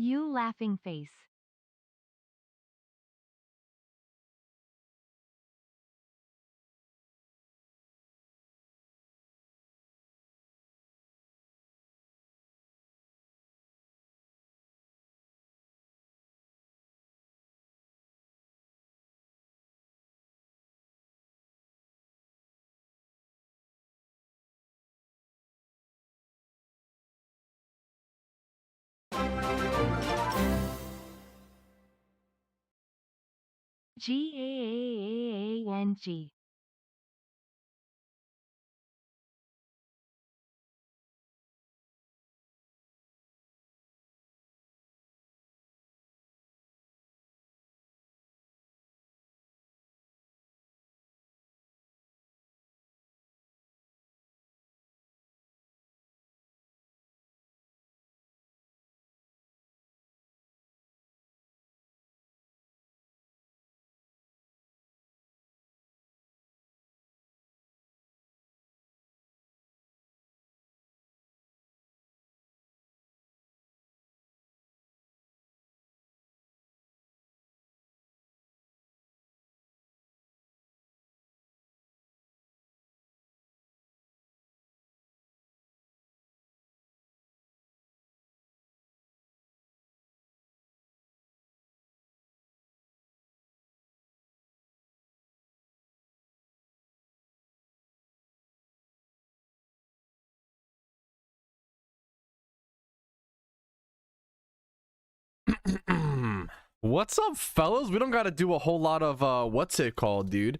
You laughing face. G-A-A-A-A-N-G. What's up, fellas? We don't gotta do a whole lot of what's it called, dude?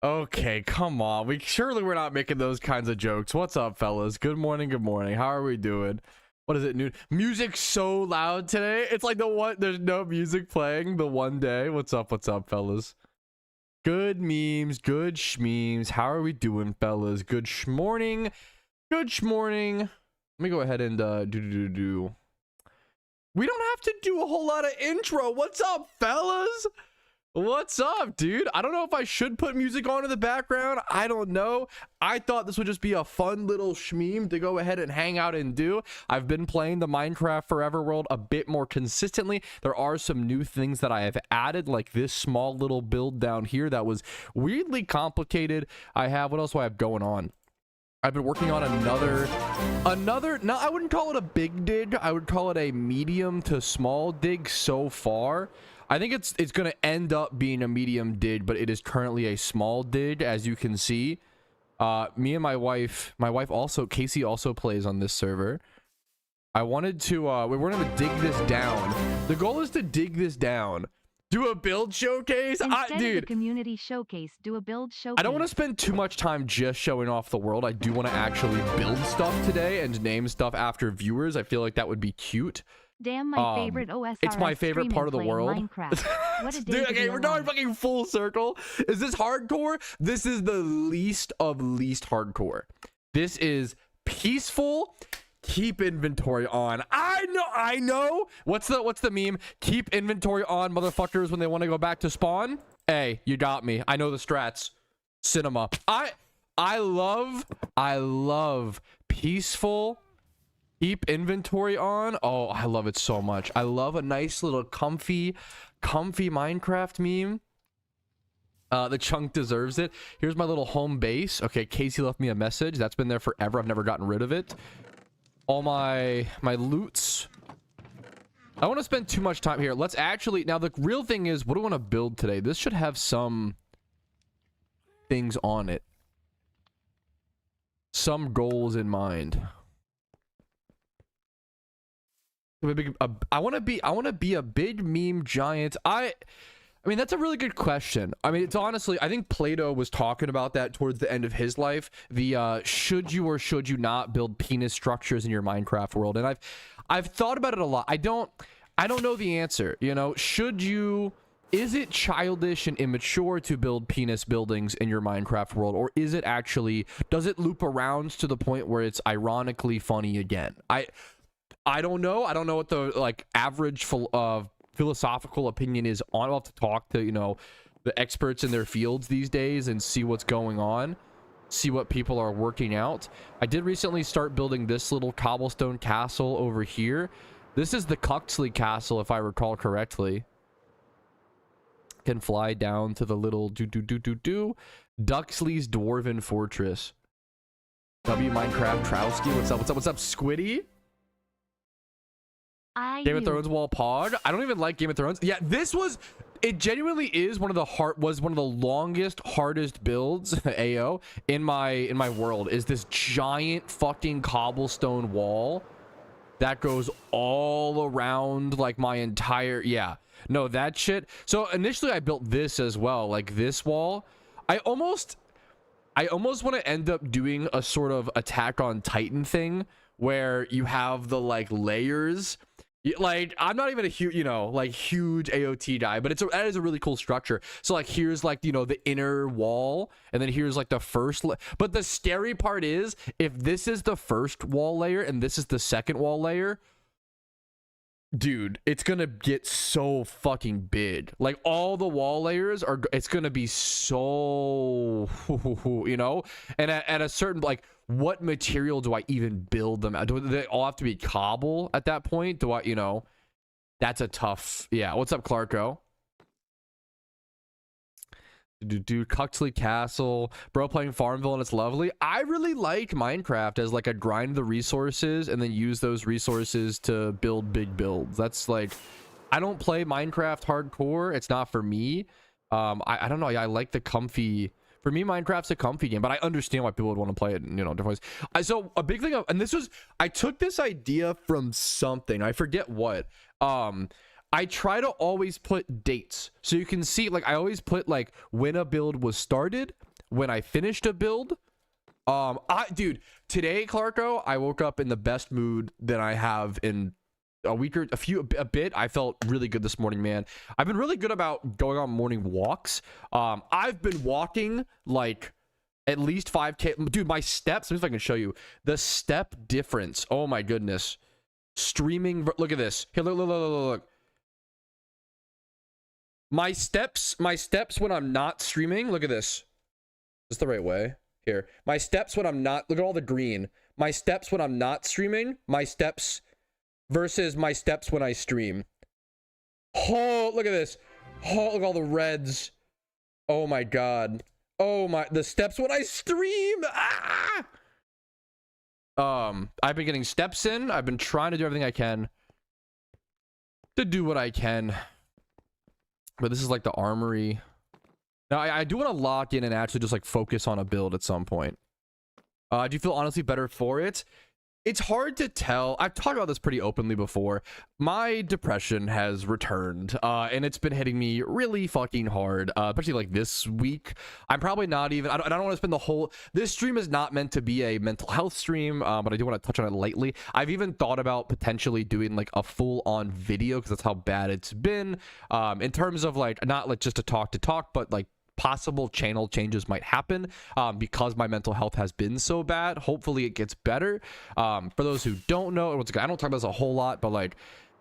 Okay, come on. We're not making those kinds of jokes. What's up, fellas? Good morning, good morning. How are we doing? What is it, new music so loud today? It's like there's no music playing the one day. What's up, fellas? Good memes, good shmemes. How are we doing, fellas? Good shmorning. Good shmorning. Let me go ahead and do. We don't have to do a whole lot of intro. What's up, fellas? What's up, dude? I don't know if I should put music on in the background. I don't know. I thought this would just be a fun little shmeme to go ahead and hang out and do. I've been playing the Minecraft Forever world a bit more consistently. There are some new things that I have added, like this small little build down here that was weirdly complicated. What else do I have going on? I've been working on another, no, I wouldn't call it a big dig. I would call it a medium to small dig so far. I think it's going to end up being a medium dig, but it is currently a small dig, as you can see. Me and my wife also, Casey also plays on this server. I wanted to, we're going to dig this down. The goal is to dig this down. Do a build showcase? Instead Dude, of a community showcase, do a build showcase. I don't want to spend too much time just showing off the world. I do want to actually build stuff today and name stuff after viewers. I feel like that would be cute. Damn, my favorite OSR. It's my favorite part of the world. What a day. Dude, okay, we're going fucking full circle. Is this hardcore? This is the least of least hardcore. This is peaceful. Keep inventory on. I know. What's the meme? Keep inventory on, motherfuckers, when they want to go back to spawn. Hey, you got me. I know the strats. Cinema. I love peaceful. Keep inventory on. Oh, I love it so much. I love a nice little comfy Minecraft meme. The chunk deserves it. Here's my little home base. Okay, Casey left me a message. That's been there forever. I've never gotten rid of it. All my loots. I don't want to spend too much time here. Let's actually, now the real thing is, what do I want to build today? This should have some things on it. Some goals in mind. I want to be a big meme giant. I mean, that's a really good question. I mean, it's honestly, I think Plato was talking about that towards the end of his life. The should you or should you not build penis structures in your Minecraft world? And I've thought about it a lot. I don't know the answer. You know, should you? Is it childish and immature to build penis buildings in your Minecraft world, or is it actually? Does it loop around to the point where it's ironically funny again? I don't know. I don't know what the average philosophical opinion is on. I'll have to talk to, you know, the experts in their fields these days and see what's going on, see what people are working out. I did recently start building this little cobblestone castle over here. This is the Cuxley Castle, if I recall correctly. Can fly down to the little Duxley's Dwarven Fortress. W Minecraft Trowski. What's up? What's up? What's up, Squiddy? Game of Thrones wall pog. I don't even like Game of Thrones. Yeah, this was, it genuinely is one of the longest, hardest builds AO in my world. Is this giant fucking cobblestone wall that goes all around like my entire, yeah. No, that shit. So initially I built this as well, like this wall. I almost want to end up doing a sort of Attack on Titan thing where you have the like layers. Like, I'm not even a huge, you know, like huge AOT guy, but that is a really cool structure. So like here's like, you know, the inner wall, and then here's like the first but the scary part is if this is the first wall layer and this is the second wall layer, dude, it's gonna get so fucking big. Like all the wall layers are, it's gonna be so you know, and at a certain, like, what material do I even build them out? Do they all have to be cobble at that point? Do I, you know, that's a tough, yeah. What's up, Clarko? Dude, Cuxley Castle, bro, playing Farmville, and it's lovely. I really like Minecraft as like a grind the resources and then use those resources to build big builds. That's like, I don't play Minecraft hardcore. It's not for me. I don't know. I like the comfy. For me, Minecraft's a comfy game, but I understand why people would want to play it in, you know, different ways. So a big thing, and this was, I took this idea from something. I forget what. I try to always put dates, so you can see, like, I always put like when a build was started, when I finished a build. Dude, today, Clarko, I woke up in the best mood that I have in a week or a bit. I felt really good this morning, man. I've been really good about going on morning walks. I've been walking like at least 5K. Dude, my steps, let me see if I can show you the step difference. Oh my goodness. Streaming, look at this. Here, look. My steps when I'm not streaming, look at this. Is this the right way? Here. My steps when I'm not, look at all the green. My steps when I'm not streaming, my steps versus my steps when I stream. Oh, look at this. Oh, look at all the reds. Oh my god. Oh my, the steps when I stream. I've been getting steps in. I've been trying to do everything I can to do what I can. But this is like the armory. Now, I do want to lock in and actually just like focus on a build at some point. Do you feel honestly better for it? It's hard to tell. I've talked about this pretty openly before. My depression has returned, and it's been hitting me really fucking hard, especially like this week. I'm probably not even, I don't want to spend the whole, this stream is not meant to be a mental health stream, but I do want to touch on it lightly. I've even thought about potentially doing like a full-on video, because that's how bad it's been, in terms of like, not like just a talk, but like possible channel changes might happen because my mental health has been so bad. Hopefully it gets better. For those who don't know, once again, I don't talk about this a whole lot, but like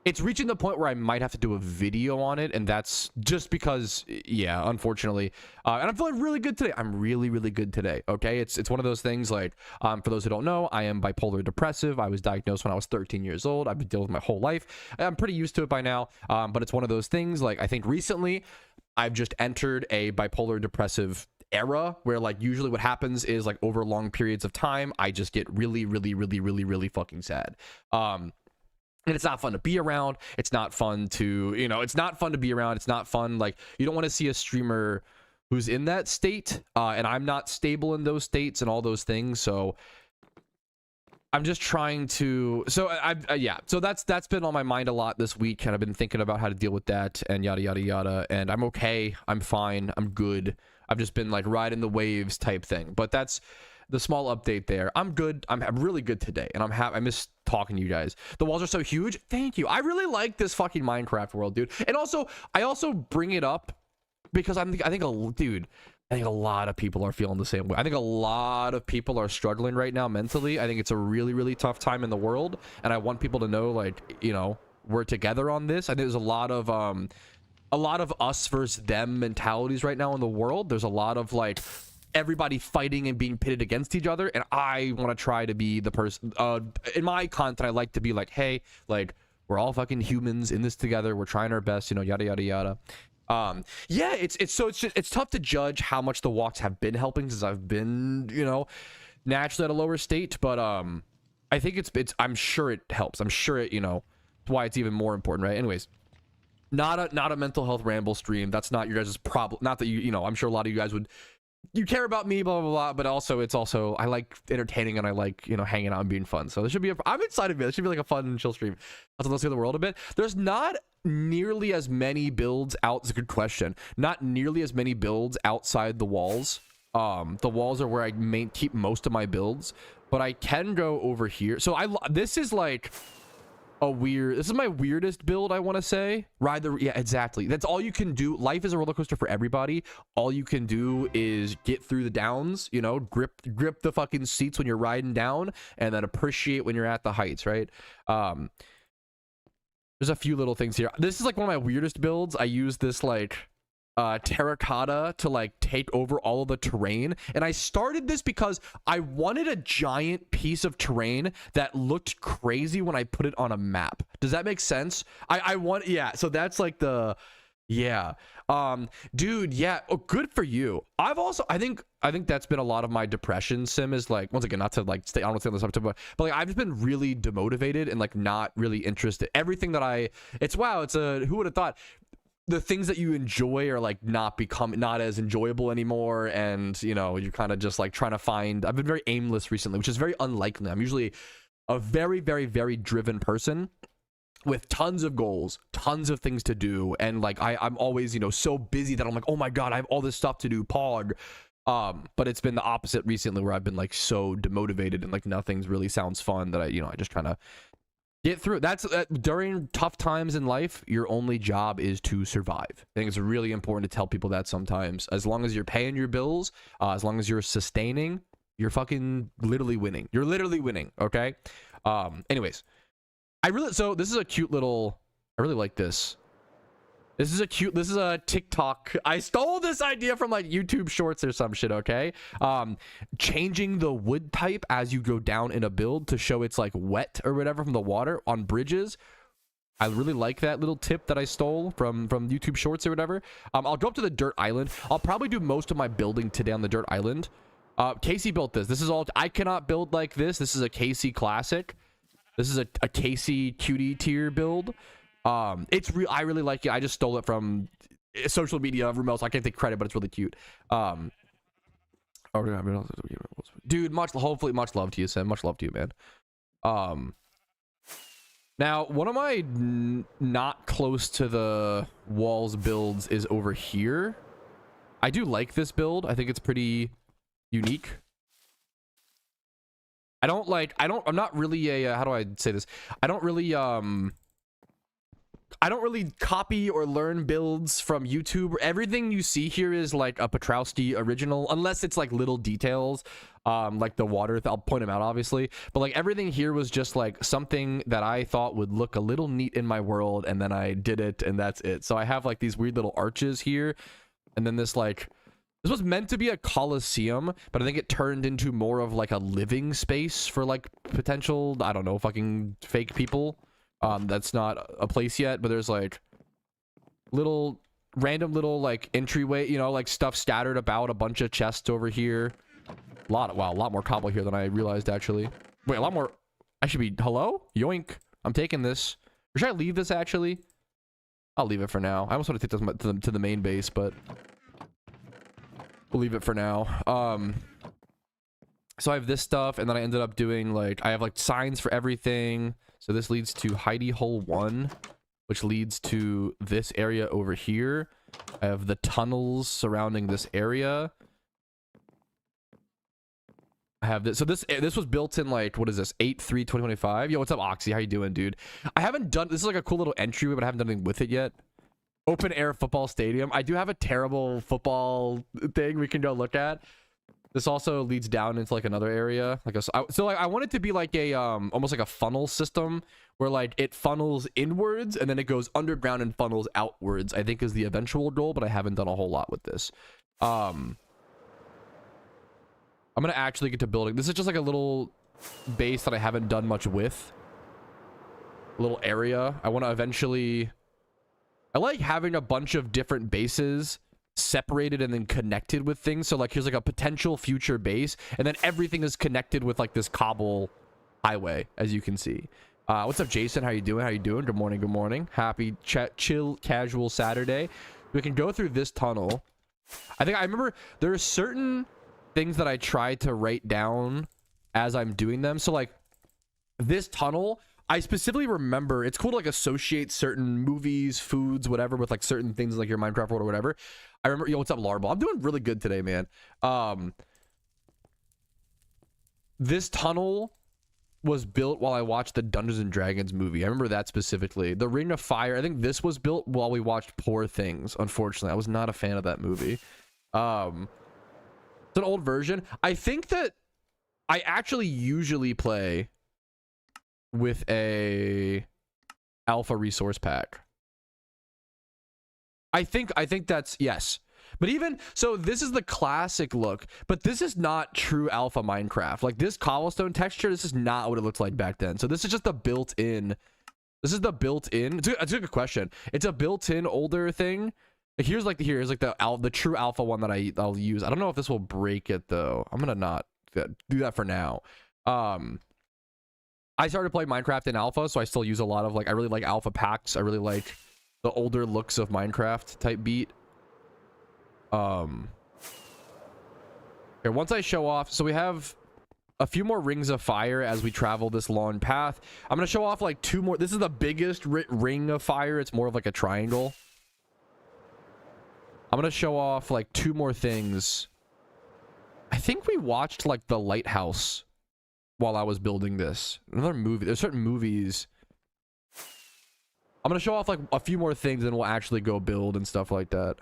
it's reaching the point where I might have to do a video on it, and that's just because, yeah, unfortunately. And I'm feeling really good today. I'm really good today. Okay, it's one of those things like, for those who don't know, I am bipolar depressive. I was diagnosed when I was 13 years old. I've been dealing with my whole life. I'm pretty used to it by now, but it's one of those things, like, I think recently I've just entered a bipolar depressive era where, like, usually what happens is, like, over long periods of time, I just get really fucking sad. And it's not fun to be around. It's not fun to, you know, it's not fun to be around. It's not fun. Like, you don't want to see a streamer who's in that state. And I'm not stable in those states and all those things. So I'm just trying to, so yeah, so that's been on my mind a lot this week, and I've been thinking about how to deal with that and yada yada, and I'm okay, I'm fine, I'm good. I've just been like riding the waves type thing, but that's the small update there. I'm good. I'm really good today, and I miss talking to you guys. The walls are so huge. Thank you. I really like this fucking Minecraft world, dude. And also, I also bring it up because I think a lot of people are feeling the same way. I think a lot of people are struggling right now mentally. I think it's a really tough time in the world, and I want people to know, like, you know, we're together on this. I think there's a lot of us versus them mentalities right now in the world. There's a lot of like everybody fighting and being pitted against each other, and I want to try to be the person in my content. I like to be like, hey, like, We're all fucking humans in this together. We're trying our best, you know, yada yada yada. Yeah, it's tough to judge how much the walks have been helping since I've been, you know, naturally at a lower state, but I think it's I'm sure it helps. I'm sure it, you know, that's why it's even more important, right? Anyways, not a mental health ramble stream. That's not your guys' problem. Not that you know, I'm sure a lot of you guys would, you care about me, blah blah blah, but also it's also, I like entertaining and I like, you know, hanging out and being fun. So there should be I'm excited, man. It should be like a fun and chill stream. Let's see the world a bit. There's not nearly as many builds out. It's a good question. Not nearly as many builds outside the walls. The walls are where I keep most of my builds, but I can go over here. So this is like this is my weirdest build, I want to say. Yeah, exactly. That's all you can do. Life is a roller coaster for everybody. All you can do is get through the downs, you know, grip the fucking seats when you're riding down, and then appreciate when you're at the heights, right? There's a few little things here. This is like one of my weirdest builds. I use this like terracotta to like take over all of the terrain, and I started this because I wanted a giant piece of terrain that looked crazy when I put it on a map. Does that make sense? I want, yeah, so that's like the, yeah, dude, yeah. Oh, good for you. I think that's been a lot of my depression, Sim, is like, once again, not to like stay, I don't want to stay on this subject, but like I've just been really demotivated and like not really interested. Everything that who would have thought the things that you enjoy are like not as enjoyable anymore, and you know, you're kind of just like trying to find. I've been very aimless recently, which is very unlike me. I'm usually a very very very driven person with tons of goals, tons of things to do, and like I'm always, you know, so busy that I'm like, oh my god, I have all this stuff to do, pog. But it's been the opposite recently, where I've been like so demotivated and like nothing's really sounds fun, that I just kind of get through. That's during tough times in life, your only job is to survive. I think it's really important to tell people that sometimes. As long as you're paying your bills, as long as you're sustaining, you're fucking literally winning. You're literally winning, okay? Anyways, so this is a cute little, I really like this. This is a TikTok. I stole this idea from like YouTube shorts or some shit, okay? Changing the wood type as you go down in a build to show it's like wet or whatever from the water on bridges. I really like that little tip that I stole from YouTube shorts or whatever. I'll go up to the dirt island. I'll probably do most of my building today on the dirt island. Casey built this. This is all, I cannot build like this. This is a Casey classic. This is a Casey cutie tier build. I really like it. I just stole it from social media rumors, so I can't take credit, but it's really cute. Dude, hopefully much love to you, Sam. Much love to you, man. Now one of my not close to the walls builds is over here. I do like this build. I think it's pretty unique. I'm not really a, how do I say this? I don't really copy or learn builds from YouTube. Everything you see here is like a Patrouski original, unless it's like little details, like the water. I'll point them out, obviously. But like everything here was just like something that I thought would look a little neat in my world, and then I did it, and that's it. So I have like these weird little arches here, and then this was meant to be a coliseum, but I think it turned into more of like a living space for like potential, I don't know, fucking fake people. That's not a place yet, but there's like random little like entryway, you know, like stuff scattered about, a bunch of chests over here. A lot more cobble here than I realized, actually. Wait, a lot more. I should be, hello? Yoink. I'm taking this. Or should I leave this, actually? I'll leave it for now. I almost want to take this to the main base, but we'll leave it for now. So I have this stuff, and then I ended up doing like, I have like signs for everything. So this leads to Hidey Hole 1, which leads to this area over here. I have the tunnels surrounding this area. I have this. So this was built in like, what is this? 8/3/2025. Yo, what's up, Oxy? How you doing, dude? I haven't done, this is like a cool little entryway, but I haven't done anything with it yet. Open air football stadium. I do have a terrible football thing we can go look at. This also leads down into like another area, like so like I want it to be like a almost like a funnel system, where like it funnels inwards and then it goes underground and funnels outwards, I think is the eventual goal, but I haven't done a whole lot with this. I'm gonna actually get to building. This is just like a little base that I haven't done much with. little area. I want to eventually... I like having a bunch of different bases separated and then connected with things. So like here's like a potential future base, and then everything is connected with like this cobble highway, as you can see. What's up, Jason? How you doing? How you doing? Good morning. Good morning. Happy chill casual Saturday. We can go through this tunnel. I remember there are certain things that I try to write down as I'm doing them. So like this tunnel, I specifically remember, it's cool to like associate certain movies, foods, whatever, with like certain things like your Minecraft world or whatever. I remember, yo, what's up, Larball? I'm doing really good today, man. This tunnel was built while I watched the Dungeons and Dragons movie. I remember that specifically. The Ring of Fire, I think this was built while we watched Poor Things. Unfortunately, I was not a fan of that movie. It's an old version. I think that I actually usually play with a alpha resource pack. I think that's, yes. But even so, this is the classic look, but this is not true alpha Minecraft. Like this cobblestone texture, this is not what it looked like back then. So this is just the built-in. This is the built-in. It's a good question. It's a built-in older thing. Like here's the true alpha one that I'll use. I don't know if this will break it though. I'm gonna not do that for now. I started playing Minecraft in alpha, so I still use a lot of like, I really like alpha packs. I really like the older looks of Minecraft type beat. Here, once I show off, so we have a few more rings of fire as we travel this long path. I'm gonna show off like 2 more. This is the biggest ring of fire. It's more of like a triangle. I'm gonna show off like 2 more things. I think we watched like the lighthouse while I was building this. Another movie. There's certain movies. I'm gonna show off like a few more things, and we'll actually go build and stuff like that.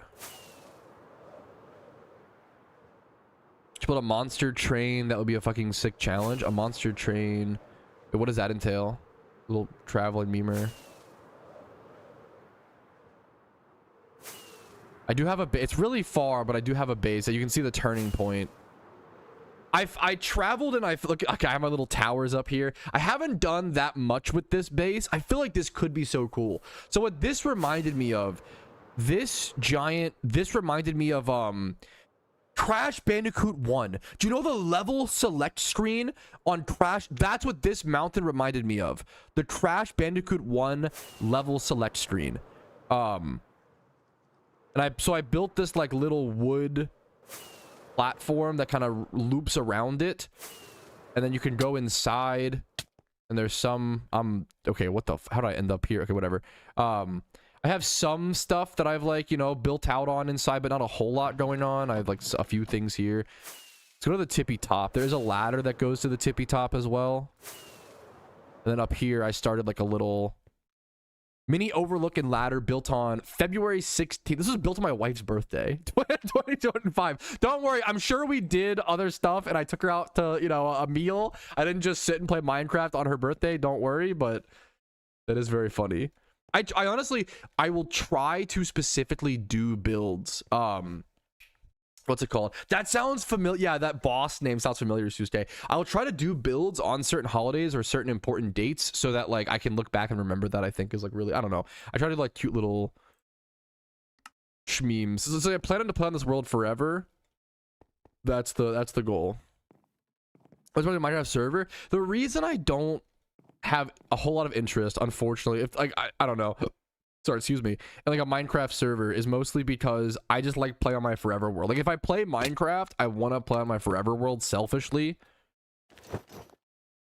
To build a monster train, that would be a fucking sick challenge. A monster train. What does that entail? A little traveling memer. I do have a base. It's really far, but I do have a base. You can see the turning point. I traveled and I look. Okay, I have my little towers up here. I haven't done that much with this base. I feel like this could be so cool. So what this reminded me of, this reminded me of Crash Bandicoot 1. Do you know the level select screen on Crash? That's what this mountain reminded me of. The Crash Bandicoot 1 level select screen. And I built this like little wood platform that kind of loops around it, and then you can go inside, and there's some okay, what the how do I end up here? Okay, whatever. I have some stuff that I've like, you know, built out on inside, but not a whole lot going on. I have like a few things here. Let's go to the tippy top. There's a ladder that goes to the tippy top as well. And then up here I started like a little mini overlook and ladder built on February 16th. This was built on my wife's birthday, 2025. Don't worry, I'm sure we did other stuff and I took her out to, you know, a meal. I didn't just sit and play Minecraft on her birthday. Don't worry, but that is very funny. I honestly, I will try to specifically do builds. What's it called? That sounds familiar. Yeah, that boss name sounds familiar, Tuesday. I'll try to do builds on certain holidays or certain important dates so that like I can look back and remember that. I think is like really, I don't know. I try to do like cute little shmemes. So I plan to play on this world forever. That's the goal. What's about the Minecraft server? The reason I don't have a whole lot of interest, unfortunately, if like I don't know. Sorry, excuse me. And like a Minecraft server is mostly because I just like play on my forever world. Like if I play Minecraft, I want to play on my forever world selfishly.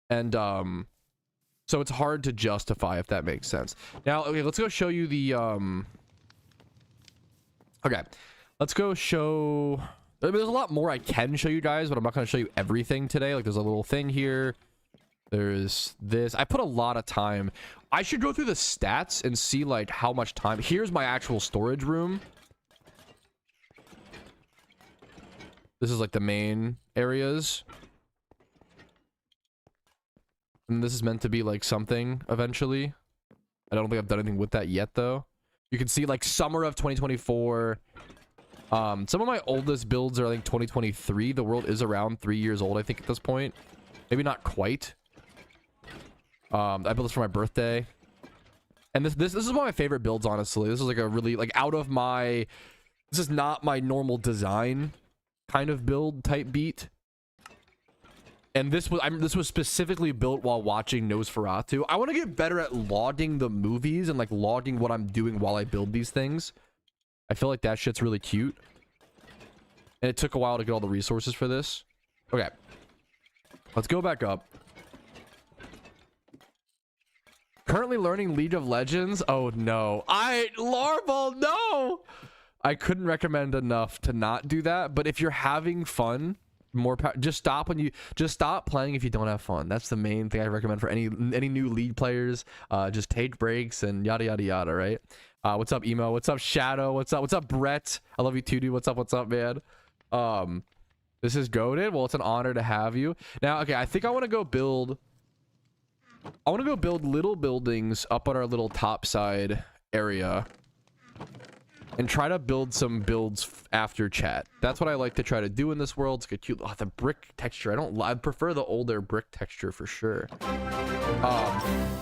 And so it's hard to justify, if that makes sense. Now, okay, let's go show you the okay, let's go show. I mean, there's a lot more I can show you guys, but I'm not going to show you everything today. Like there's a little thing here. There's this. I put a lot of time. I should go through the stats and see like how much time. Here's my actual storage room. This is like the main areas. And this is meant to be like something eventually. I don't think I've done anything with that yet though. You can see like summer of 2024. Some of my oldest builds are like 2023. The world is around 3 years old, I think, at this point. Maybe not quite. I built this for my birthday. And this is one of my favorite builds, honestly. This is like a really like out of my, this is not my normal design kind of build type beat. And this was specifically built while watching Nosferatu. I want to get better at logging the movies and like logging what I'm doing while I build these things. I feel like that shit's really cute. And it took a while to get all the resources for this. Okay. Let's go back up. Currently learning League of Legends. Oh no. Larval, no! I couldn't recommend enough to not do that. But if you're having fun, just stop playing if you don't have fun. That's the main thing I recommend for any new League players. Just take breaks and yada yada yada, right? What's up, Emo? What's up, Shadow? What's up, Brett? I love you too, dude. What's up, man? This is goated. Well, it's an honor to have you. Now, okay, I think I want to go build little buildings up on our little top side area and try to build some builds after chat. That's what I like to try to do in this world. It's a cute, the brick texture. I prefer the older brick texture for sure.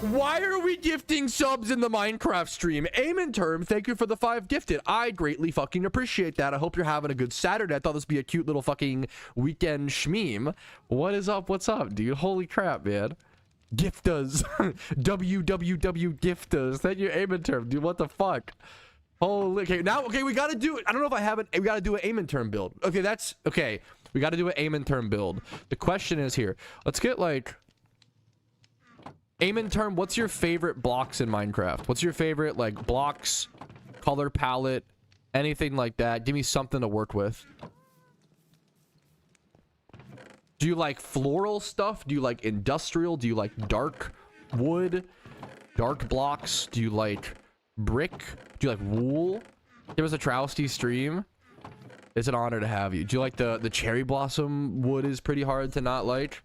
Why are we gifting subs in the Minecraft stream? Aim term, thank you for the 5 gifted. I greatly fucking appreciate that. I hope you're having a good Saturday. I thought this would be a cute little fucking weekend shmeem. What is up? What's up, dude? Holy crap, man. Gifters. www gifters. Thank you, aim term, dude. What the fuck? Holy, okay, we gotta do it. I don't know if I haven't. We gotta do an aim term build. Okay, that's okay. We gotta do an aim term build. The question is here. Let's get like aim term. What's your favorite blocks in Minecraft? What's your favorite like blocks, color palette, anything like that? Give me something to work with. Do you like floral stuff? Do you like industrial? Do you like dark wood, dark blocks? Do you like brick? Do you like wool? Give us a Patrouski stream. It's an honor to have you. Do you like the cherry blossom wood? Is pretty hard to not like.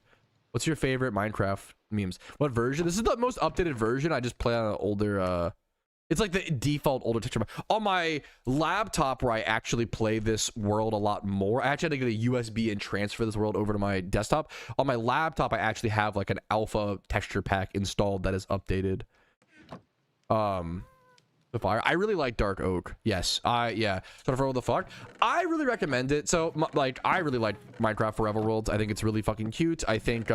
What's your favorite Minecraft memes? What version? This is the most updated version. I just play on an older it's like the default older texture. On my laptop where I actually play this world a lot more, I actually had to get a USB and transfer this world over to my desktop. On my laptop, I actually have like an alpha texture pack installed that is updated. The fire. I really like dark oak. Yes. Yeah. So for what the fuck, I really recommend it. So like, I really like Minecraft Forever Worlds. I think it's really fucking cute. I think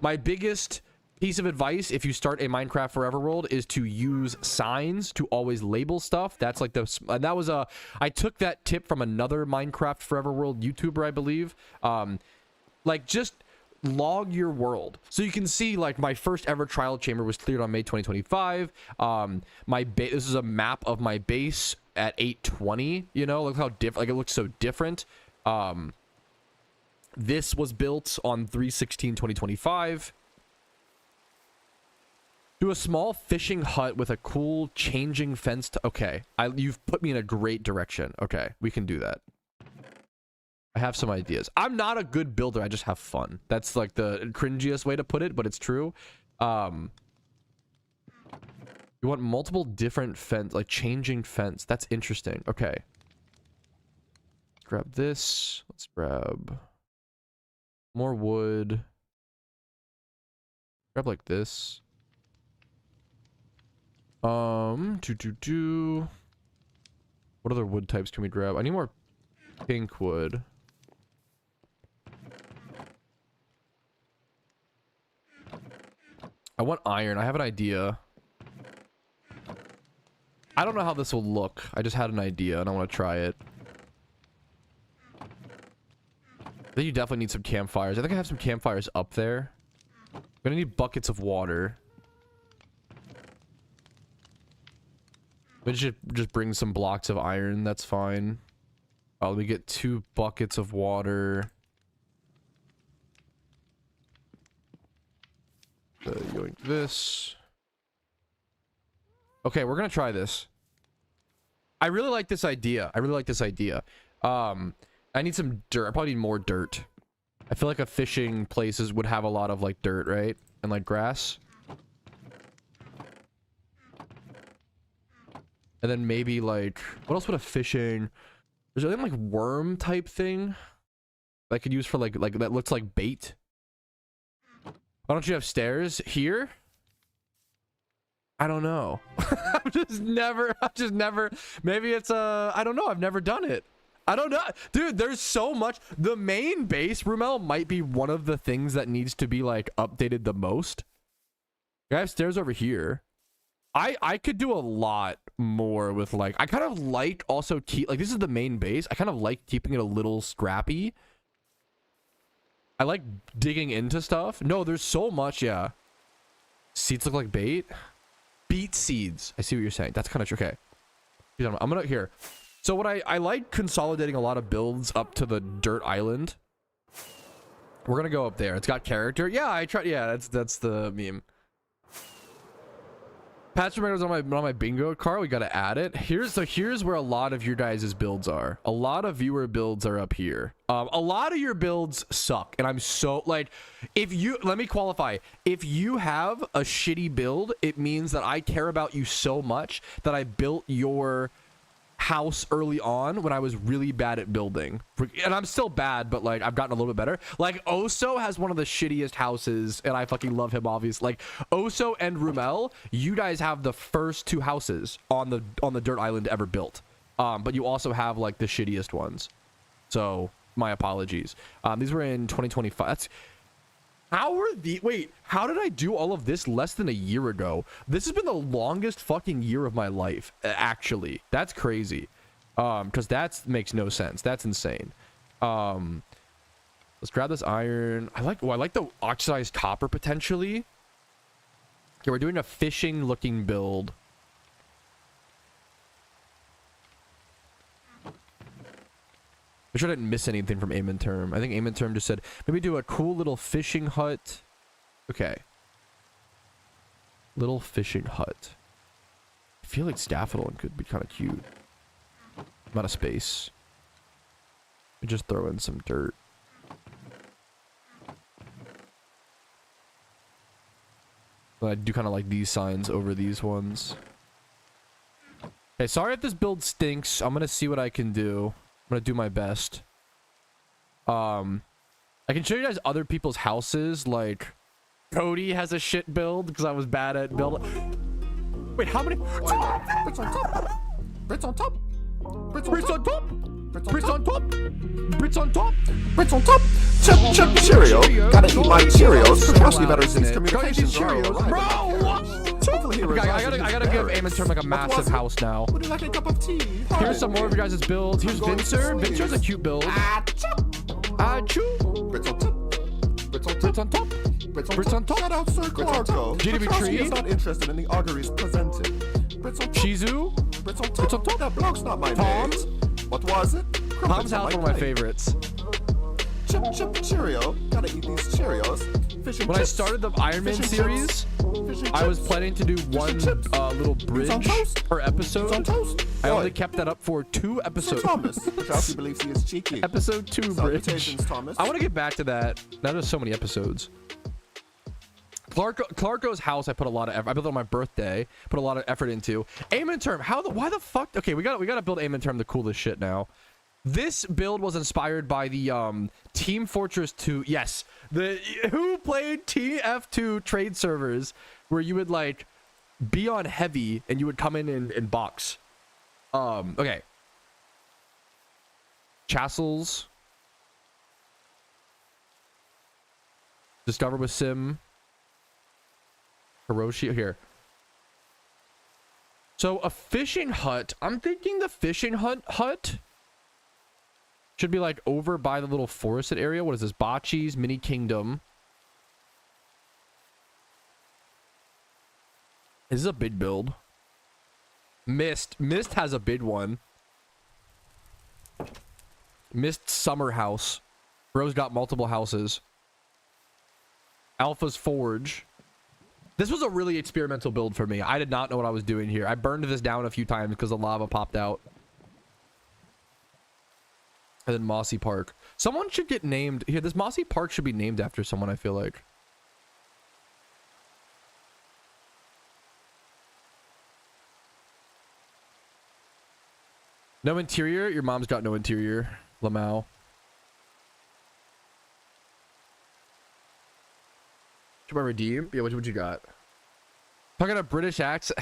my biggest piece of advice if you start a Minecraft Forever World is to use signs to always label stuff. That's like I took that tip from another Minecraft Forever World YouTuber, I believe. Like just log your world so you can see like my first ever trial chamber was cleared on May 2025. This is a map of my base at 820. You know, look how different, like it looks so different. This was built on 3/16/2025. Do a small fishing hut with a cool changing fence to, okay, you've put me in a great direction. Okay, we can do that. I have some ideas. I'm not a good builder. I just have fun. That's like the cringiest way to put it, but it's true. You want multiple different fence, like changing fence. That's interesting. Okay. Let's grab this. Let's grab more wood. Grab like this. What other wood types can we grab? I need more pink wood. I want iron. I have an idea. I don't know how this will look. I just had an idea and I want to try it. Then you definitely need some campfires. I think I have some campfires up there. I'm gonna need buckets of water. We should just bring some blocks of iron. That's fine. Let me get 2 buckets of water. Yoink this. Okay, we're gonna try this. I really like this idea. I need some dirt. I probably need more dirt. I feel like a fishing places would have a lot of like dirt, right? And like grass. And then maybe like, what else would a fishing? There's anything like worm type thing that I could use for like that looks like bait. Why don't you have stairs here? I don't know. I've just never, maybe it's I don't know. I've never done it. I don't know. Dude, there's so much. The main base, Rumel, might be one of the things that needs to be like updated the most. I have stairs over here. I could do a lot more with like, I kind of like also keep, like this is the main base. I kind of like keeping it a little scrappy. I like digging into stuff. No, there's so much. Yeah. Seeds look like bait. Beet seeds. I see what you're saying. That's kind of okay. I'm gonna here. So what I like consolidating a lot of builds up to the dirt island. We're gonna go up there. It's got character. Yeah, I tried. Yeah, that's the meme. Patch Tomatoes on my bingo card. We gotta add it. Here's where a lot of your guys' builds are. A lot of viewer builds are up here. A lot of your builds suck, and I'm so like, if you let me qualify. If you have a shitty build, it means that I care about you so much that I built your house early on when I was really bad at building, and I'm still bad, but like I've gotten a little bit better. Like Oso has one of the shittiest houses, and I fucking love him, obviously. Like Oso and Rumel, you guys have the first two houses on the dirt island ever built, but you also have like the shittiest ones, so my apologies. These were in 2025. That's how did I do all of this less than a year ago? This has been the longest fucking year of my life, actually. That's crazy. Because that makes no sense. That's insane. Let's grab this iron. I like the oxidized copper potentially. Okay, we're doing a fishing looking build. I'm sure I didn't miss anything from Aim and Term. I think Aim and Term just said, maybe do a cool little fishing hut. Okay. Little fishing hut. I feel like Staffodon could be kind of cute. I'm out of space. We just throw in some dirt. But I do kind of like these signs over these ones. Okay, sorry if this build stinks. I'm going to see what I can do. I'm gonna do my best. I can show you guys other people's houses. Like Cody has a shit build because I was bad at build. Wait, how many? Brits on top. Brits on top. Brits on top. Brits on top. Brits on top. Brits on top. Chip, chip, Cheerio. Gotta eat my Cheerios. Patrouski better cease communications. Bro, I gotta give Aim and Term like a massive house now. Would you like a cup of tea? Here's some more of you guys' builds. Here's Vincer. Vincer's a cute build. Achoo. Brits on top. Brits on top. Brits on top. Shout out Sir Clarko. GDB Patrouski Tree. is not interested in the auguries presented. Brits on top. Shizu. Brits on top. Brits on top. That bloke's not my Tom's. name. What was it? Tom's house, one of my favorites. Chip, chip, Cheerio. Gotta eat these Cheerios. Fishing When I chips. started the Iron Man Fishing series, Fishing I was chips. planning to do one chips. little bridge on toast. per It's on episode. toast. I only Boy, kept that up for 2 Sir episodes. Thomas. Patrouski believes he is cheeky. Episode 2 bridge. Salutations, Thomas. I want to get back to that. That is so many episodes. Clarko's house, I put a lot of effort. I built it on my birthday. Put a lot of effort into. Aim and Term. Why the fuck? Okay, we gotta build Aim and Term the coolest shit now. This build was inspired by the Team Fortress 2. Yes, who played TF2 trade servers where you would like be on heavy and you would come in and box. Okay. Castles. Discover with Sim. Hiroshi here. So a fishing hut. I'm thinking the fishing hut should be like over by the little forested area. What is this? Bocce's Mini Kingdom. This is a big build. Mist has a big one. Mist Summer House. Bro's got multiple houses. Alpha's Forge. This was a really experimental build for me. I did not know what I was doing here. I burned this down a few times because the lava popped out. And then Mossy Park. Someone should get named here. This Mossy Park should be named after someone, I feel like. No interior. Your mom's got no interior. Lamau. Should I redeem? Yeah, what you got? Talking a British accent.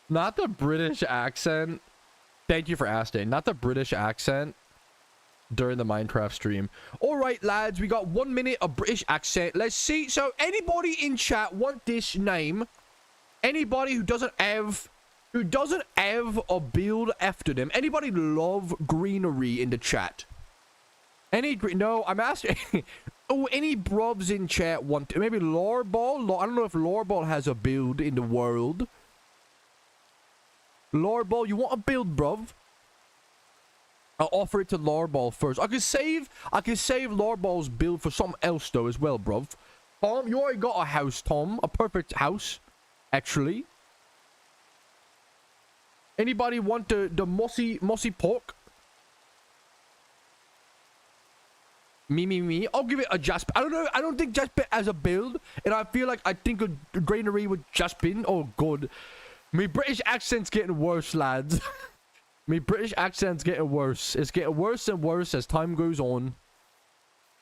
Not the British accent. Thank you for asking. Not the British accent during the Minecraft stream. All right, lads, we got 1 minute of British accent. Let's see. So anybody in chat want this name? Anybody who doesn't have a build after them? Anybody love greenery in the chat? No, I'm asking. Oh, any bruvs in chat want to? Maybe Loreball? I don't know if Loreball has a build in the world. Loreball, you want a build, bruv? I'll offer it to Loreball first. I can save Loreball's build for something else though as well, bruv. Tom, you already got a house, Tom. A perfect house, actually. Anybody want the mossy pork? Me. I'll give it a Jasper. I don't know. I don't think Jasper has a build, and I think a greenery with Jaspin. Oh god, my British accent's getting worse, lads. My British accent's getting worse. It's getting worse and worse as time goes on.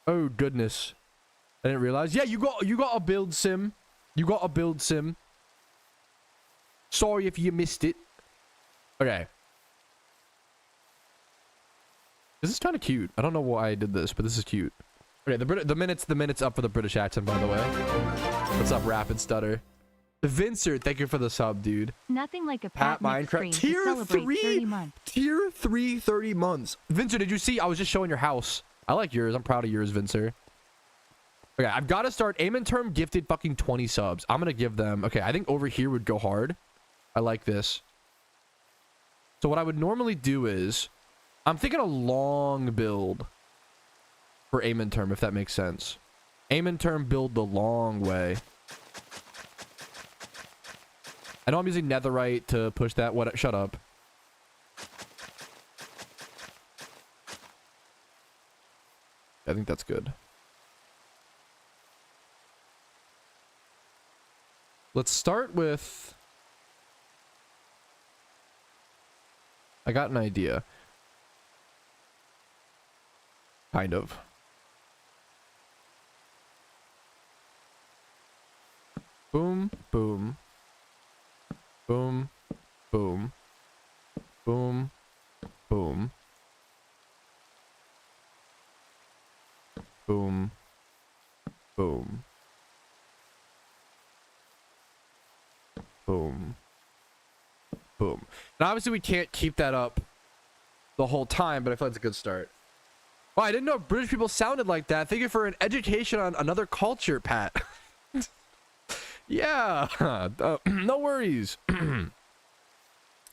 Oh goodness, I didn't realize. Yeah, you got a build, Sim. You got a build, Sim. Sorry if you missed it. Okay. This is kind of cute. I don't know why I did this, but this is cute. Okay, the minutes up for the British accent, by the way. What's up, Rapid Stutter? Vincer, thank you for the sub, dude. Nothing like a Pat Minecraft stream to celebrate 30 months. Tier 3, 30 months. Vincer, did you see? I was just showing your house. I like yours. I'm proud of yours, Vincer. Okay, I've got to start. Aim and Term gifted fucking 20 subs. I'm gonna give them. Okay, I think over here would go hard. I like this. So what I would normally do is, I'm thinking a long build for Aim and Term, if that makes sense. Aim and Term build the long way. I know I'm using netherite to push that. What? Shut up. I think that's good. Let's start with... I got an idea. Kind of. Boom, boom. Boom, boom. Boom, boom. Boom, boom. Boom. Boom. And obviously we can't keep that up the whole time, but I feel like it's a good start. Oh, I didn't know British people sounded like that. Thank you for an education on another culture, Pat. Yeah. No worries.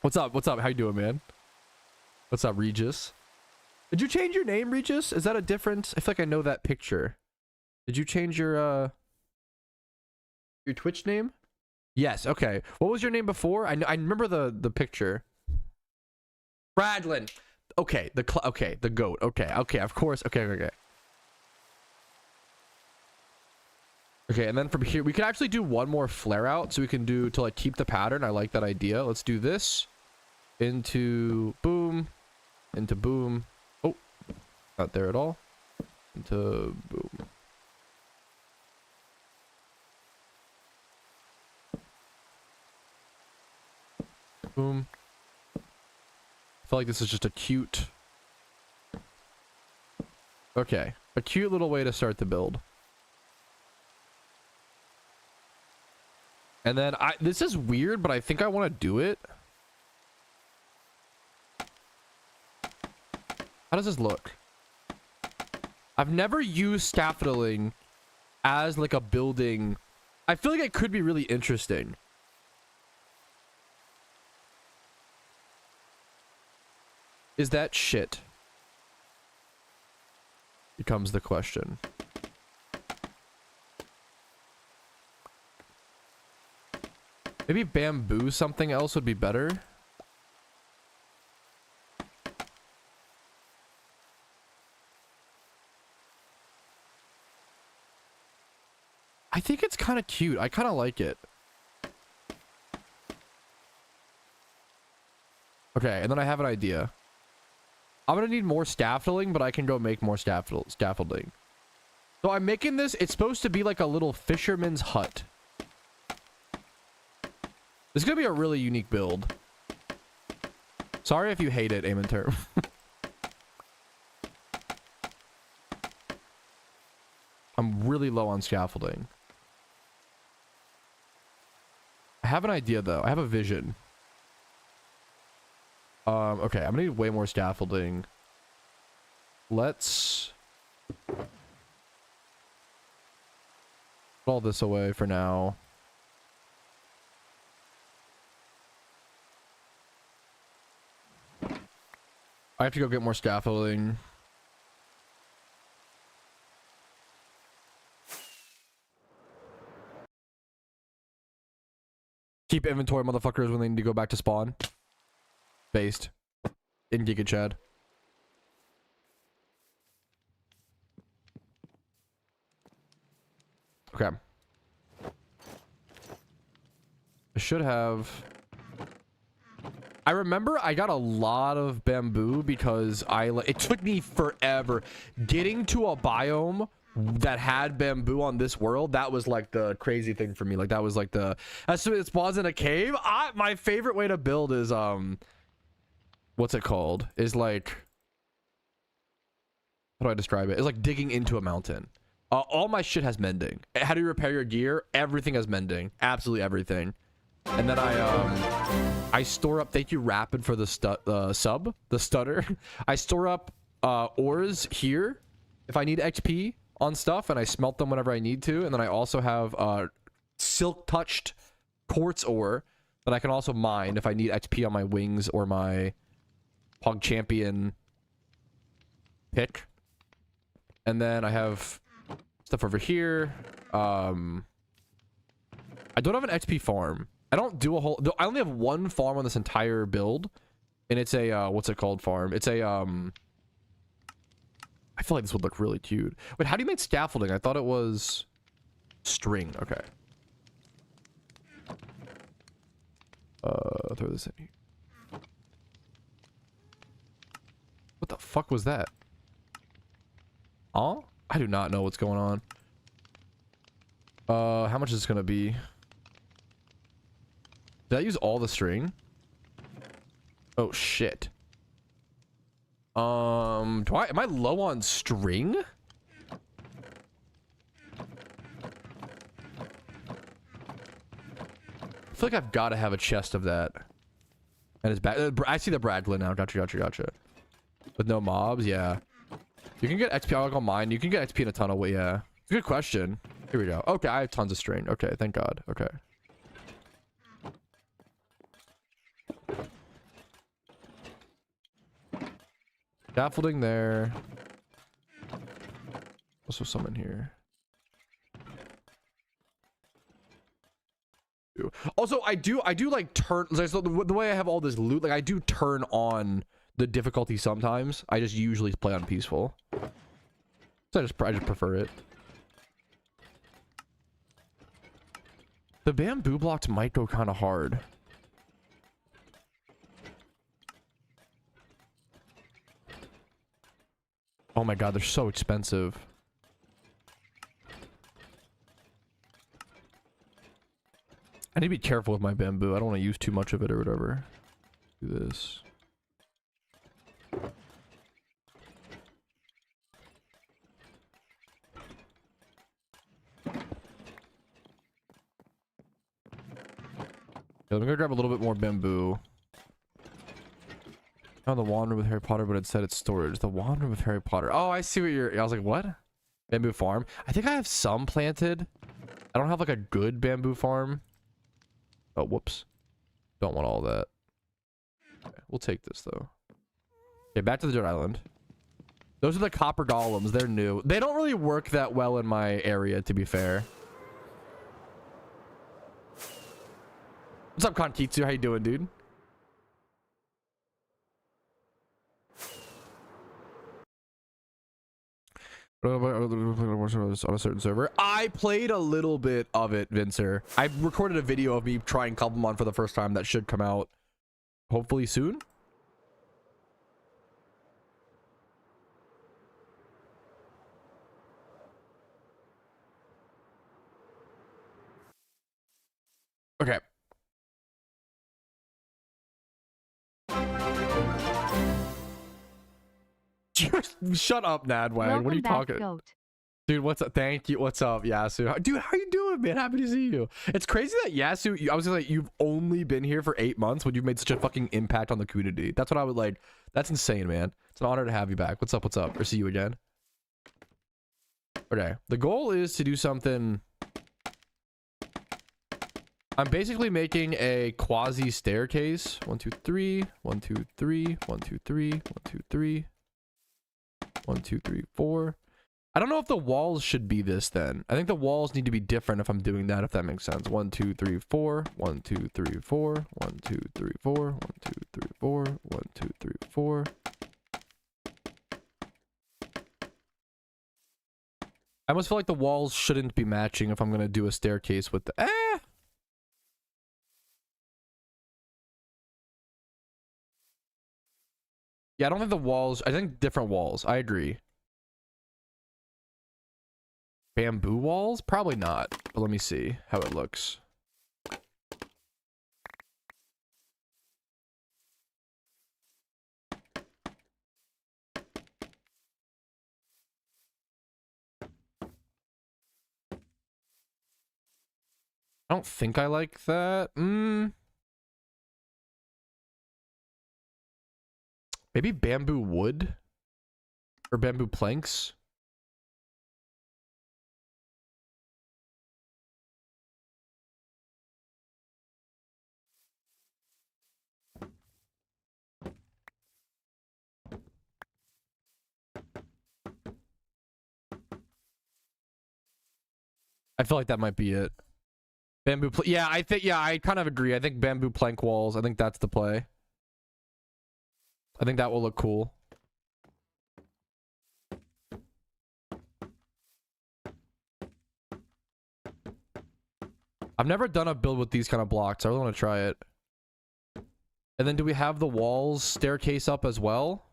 What's up? What's up? How you doing, man? What's up, Regis? Did you change your name, Regis? Is that a different... I feel like I know that picture. Did you change your Twitch name? Yes. Okay. What was your name before? I remember the picture. Bradlin. Okay. The goat. Okay. Okay. Of course. Okay. Okay. And then from here, we could actually do one more flare out, so we can do to like keep the pattern. I like that idea. Let's do this into boom, into boom. Oh, not there at all. Into boom. Boom. I feel like this is just a cute... Okay. A cute little way to start the build. And then this is weird, but I think I want to do it. How does this look? I've never used scaffolding as like a building. I feel like it could be really interesting. Is that shit? Becomes the question. Maybe bamboo something else would be better. I think it's kind of cute. I kind of like it. Okay, and then I have an idea. I'm gonna need more scaffolding, but I can go make more scaffolding. So I'm making this. It's supposed to be like a little fisherman's hut. This is gonna be a really unique build. Sorry if you hate it, aim and term. I'm really low on scaffolding. I have an idea though. I have a vision. Okay, I'm gonna need way more scaffolding. Let's put all this away for now. I have to go get more scaffolding. Keep inventory, motherfuckers, when they need to go back to spawn. Based. In Giga Chad. Okay. I should have... I remember I got a lot of bamboo because it took me forever getting to a biome that had bamboo on this world. That was like the crazy thing for me. Like that was like as soon as it spawns in a cave. My favorite way to build is what's it called? Is like, how do I describe it? It's like digging into a mountain. All my shit has mending. How do you repair your gear? Everything has mending. Absolutely everything. And then I store up, thank you Rapid for the stutter. I store up ores here if I need XP on stuff, and I smelt them whenever I need to. And then I also have silk touched quartz ore that I can also mine if I need XP on my wings or my Pog Champion pick. And then I have stuff over here. I don't have an XP farm. I don't do a whole... I only have one farm on this entire build. And it's a, what's it called farm? It's a, I feel like this would look really cute. Wait, how do you make scaffolding? I thought it was string. Okay. Throw this in here. What the fuck was that? Oh? I do not know what's going on. How much is this gonna be? Did I use all the string? Oh shit. Am I low on string? I feel like I've got to have a chest of that. And it's back. I see the Bradley now. Gotcha. With no mobs, yeah. You can get XP. I'll go mine. You can get XP in a ton of way. Yeah. It's a good question. Here we go. Okay, I have tons of string. Okay, thank God. Okay. Scaffolding there. Also some in here. Also, I do like turn, so the way I have all this loot, like I do turn on the difficulty sometimes. I just usually play on peaceful. So I just prefer it. The bamboo blocks might go kind of hard. Oh my God, they're so expensive. I need to be careful with my bamboo. I don't want to use too much of it or whatever. Do this. I'm gonna grab a little bit more bamboo. Oh, the wand room with Harry Potter, but it said it's storage. The wand room with Harry Potter. Oh, I see what you're... I was like, what? Bamboo farm? I think I have some planted. I don't have like a good bamboo farm. Oh, whoops. Don't want all that. Okay, we'll take this though. Okay, back to the dirt island. Those are the copper golems. They're new. They don't really work that well in my area, to be fair. What's up, Konkitsu? How you doing, dude? On a certain server. I played a little bit of it, Vincer. I recorded a video of me trying Cobblemon for the first time that should come out hopefully soon. Okay. Shut up, Nadwag. What are Welcome you back, talking? goat. Dude, what's up? Thank you. What's up, Yasu? Dude, how you doing, man? Happy to see you. It's crazy that Yasu, I was gonna say, you've only been here for 8 months when you've made such a fucking impact on the community. That's what I would like. That's insane, man. It's an honor to have you back. What's up? What's up? Or see you again. Okay. The goal is to do something. I'm basically making a quasi staircase. 1, 2, 3. 1, 2, 3. 1, 2, 3. 1, 2, 3. 1, 2, 3, 4. I don't know if the walls should be this then. I think the walls need to be different if I'm doing that, if that makes sense. 1, 2, 3, 4. 1, 2, 3, 4. 1, 2, 3, 4. 1, 2, 3, 4. 1, 2, 3, 4. I almost feel like the walls shouldn't be matching if I'm going to do a staircase with the... Yeah, I don't think the walls... I think different walls. I agree. Bamboo walls? Probably not. But let me see how it looks. I don't think I like that. Maybe bamboo wood? Or bamboo planks? I feel like that might be it. Bamboo yeah, I think, yeah, I kind of agree. I think bamboo plank walls, I think that's the play. I think that will look cool. I've never done a build with these kind of blocks. I really want to try it. And then do we have the walls staircase up as well?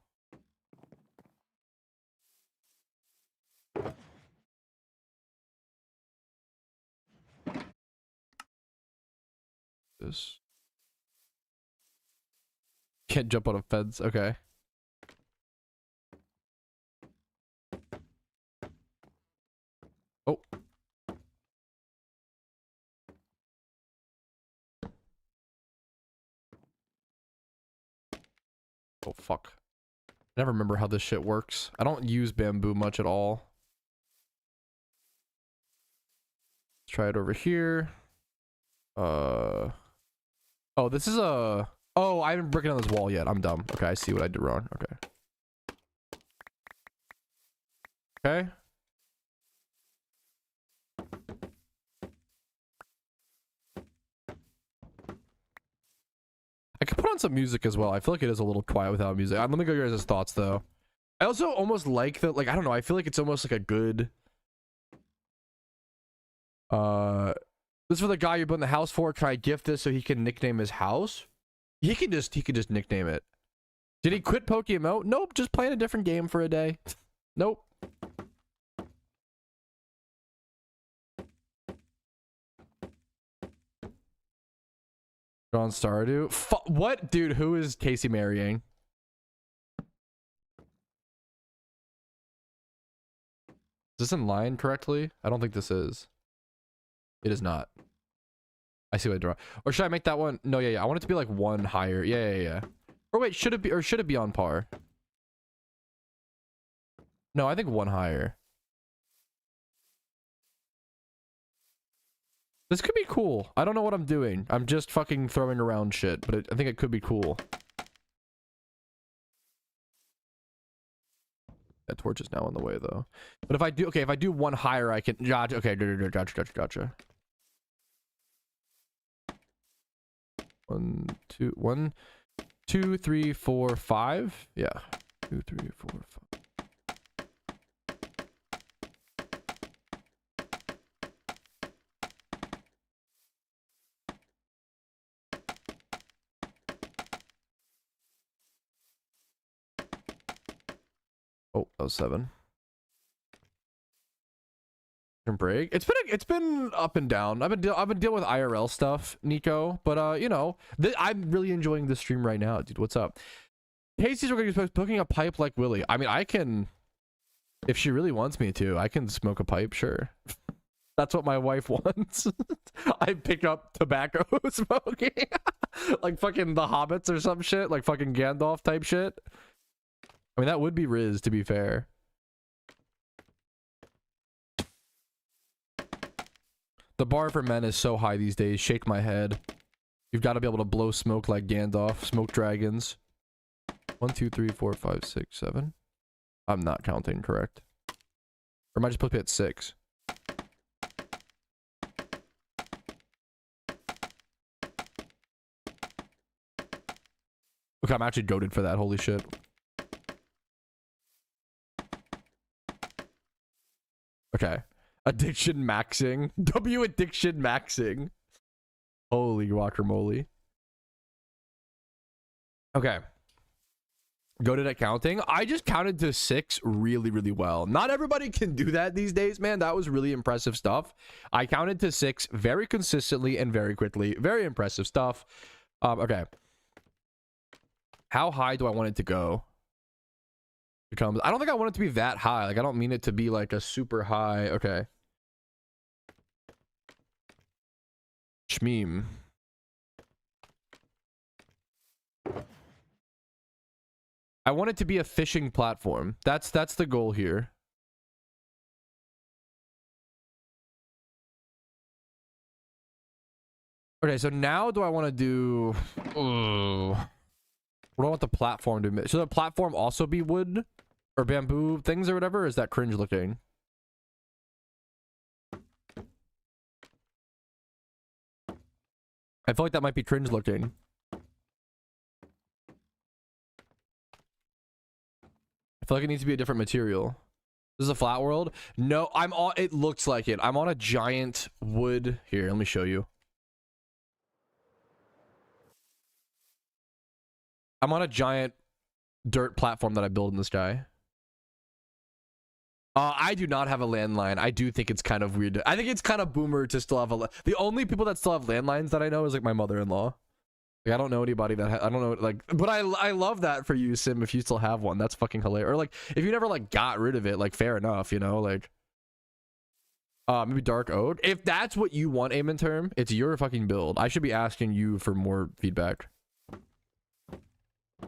This. Can't jump on a fence. Okay. Oh. Oh, fuck. I never remember how this shit works. I don't use bamboo much at all. Let's try it over here. Oh, this is a... Oh, I haven't broken on this wall yet. I'm dumb. Okay, I see what I did wrong. Okay. Okay. I could put on some music as well. I feel like it is a little quiet without music. Let me go your guys' thoughts, though. I also almost like the... Like, I don't know. I feel like it's almost like a good... This is for the guy you're building the house for. Can I gift this so he can nickname his house? He could just nickname it. Did he quit PokeMMO? Nope, just playing a different game for a day. Nope. John Stardew? What? Dude, who is Casey marrying? Is this in line correctly? I don't think this is. It is not. I see what I draw. Or should I make that one? No, yeah. I want it to be like one higher. Yeah. Or wait, should it be on par? No, I think one higher. This could be cool. I don't know what I'm doing. I'm just fucking throwing around shit, but I think it could be cool. That torch is now in the way though. But if I do one higher, I can... Gotcha. Okay, gotcha. 1, 2, 3, 4, 5. Yeah. 2, 3, 4, 5. Oh, that was 7. Break. It's been up and down. I've been dealing with IRL stuff, Nico. But you know, I'm really enjoying the stream right now, dude. What's up? Casey's poking a pipe like Willie. I mean, I can, if she really wants me to, I can smoke a pipe, sure. That's what my wife wants. I pick up tobacco smoking. Like fucking the Hobbits or some shit. Like fucking Gandalf type shit. I mean, that would be Riz, to be fair. The bar for men is so high these days. Shake my head. You've got to be able to blow smoke like Gandalf. Smoke dragons. 1, 2, 3, 4, 5, 6, 7. I'm not counting correct. Or am I just supposed to be at 6? Look, I'm actually goated for that. Holy shit. Okay. Addiction maxing. W addiction maxing. Holy guacamole. Okay. Goated at counting. I just counted to 6 really, really well. Not everybody can do that these days, man. That was really impressive stuff. I counted to 6 very consistently and very quickly. Very impressive stuff. Okay. How high do I want it to go? Becomes, I don't think I want it to be that high. Like, I don't mean it to be like a super high. Okay. Shmeem. I want it to be a fishing platform. That's the goal here. Okay, so now do I want to do... What do I want the platform to be? Should the platform also be wood? Or bamboo things or whatever? Or is that cringe looking? I feel like that might be cringe looking. I feel like it needs to be a different material. This is a flat world? No, I'm on... It looks like it. I'm on a giant wood... Here, let me show you. I'm on a giant dirt platform that I build in the sky. I do not have a landline. I do think it's kind of weird. I think it's kind of boomer to still have a... The only people that still have landlines that I know is like my mother-in-law. Like, I don't know anybody that... I don't know, like... But I love that for you, Sim, if you still have one. That's fucking hilarious. Or like, if you never like got rid of it, like fair enough, you know? Like... maybe dark oak. If that's what you want, Aim in term, it's your fucking build. I should be asking you for more feedback.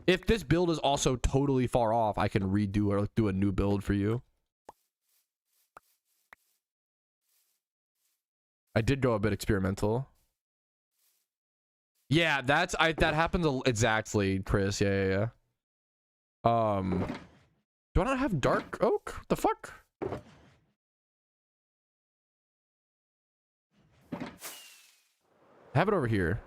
If this build is also totally far off, I can redo or do a new build for you. I did go a bit experimental. Yeah, that happens exactly, Chris. Yeah. Do I not have dark oak? What the fuck? I have it over here.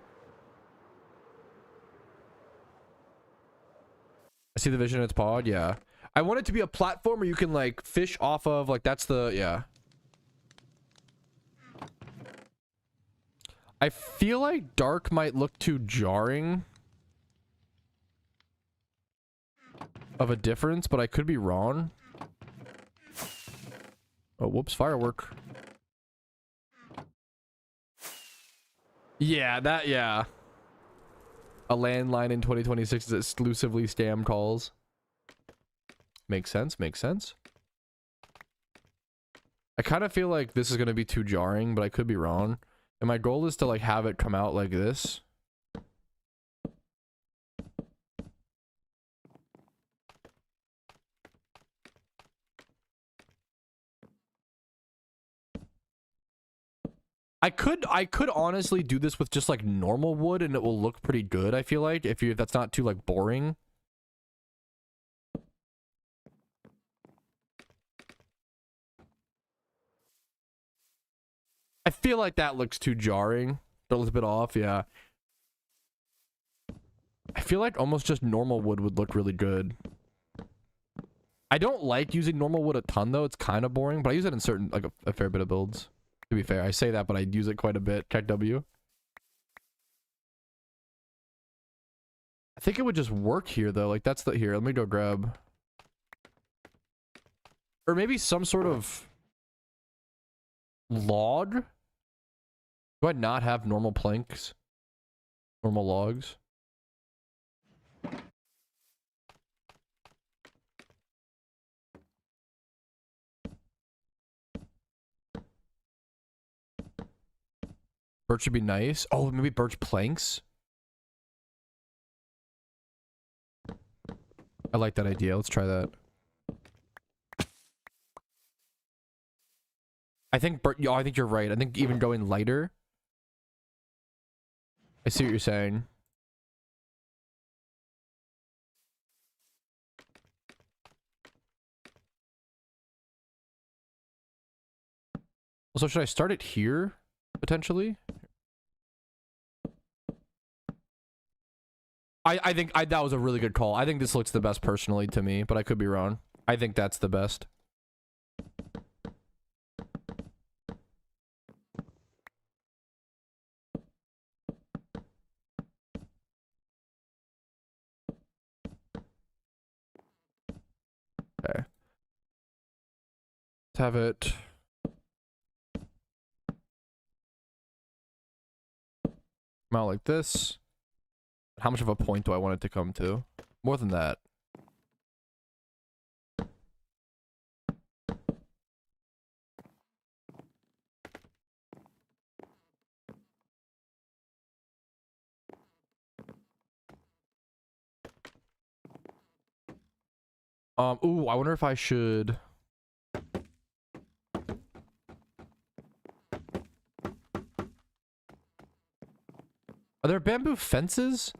I see the vision in its pod. Yeah. I want it to be a platform where you can like fish off of. Like that's the... Yeah. I feel like dark might look too jarring of a difference, but I could be wrong. Oh, whoops, firework. Yeah, that, yeah. A landline in 2026 is exclusively scam calls. Makes sense, makes sense. I kind of feel like this is going to be too jarring, but I could be wrong. And my goal is to like have it come out like this. I could honestly do this with just like normal wood and it will look pretty good, I feel like, if that's not too like boring. I feel like that looks too jarring. That looks a bit off, yeah. I feel like almost just normal wood would look really good. I don't like using normal wood a ton though. It's kind of boring, but I use it in certain, like a fair bit of builds. To be fair, I say that, but I use it quite a bit. Check W. I think it would just work here though. Like that's the... Here, let me go grab... Or maybe some sort of... log? Do I not have normal planks? Normal logs? Birch would be nice. Oh, maybe birch planks. I like that idea. Let's try that. I think I think you're right. I think even going lighter. I see what you're saying. Also, should I start it here potentially? I think that was a really good call. I think this looks the best personally to me, but I could be wrong. I think that's the best. Okay. Let's have it. Come out like this. How much of a point do I want it to come to? More than that. Ooh, I wonder if I should. Are there bamboo fences?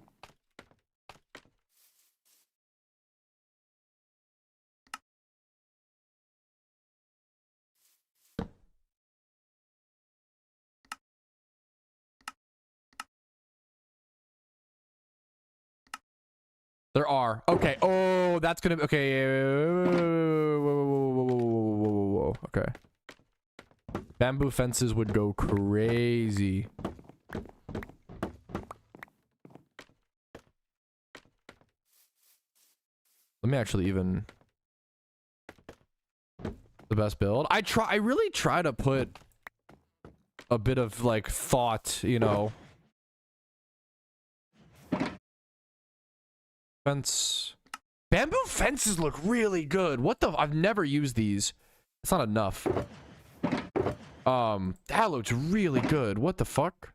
There are. Okay. Oh, that's gonna be okay. Whoa. Okay. Bamboo fences would go crazy. Let me actually even the best build. I really try to put a bit of like thought, you know. Fence. Bamboo fences look really good. What the? I've never used these. It's not enough. That looks really good. What the fuck?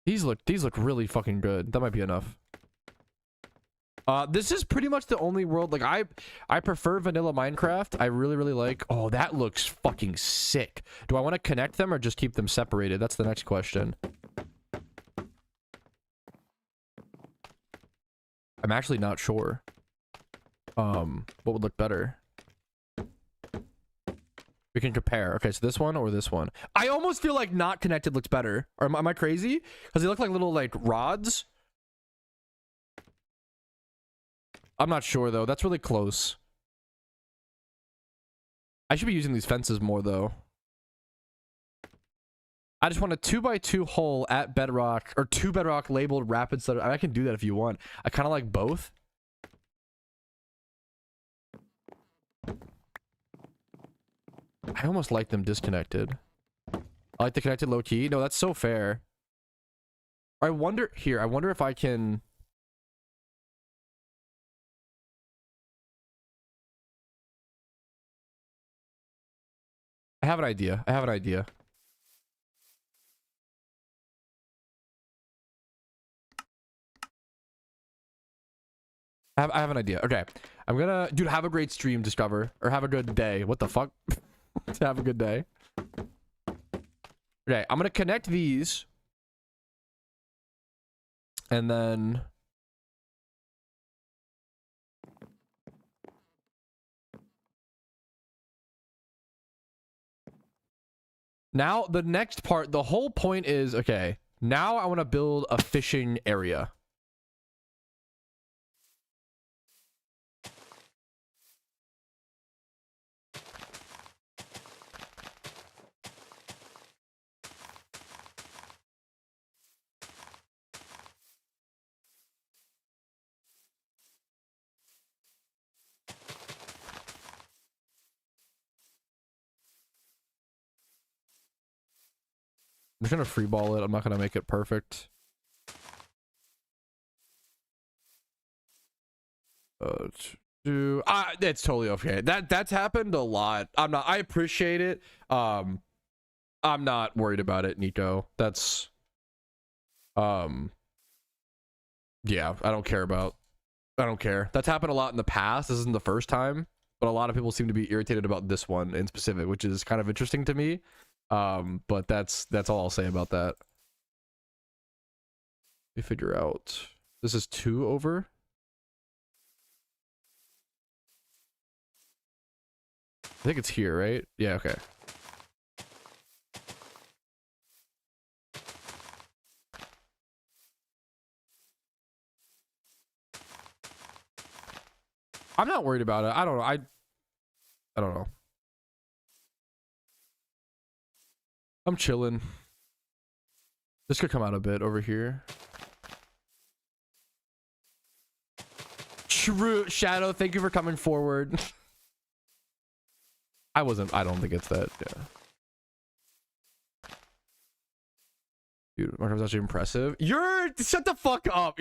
These look really fucking good. That might be enough. This is pretty much the only world, like, I prefer vanilla Minecraft. I really like. Oh, that looks fucking sick. Do I want to connect them or just keep them separated? That's the next question. I'm actually not sure. What would look better? We can compare. Okay, so this one or this one. I almost feel like not connected looks better. Or am I crazy? Because they look like little, like, rods. I'm not sure, though. That's really close. I should be using these fences more, though. I just want a 2x2 hole at bedrock, or 2 bedrock labeled rapid stutter. I can do that if you want. I kind of like both. I almost like them disconnected. I like the connected low key. No, that's so fair. I wonder if I can. I have an idea. I have an idea. Okay. I'm gonna, dude, have a great stream, Discover. Or have a good day. What the fuck? Have a good day. Okay, I'm gonna connect these. And then... Now, the next part, the whole point is, okay, now I want to build a fishing area. I'm just gonna freeball it. I'm not gonna make it perfect. It's totally okay. That's happened a lot. I appreciate it. I'm not worried about it, Nico. That's yeah, I don't care. That's happened a lot in the past. This isn't the first time, but a lot of people seem to be irritated about this one in specific, which is kind of interesting to me. But that's all I'll say about that. Let me figure out. This is 2 over. I think it's here, right? Yeah, okay. I'm not worried about it. I don't know. I don't know. I'm chilling. This could come out a bit over here. True, Shadow, thank you for coming forward. I don't think it's that, yeah. Dude, Minecraft's actually impressive. Shut the fuck up.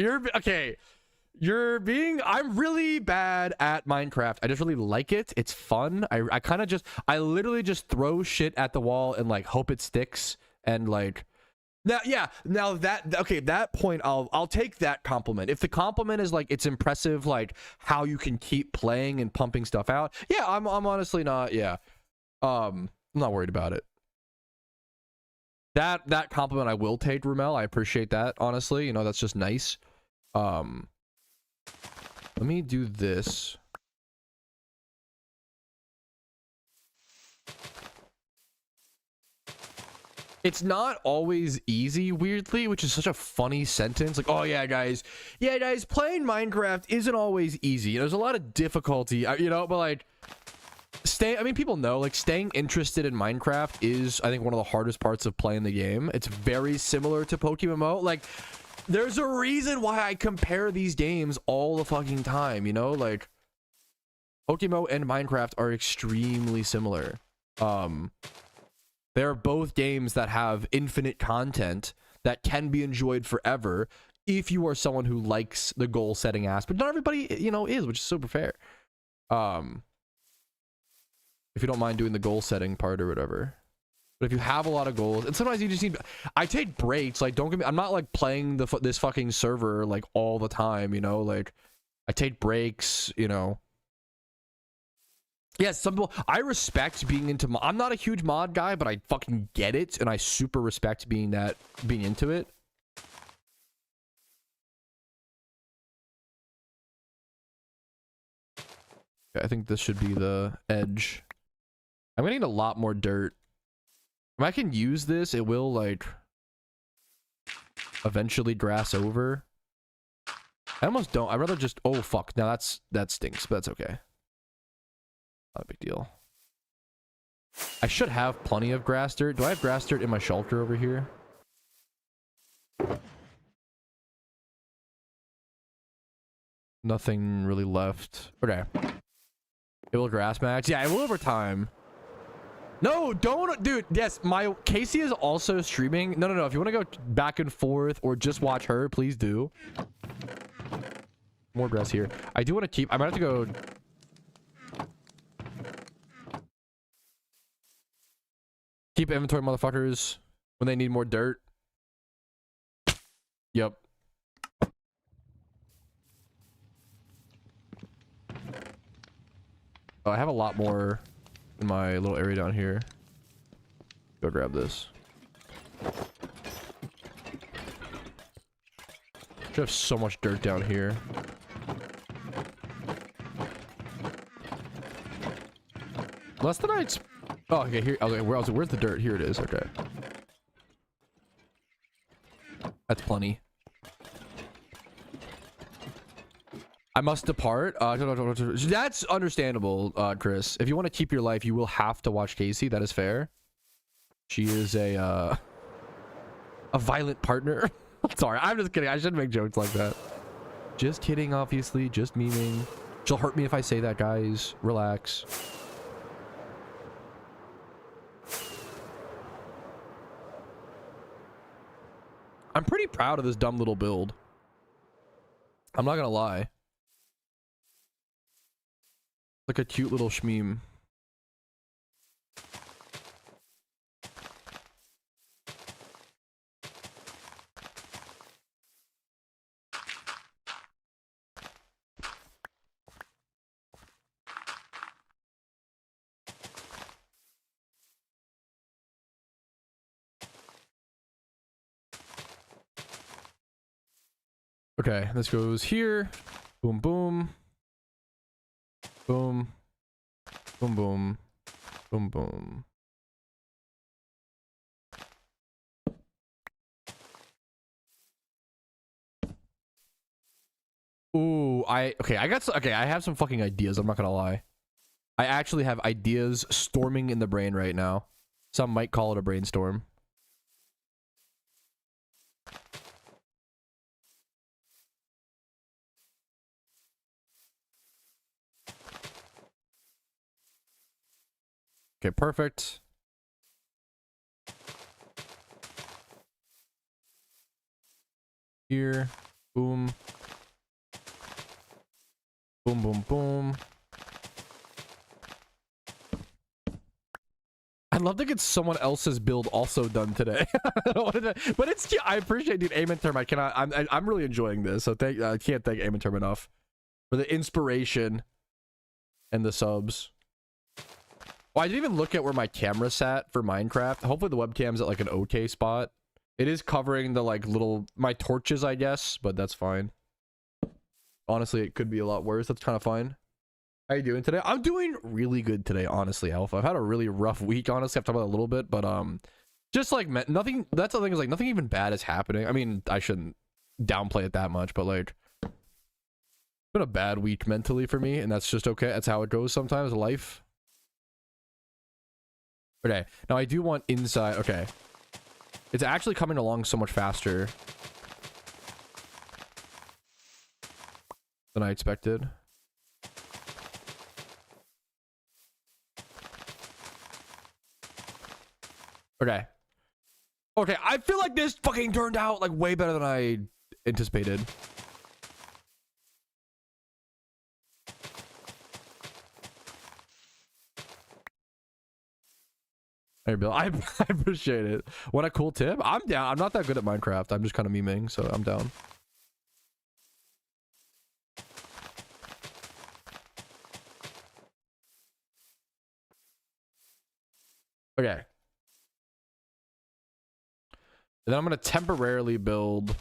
I'm really bad at Minecraft. I just really like it. It's fun. I literally just throw shit at the wall and like hope it sticks. And like, that point, I'll take that compliment. If the compliment is like, it's impressive, like how you can keep playing and pumping stuff out. Yeah, I'm honestly not, I'm not worried about it. That compliment I will take, Rumel. I appreciate that, honestly. You know, that's just nice. Let me do this. It's not always easy, weirdly, which is such a funny sentence. Like, oh yeah, guys, playing Minecraft isn't always easy. There's a lot of difficulty, you know, but like, people know, like, staying interested in Minecraft is, I think, one of the hardest parts of playing the game. It's very similar to PokeMMO. Like, there's a reason why I compare these games all the fucking time, you know? Like, PokeMMO and Minecraft are extremely similar. They're both games that have infinite content that can be enjoyed forever if you are someone who likes the goal setting aspect. Not everybody, you know, is, which is super fair. If you don't mind doing the goal setting part or whatever. But if you have a lot of goals, and sometimes you just need, I take breaks. Like, don't get me, I'm not like playing this fucking server like all the time, you know, like I take breaks, you know. Yes, some people, I respect being into, I'm not a huge mod guy, but I fucking get it. And I super respect being into it. Okay, I think this should be the edge. I'm gonna need a lot more dirt. If I can use this, it will like eventually grass over. I almost don't. I'd rather just, oh fuck. Now that stinks, but that's okay. Not a big deal. I should have plenty of grass dirt. Do I have grass dirt in my shelter over here? Nothing really left. Okay. It will grass max. Yeah, it will over time. No, don't, dude. Yes, Casey is also streaming. No. If you want to go back and forth or just watch her, please do. More grass here. I do want to keep. I might have to go. Keep inventory, motherfuckers, when they need more dirt. Yep. Oh, I have a lot more in my little area down here. Go grab this. Should have so much dirt down here. Less than I'd. Oh, okay. Here. Okay, where's the dirt? Here it is. Okay. That's plenty. I must depart. That's understandable, Chris. If you want to keep your life, you will have to watch Casey. That is fair. She is a violent partner. Sorry, I'm just kidding. I shouldn't make jokes like that. Just kidding, obviously. Just memeing. She'll hurt me if I say that, guys. Relax. I'm pretty proud of this dumb little build. I'm not gonna lie. Like a cute little shmeem. Okay, this goes here. Boom, boom. Boom. Boom, boom. Boom, boom. Ooh, I have some fucking ideas. I'm not gonna lie. I actually have ideas storming in the brain right now. Some might call it a brainstorm. Okay, perfect. Here. Boom. Boom, boom, boom. I'd love to get someone else's build also done today. But it's, I appreciate, dude. Aim and Term. I'm really enjoying this. So I can't thank Aim and Term enough for the inspiration and the subs. Well, I didn't even look at where my camera sat for Minecraft. Hopefully the webcam's at like an okay spot. It is covering the like my torches, I guess, but that's fine. Honestly, it could be a lot worse. That's kind of fine. How you doing today? I'm doing really good today, honestly, Alpha. I've had a really rough week, honestly. I've talked about it a little bit, but just like nothing. That's the thing, is like nothing even bad is happening. I mean, I shouldn't downplay it that much, but like it's been a bad week mentally for me, and that's just okay. That's how it goes sometimes, life. Okay, now I do want inside. Okay, it's actually coming along so much faster than I expected. Okay. Okay, I feel like this fucking turned out like way better than I anticipated. Hey, Bill, I appreciate it. What a cool tip. I'm down. I'm not that good at Minecraft. I'm just kind of memeing, so I'm down. Okay. And then I'm going to temporarily build.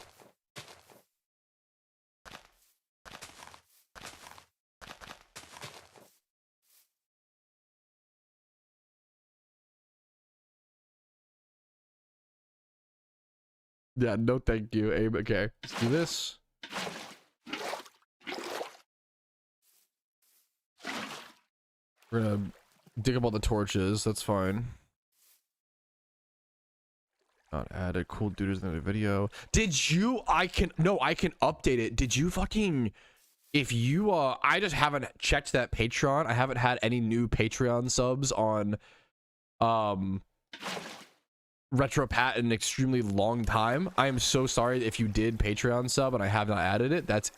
Yeah, no thank you, Abe. Okay, let's do this. We're going to dig up all the torches. That's fine. Not added. Cool dudes in the video. Did you? I can update it. Did you fucking? If you I just haven't checked that Patreon. I haven't had any new Patreon subs on Retro Pat in an extremely long time. I am so sorry if you did Patreon sub and I have not added it. That's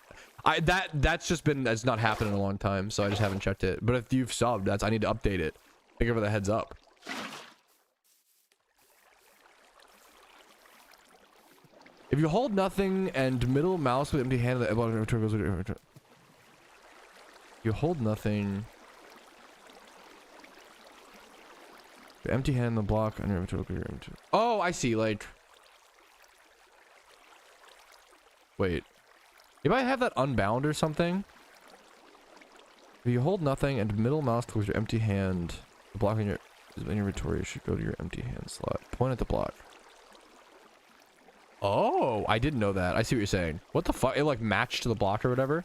not happened in a long time, so I just haven't checked it. But if you've subbed, I need to update it. Thank you for the heads up. If you hold nothing and middle mouse with empty hand, you hold nothing. Empty hand on the block on your inventory. Oh, I see. Like, wait, you might have that unbound or something. If you hold nothing and middle mouse towards your empty hand, the block in your inventory should go to your empty hand slot. Point at the block. Oh, I didn't know that. I see what you're saying. What the fuck? It like matched to the block or whatever.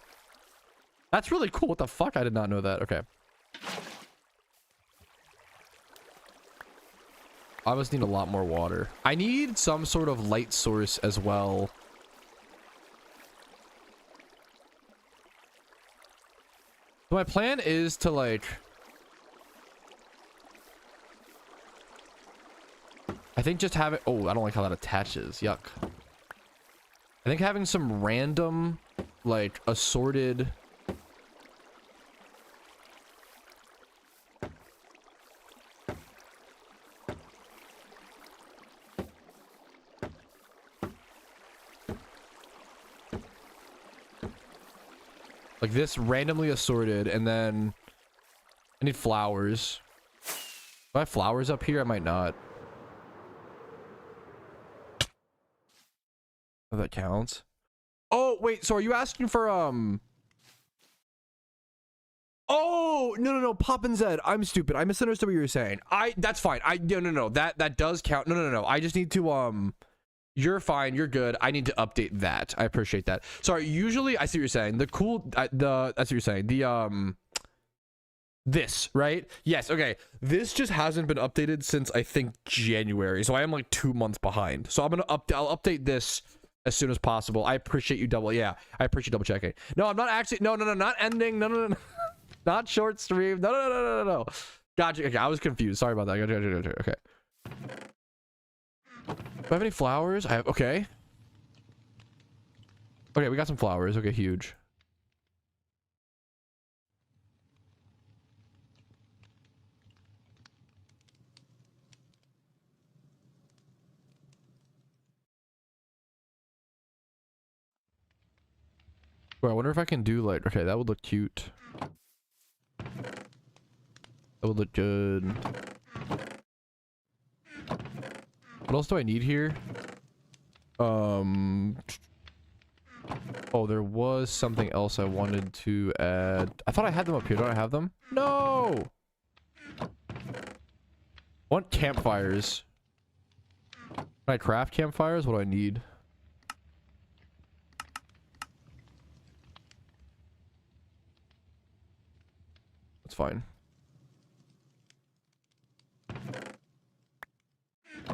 That's really cool. What the fuck? I did not know that. Okay. I just need a lot more water. I need some sort of light source as well. My plan is to like... I think just have it... Oh, I don't like how that attaches. Yuck. I think having some random, like, assorted... Like this randomly assorted, and then I need flowers. Do I have flowers up here? I might not. Oh, that counts. Oh, wait, so are you asking for Oh, no, Poppin' Zed. I'm stupid. I misunderstood what you were saying. That's fine. No. That does count. No. I just need to you're fine. You're good. I need to update that. I appreciate that. Sorry. Usually, I see what you're saying. That's what you're saying. This, right? Yes. Okay. This just hasn't been updated since I think January. So I am like 2 months behind. So I'll update this as soon as possible. I appreciate you I appreciate double checking. No, I'm not actually. No. Not ending. No. Not short stream. No. Gotcha. Okay. I was confused. Sorry about that. Gotcha. Okay. Do I have any flowers? I have. Okay. Okay, we got some flowers. Okay, huge. Well, I wonder if I can do like. Okay, that would look cute. That would look good. What else do I need here? Oh, there was something else I wanted to add. I thought I had them up here. Don't I have them? No! I want campfires. Can I craft campfires? What do I need? That's fine.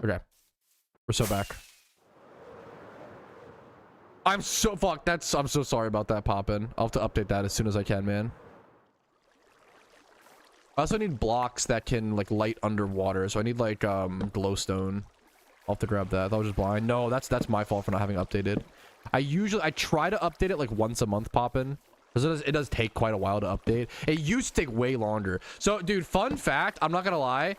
Okay. We're so back. I'm so fucked. I'm so sorry about that, Poppin'. I'll have to update that as soon as I can, man. I also need blocks that can like light underwater, so I need like glowstone. I'll have to grab that. I was just blind. No, that's my fault for not having updated. I try to update it like once a month, Poppin'. Because it does take quite a while to update. It used to take way longer. So, dude, fun fact, I'm not gonna lie.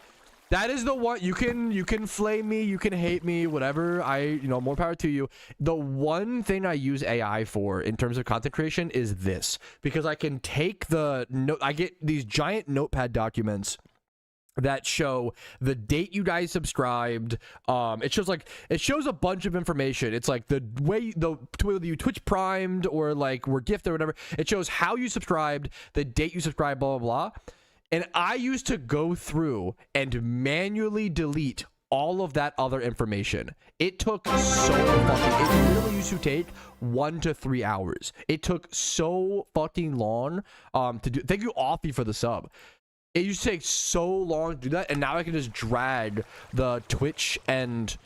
That is the one. You can flame me, you can hate me, whatever. More power to you. The one thing I use AI for in terms of content creation is this, because I can take I get these giant notepad documents that show the date you guys subscribed. It shows a bunch of information. It's like whether you Twitch primed or like were gifted or whatever. It shows how you subscribed, the date you subscribed, blah blah blah. And I used to go through and manually delete all of that other information. It took it really used to take 1 to 3 hours. It took so fucking long to do. Thank you, Offie, for the sub. It used to take so long to do that, and now I can just drag the Twitch and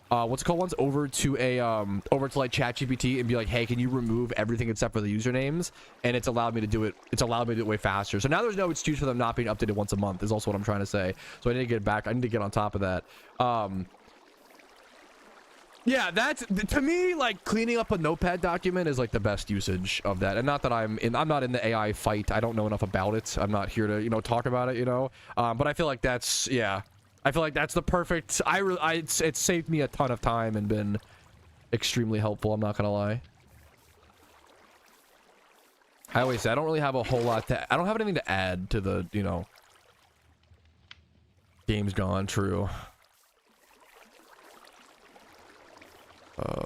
what's it called ones over to like ChatGPT and be like, hey, can you remove everything except for the usernames? And it's allowed me to do it. It's allowed me to do it way faster. So now there's no excuse for them not being updated once a month. Is also what I'm trying to say. So I need to get back. I need to get on top of that. Yeah, that's to me, like cleaning up a notepad document is like the best usage of that. And not that I'm not in the AI fight. I don't know enough about it. I'm not here to talk about it. But I feel like that's I feel like that's the perfect. It's saved me a ton of time and been extremely helpful. I'm not gonna lie. I always say I don't really have a whole lot I don't have anything to add to the game's gone. True.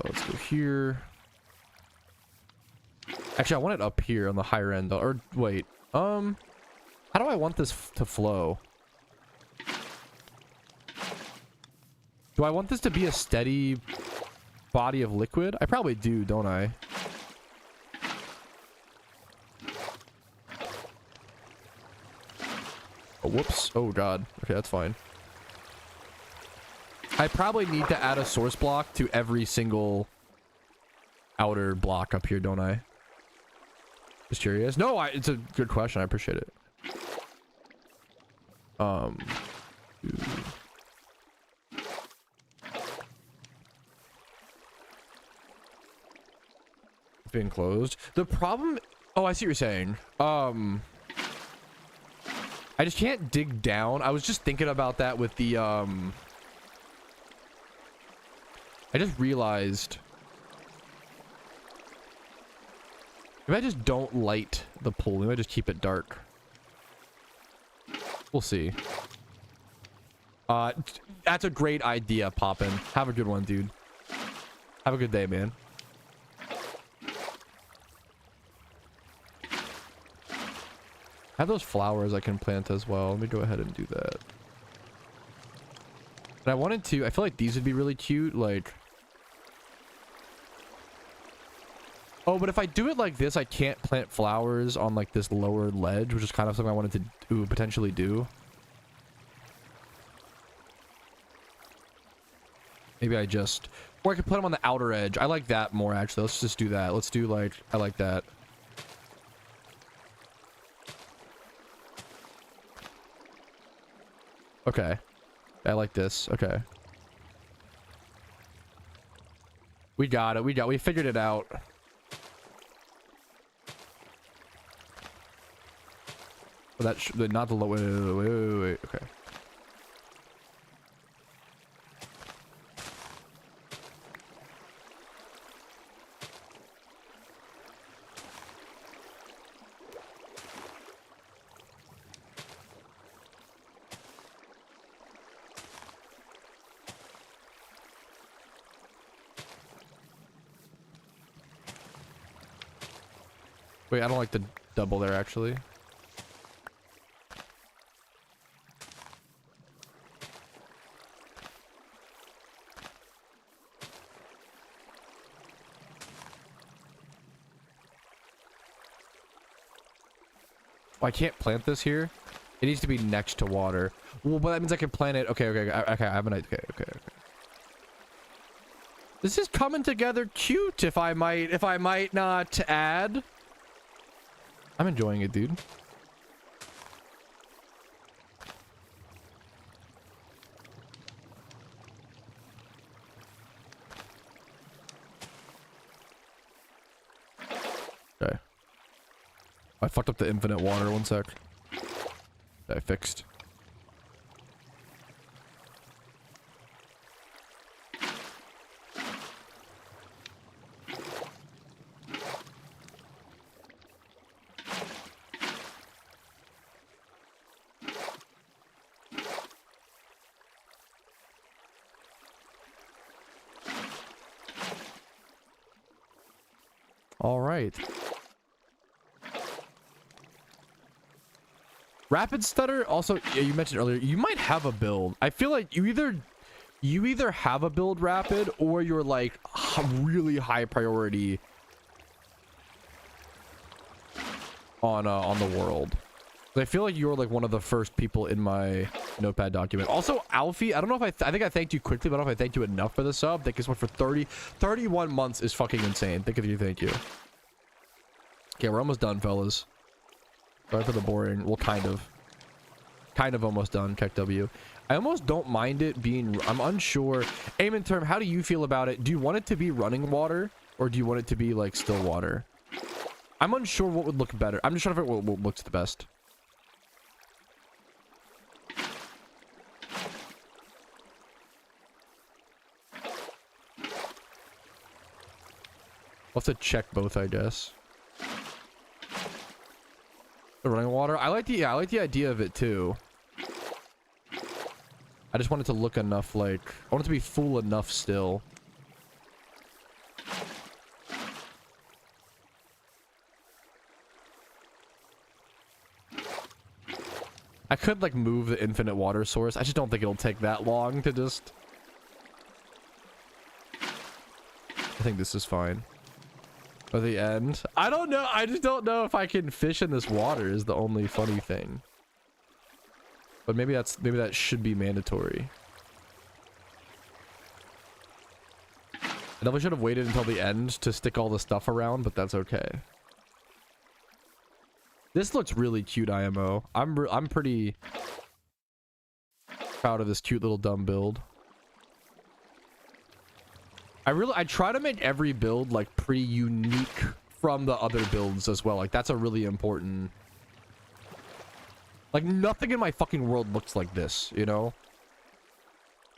Let's go here. Actually, I want it up here on the higher end. Or wait, how do I want this to flow? Do I want this to be a steady body of liquid? I probably do, don't I? Oh, whoops. Oh, God. Okay, that's fine. I probably need to add a source block to every single outer block up here, don't I? Just curious. No, it's a good question. I appreciate it. It's being closed. The problem... Oh, I see what you're saying. I just can't dig down. I was just thinking about that with the, I just realized... Maybe I just don't light the pool. Maybe I just keep it dark. We'll see. That's a great idea, Poppin. Have a good one, dude. Have a good day, man. I have those flowers I can plant as well. Let me go ahead and do that. And I wanted to, I feel like these would be really cute, like... Oh, but if I do it like this, I can't plant flowers on like this lower ledge, which is kind of something I wanted to potentially do. Maybe I just... Or I could put them on the outer edge. I like that more, actually. Let's just do that. Let's do like... I like that. Okay. I like this. Okay. We got it. We figured it out. Oh, that not the low. Wait. Okay. Wait, I don't like the double there, actually. Oh, I can't plant this here. It needs to be next to water. Well, but that means I can plant it. Okay. I have an idea. Okay. This is coming together cute, if I might not add. I'm enjoying it, dude. Okay. I fucked up the infinite water. One sec. I fixed. All right. Rapid stutter. Also, yeah, you mentioned earlier, you might have a build. I feel like you either have a build rapid or you're like really high priority on the world. I feel like you're like one of the first people in my notepad document. Also, Alfie, I don't know if I think I thanked you quickly, but I don't know if I thanked you enough for the sub. Thank you so much for 31 months is fucking insane. Thank you. Okay, we're almost done, fellas. Sorry for the boring. Well, kind of almost done. Check W. I almost don't mind it being... I'm unsure. Aim in term, how do you feel about it? Do you want it to be running water? Or do you want it to be, like, still water? I'm unsure what would look better. I'm just trying to figure out what looks the best. We'll have to check both, I guess. The running water. I like the idea of it too. I just want it to look enough like I want it to be full enough still. I could like move the infinite water source. I just don't think it'll take that long to just... I think this is fine. At the end. I don't know. I just don't know if I can fish in this water is the only funny thing. But maybe that should be mandatory. I definitely should have waited until the end to stick all the stuff around, but that's okay. This looks really cute, IMO. I'm pretty proud of this cute little dumb build. I try to make every build like pretty unique from the other builds as well. Like that's a really important... Like nothing in my fucking world looks like this, you know?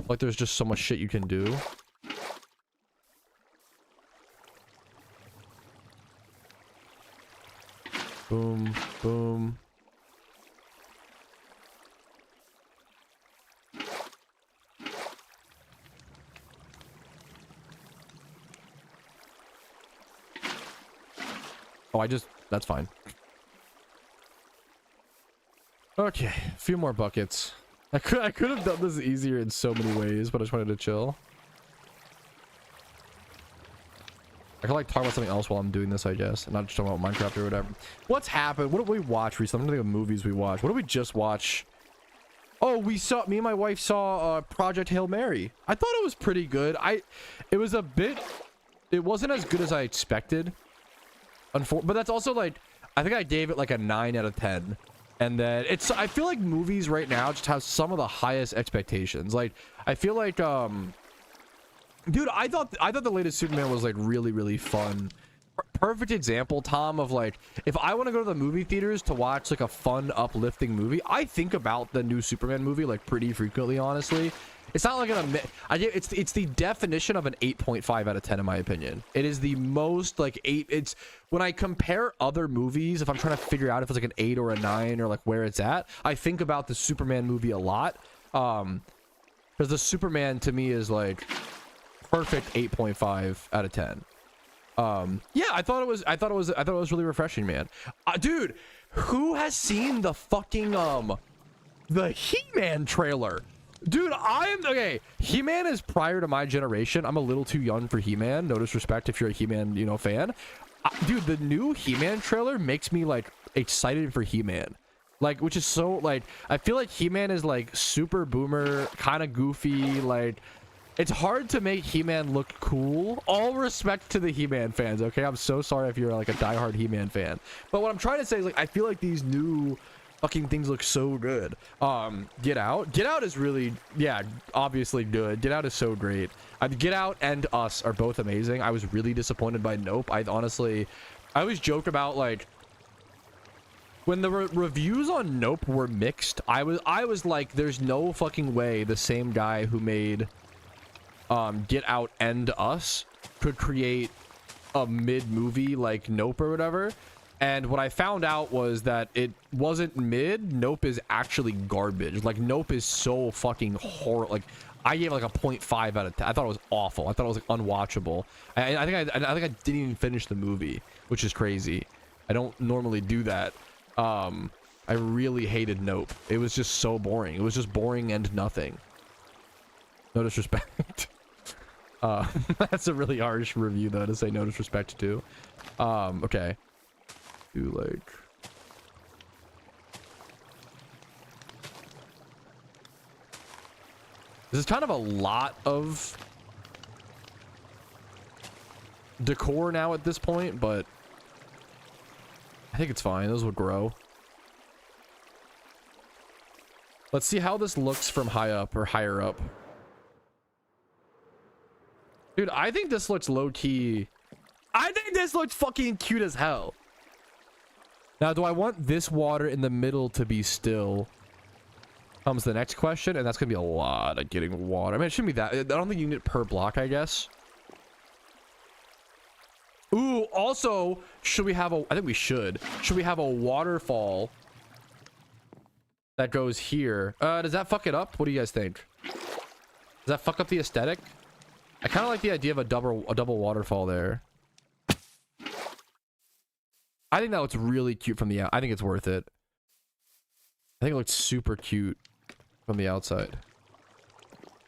Like there's just so much shit you can do. boom, boom. Oh, that's fine. Okay, a few more buckets. I could have done this easier in so many ways, but I just wanted to chill. I could like talk about something else while I'm doing this, I guess, and not just talking about Minecraft or whatever. What's happened? What did we watch recently? I'm thinking of movies we watched. What did we just watch? Oh, me and my wife saw Project Hail Mary. I thought it was pretty good. It wasn't as good as I expected. But that's also like, I think I gave it like a 9 out of 10. And then I feel like movies right now just have some of the highest expectations. Like, I feel like, dude, I thought the latest Superman was like really, really fun. Perfect example, Tom, of like, if I want to go to the movie theaters to watch like a fun, uplifting movie, I think about the new Superman movie like pretty frequently, honestly. It's not like it's the definition of an 8.5 out of 10 in my opinion. It is the most like 8. It's when I compare other movies, if I'm trying to figure out if it's like an 8 or a 9 or like where it's at, I think about the Superman movie a lot. Because the Superman to me is like perfect 8.5 out of 10. Yeah, I thought it was really refreshing, man. Dude, who has seen the fucking the He-Man trailer? Dude, okay. He-Man is prior to my generation. I'm a little too young for He-Man. No disrespect if you're a He-Man, fan. Dude, the new He-Man trailer makes me like excited for He-Man. Like, which is so like, I feel like He-Man is like super boomer, kind of goofy. Like, it's hard to make He-Man look cool. All respect to the He-Man fans, okay? I'm so sorry if you're like a diehard He-Man fan. But what I'm trying to say is like, I feel like these new fucking things look so good. Get Out is really, yeah, obviously good. Get Out is so great. Get Out and Us are both amazing. I was really disappointed by Nope. I always joke about like when the reviews on Nope were mixed. I was like, there's no fucking way the same guy who made Get Out and Us could create a mid movie like Nope or whatever. And what I found out was that it wasn't mid. Nope is actually garbage. Like, Nope is so fucking horrible. Like, I gave it like a 0.5 out of 10. I thought it was awful. I thought it was like unwatchable. I think I didn't even finish the movie, which is crazy. I don't normally do that. I really hated Nope. It was just so boring. It was just boring and nothing. No disrespect. That's a really harsh review though to say no disrespect to. Okay. Do like this is kind of a lot of decor now at this point, but I think it's fine. Those will grow. Let's see how this looks from high up or higher up. Dude, I think this looks low-key. I think this looks fucking cute as hell. Now, do I want this water in the middle to be still? Comes the next question, and that's gonna be a lot of getting water. I mean, it shouldn't be that. I don't think you need it per block, I guess. Ooh, also, should we have a... I think we should. Should we have a waterfall that goes here? Does that fuck it up? What do you guys think? Does that fuck up the aesthetic? I kind of like the idea of a double waterfall there. I think that looks really cute from the out. I think it's worth it. I think it looks super cute from the outside.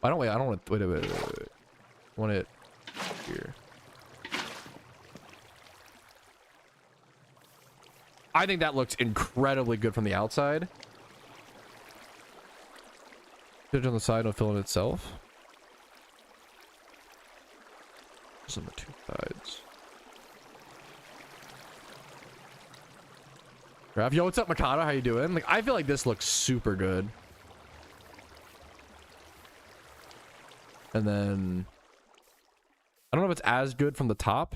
I don't want to wait. I want it here. I think that looks incredibly good from the outside. Put it on the side and fill it itself. Just on the two sides. Yo, what's up, Mikado? How you doing? Like, I feel like this looks super good. And then I don't know if it's as good from the top.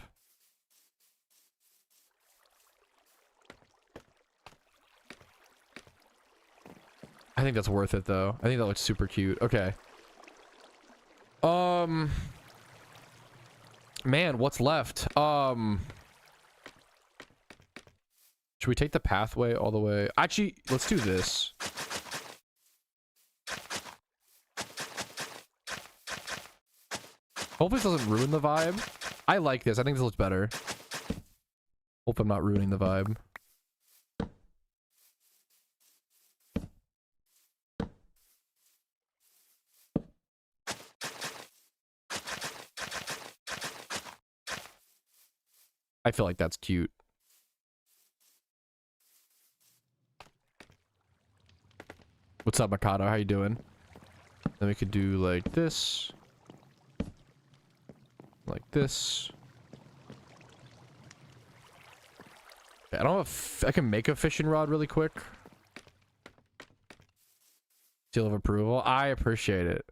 I think that's worth it though. I think that looks super cute. Okay. Man, what's left? Should we take the pathway all the way? Actually, let's do this. Hopefully this doesn't ruin the vibe. I like this. I think this looks better. Hope I'm not ruining the vibe. I feel like that's cute. What's up, Mikado? How you doing? Then we could do like this. Like this. I don't know if I can make a fishing rod really quick. Seal of approval. I appreciate it.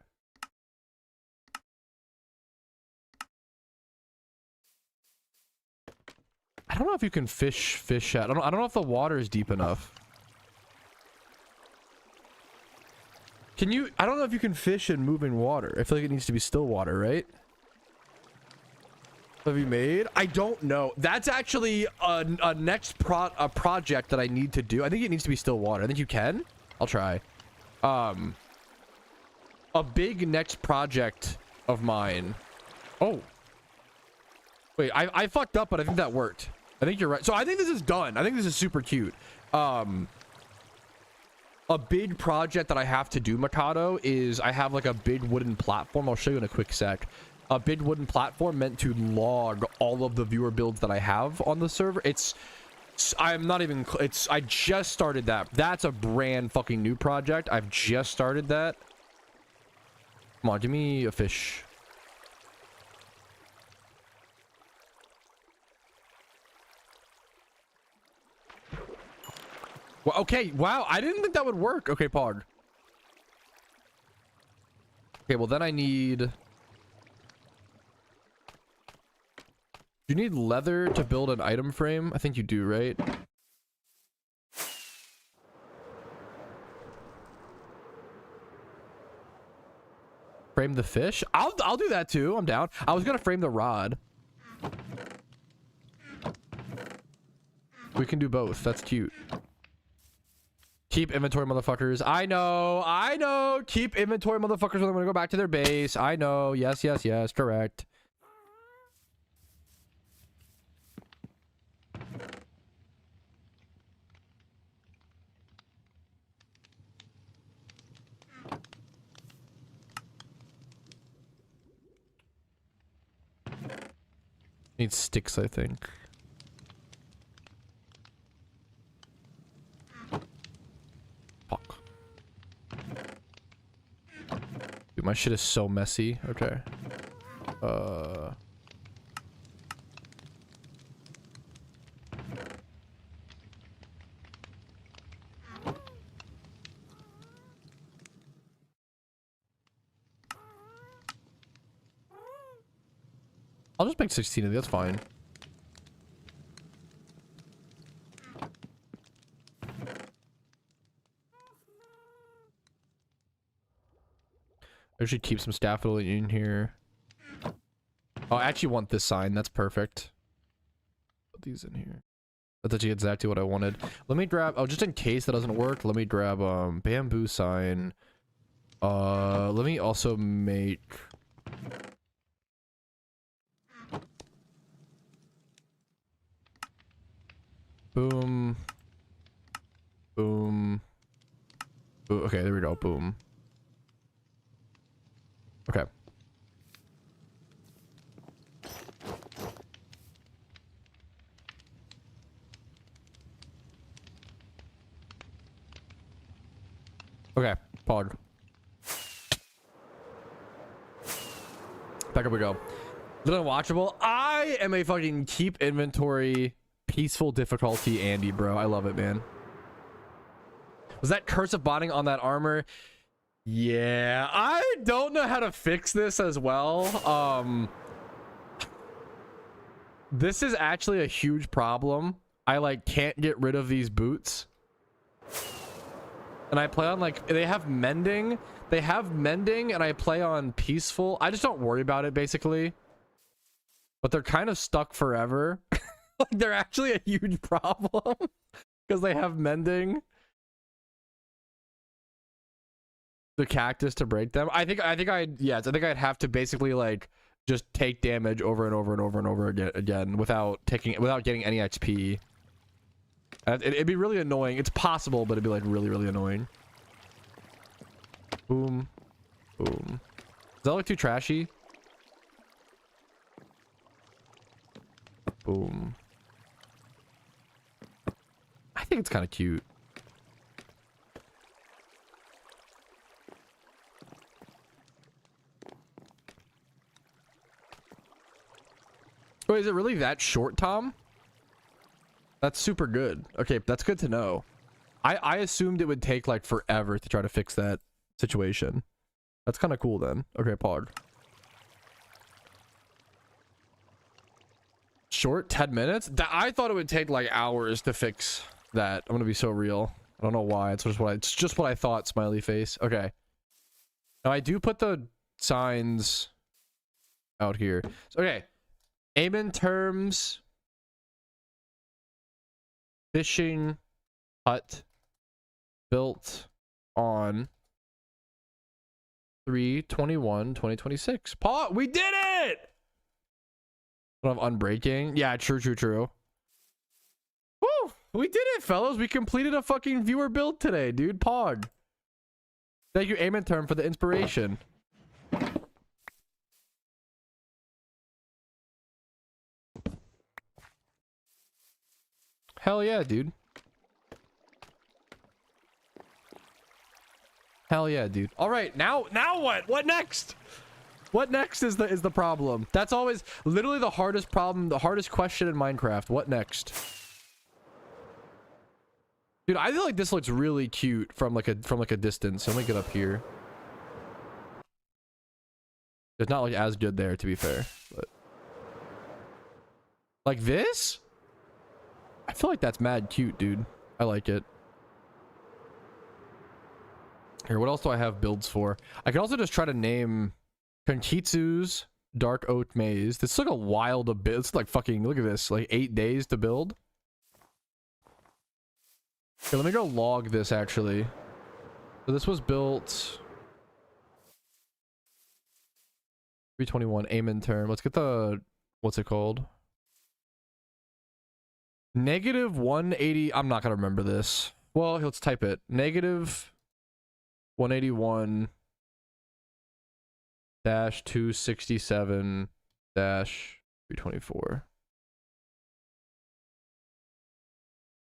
I don't know if you can fish at. I don't know if the water is deep enough. Can you? I don't know if you can fish in moving water. I feel like it needs to be still water, right? Have you made? I don't know. That's actually a next project that I need to do. I think it needs to be still water. I think you can. I'll try. A big next project of mine. Oh. Wait, I fucked up, but I think that worked. I think you're right. So I think this is done. I think this is super cute. A big project that I have to do, Mikado, is I have like a big wooden platform. I'll show you in a quick sec. A big wooden platform meant to log all of the viewer builds that I have on the server. I'm not even, I just started that. That's a brand fucking new project. I've just started that. Come on, give me a fish. Well, okay, wow, I didn't think that would work. Okay, Pog. Okay, well then I need... Do you need leather to build an item frame? I think you do, right? Frame the fish? I'll do that too. I'm down. I was gonna frame the rod. We can do both. That's cute. Keep inventory, motherfuckers. I know. Keep inventory, motherfuckers, when I'm gonna go back to their base. I know. Yes, correct. Need sticks, I think. Fuck. Dude, my shit is so messy. Okay. I'll just make 16 of these. That's fine. I should keep some staffodil in here. Oh, I actually want this sign. That's perfect. Put these in here. That's actually exactly what I wanted. Let me grab... Oh, just in case that doesn't work, let me grab bamboo sign. Let me also make... Boom. Boom. Ooh, okay, there we go. Boom. Okay. Okay, Pog. Back up we go. Little watchable. I am a fucking keep inventory... Peaceful difficulty Andy, bro. I love it, man. Was that cursive botting on that armor? Yeah, I don't know how to fix this as well. This is actually a huge problem. I like can't get rid of these boots. And I play on like, they have mending and I play on peaceful. I just don't worry about it basically. But they're kind of stuck forever. Like, they're actually a huge problem because they have mending. The cactus to break them. I think I'd have to basically like just take damage over and over and over and over again without getting any XP. It'd be really annoying. It's possible, but it'd be like really annoying. Boom, boom. Does that look too trashy? Boom. I think it's kind of cute. Wait, is it really that short, Tom? That's super good. Okay, that's good to know. I assumed it would take like forever to try to fix that situation. That's kind of cool then. Okay, pog. Short, 10 minutes? I thought it would take like hours to fix that. I'm gonna be so real. I don't know why. It's just what I thought, smiley face. Okay. Now I do put the signs out here. So, okay. Aim in terms. Fishing hut built on 3/21/2026. Paul, we did it! Of unbreaking. Yeah, true. Woo! We did it, fellas. We completed a fucking viewer build today, dude. Pog. Thank you, Aim in term, for the inspiration. Hell yeah, dude. Hell yeah, dude. All right, now what? What next? What next is the problem? That's always literally the hardest problem, the hardest question in Minecraft. What next? Dude, I feel like this looks really cute from like a distance. Let me get up here. It's not like as good there, to be fair, but like this? I feel like that's mad cute, dude. I like it. Here, what else do I have builds for? I can also just try to name Konkitsu's Dark Oak Maze. This took a while to build. It's like fucking, look at this, like 8 days to build. Okay, let me go log this actually. So this was built 3/21 aim in term. Let's get the, what's it called? -180. I'm not gonna remember this. Well, let's type it. -181 -267 -324.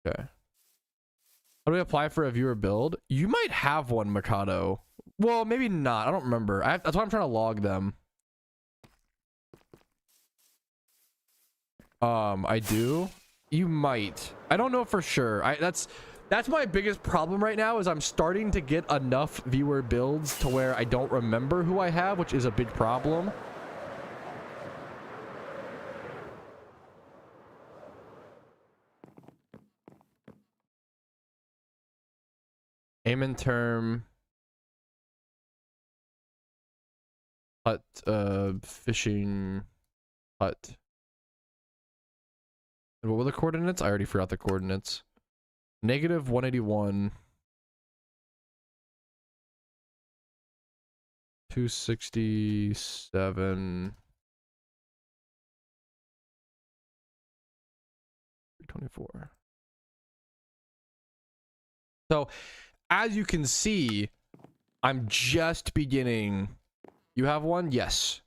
Okay. How do we apply for a viewer build? You might have one, Mikado. Well, maybe not. I don't remember. That's why I'm trying to log them. I do. You might. I don't know for sure. That's my biggest problem right now, is I'm starting to get enough viewer builds to where I don't remember who I have, which is a big problem. Aim in term. Hut, fishing hut. And what were the coordinates? I already forgot the coordinates. -181 267 324. So as you can see, I'm just beginning. You have one? Yes.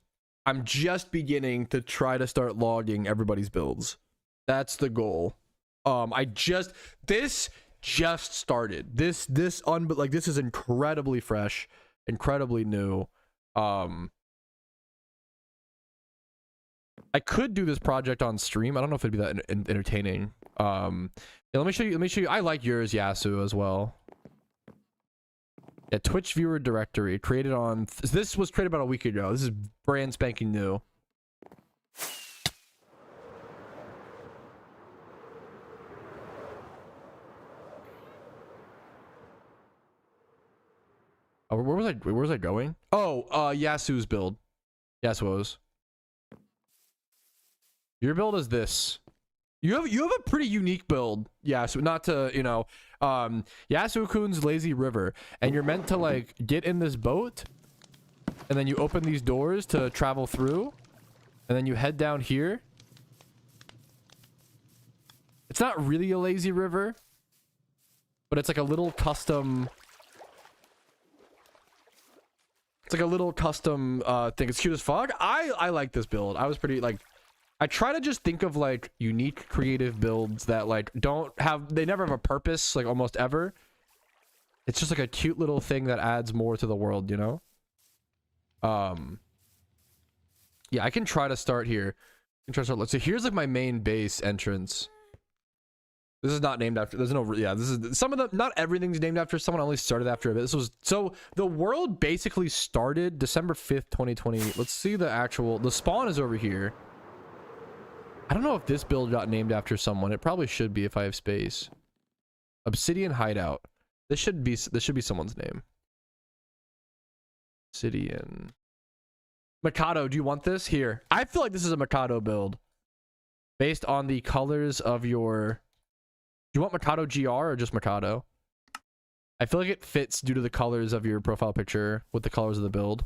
I'm just beginning to try to start logging everybody's builds. That's the goal. This just started. This is incredibly fresh, incredibly new. I could do this project on stream. I don't know if it'd be that entertaining. Yeah, let me show you. I like yours, Yasu, as well. Yeah, Twitch viewer directory created on. This was created about a week ago. This is brand spanking new. Oh, where was I going? Oh, Yasu's build. Yasuo's. Your build is this. You have a pretty unique build. Yeah, so not to, you know, Yasuo-kun's Lazy River, and you're meant to like get in this boat, and then you open these doors to travel through, and then you head down here. It's not really a lazy river, but it's like a little custom. It's like a little custom thing. It's cute as fuck. I like this build. I was pretty like. I try to just think of like unique creative builds that like they never have a purpose, like almost ever. It's just like a cute little thing that adds more to the world, you know? Yeah, I can try to start here. So here's like my main base entrance. This is not named after, there's no, yeah, this is some of the, not everything's named after someone, only started after a bit. This was, so the world basically started December 5th, 2020. Let's see the spawn is over here. I don't know if this build got named after someone. It probably should be if I have space. Obsidian Hideout. This should be someone's name. Obsidian. Mikado, do you want this? Here. I feel like this is a Mikado build. Based on the colors of your... Do you want Mikado GR or just Mikado? I feel like it fits due to the colors of your profile picture with the colors of the build.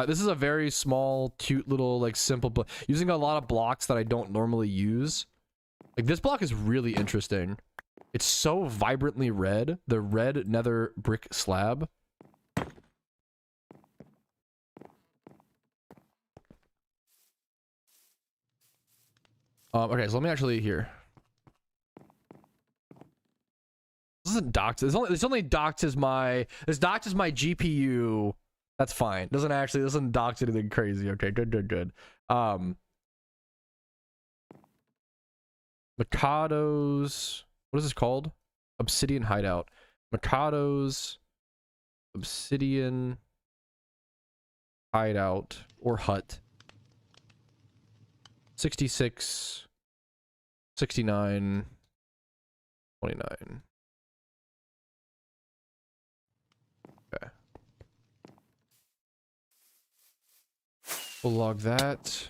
This is a very small, cute little, like, simple, using a lot of blocks that I don't normally use. Like, this block is really interesting. It's so vibrantly red. The red nether brick slab. Okay, so let me actually here. This isn't docked. It's only docked as my GPU. That's fine. Doesn't dox anything crazy. Okay, good. Mikado's, what is this called? Obsidian Hideout. Mikado's Obsidian Hideout or hut. 66, 69, 29. Okay. We'll log that.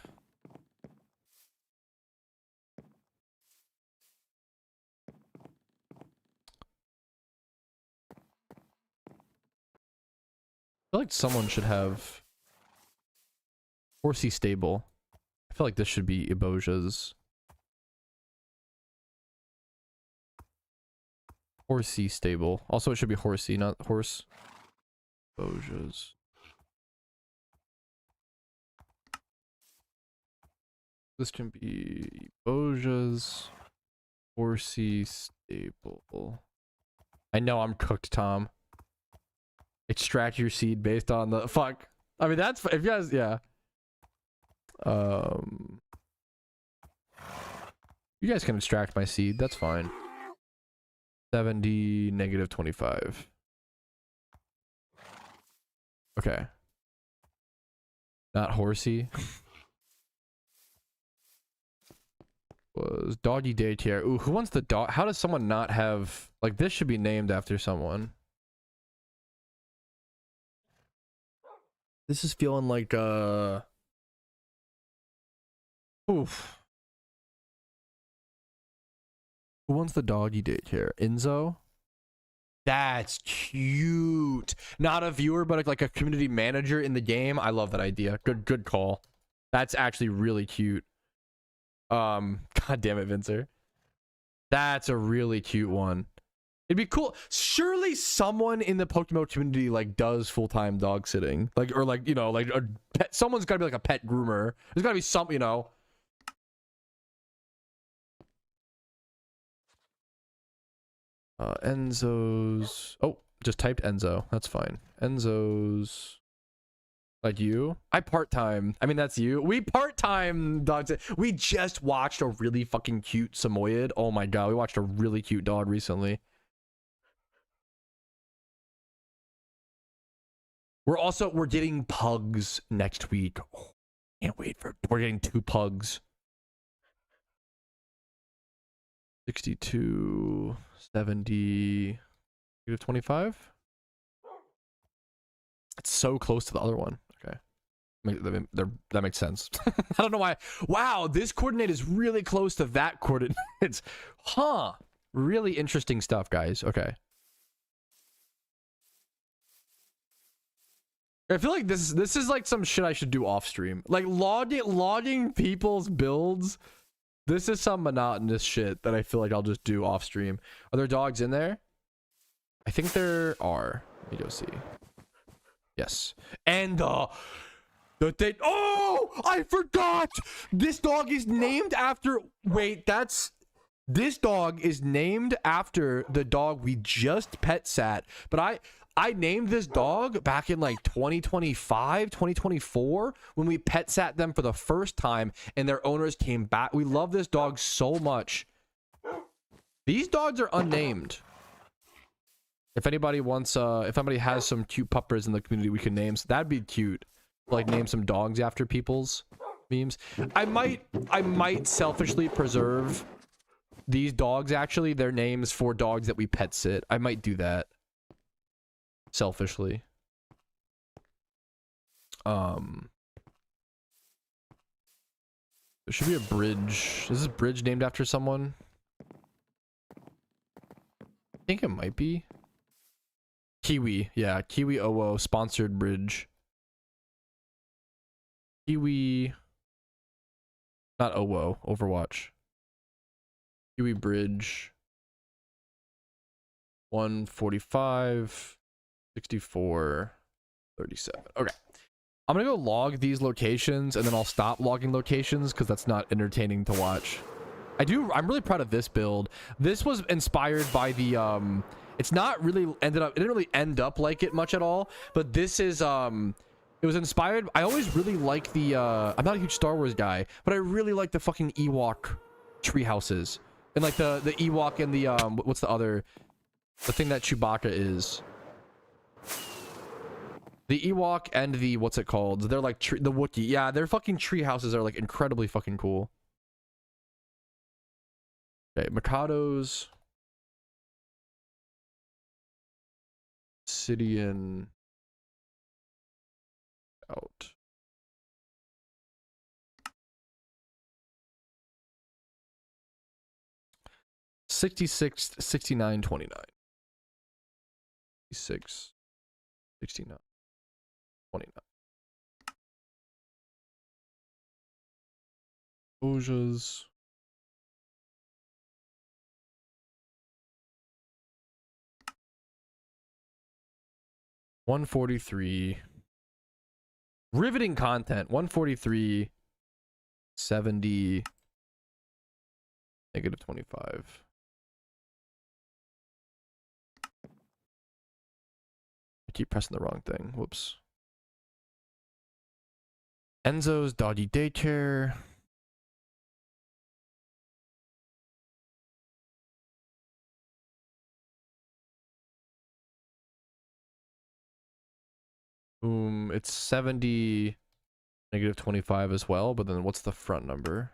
I feel like someone should have Horsey Stable. I feel like this should be Ebosia's. Horsey Stable. Also, it should be Horsey, not Horse. Ebosia's. This can be Ebosia's. Horsey Stable. I know I'm cooked, Tom. Extract your seed based on the fuck. I mean, that's if you guys, yeah. You guys can extract my seed. That's fine. 70 negative 25. Okay. Not Horsey. Was doggy daycare. Ooh, who wants the dog? How does someone not have, like, this should be named after someone. This is feeling like oof. Who wants the doggy daycare? Enzo? That's cute. Not a viewer, but like a community manager in the game. I love that idea. Good call. That's actually really cute. God damn it, Vincer. That's a really cute one. It'd be cool. Surely someone in the PokeMMO community like does full-time dog sitting, like, or like, you know, like a pet, someone's got to be like a pet groomer. There's got to be some, you know. Enzo's. Oh, just typed Enzo. That's fine. Enzo's. Like you? I part-time. I mean, that's you. We part-time dogs. We just watched a really fucking cute Samoyed. Oh my god, we watched a really cute dog recently. We're getting pugs next week. Oh, can't wait for, we're getting 2 pugs. 62, 70, 25. It's so close to the other one. Okay. That makes sense. I don't know why. Wow, this coordinate is really close to that coordinate. It's, huh? Really interesting stuff, guys. Okay. I feel like this is like some shit I should do off stream. Like logging people's builds. This is some monotonous shit that I feel like I'll just do off stream. Are there dogs in there? I think there are. Let me go see. Yes. And the thing. Oh, I forgot. This dog is named after. Wait, this dog is named after the dog we just pet sat. But I named this dog back in like 2025, 2024 when we pet sat them for the first time and their owners came back. We love this dog so much. These dogs are unnamed. If anybody wants, if somebody has some cute puppers in the community we can name, so that'd be cute. Like name some dogs after people's memes. I might selfishly preserve these dogs, actually, their names for dogs that we pet sit. I might do that. Selfishly. There should be a bridge. Is this bridge named after someone? I think it might be. Kiwi. Yeah, Kiwi OO sponsored bridge. Kiwi. Not OO, Overwatch. Kiwi bridge. 145. 64. 37. Okay. I'm gonna go log these locations and then I'll stop logging locations because that's not entertaining to watch. I'm really proud of this build. This was inspired by the it's not really it didn't really end up like it much at all, but this is it was inspired. I always really like the I'm not a huge Star Wars guy, but I really like the fucking Ewok tree houses. And like the Ewok and the what's the thing that Chewbacca is. The Ewok and the what's it called? They're like the Wookiee. Yeah, their fucking tree houses are like incredibly fucking cool. Okay, Mikado's Obsidian out. $66, $69, $29. 66, 69, 29. Ojas. $143. Riveting content. 143. 70. Negative 25. I keep pressing the wrong thing. Whoops. Enzo's doggy daycare. Boom. It's 70. Negative 25 as well. But then what's the front number?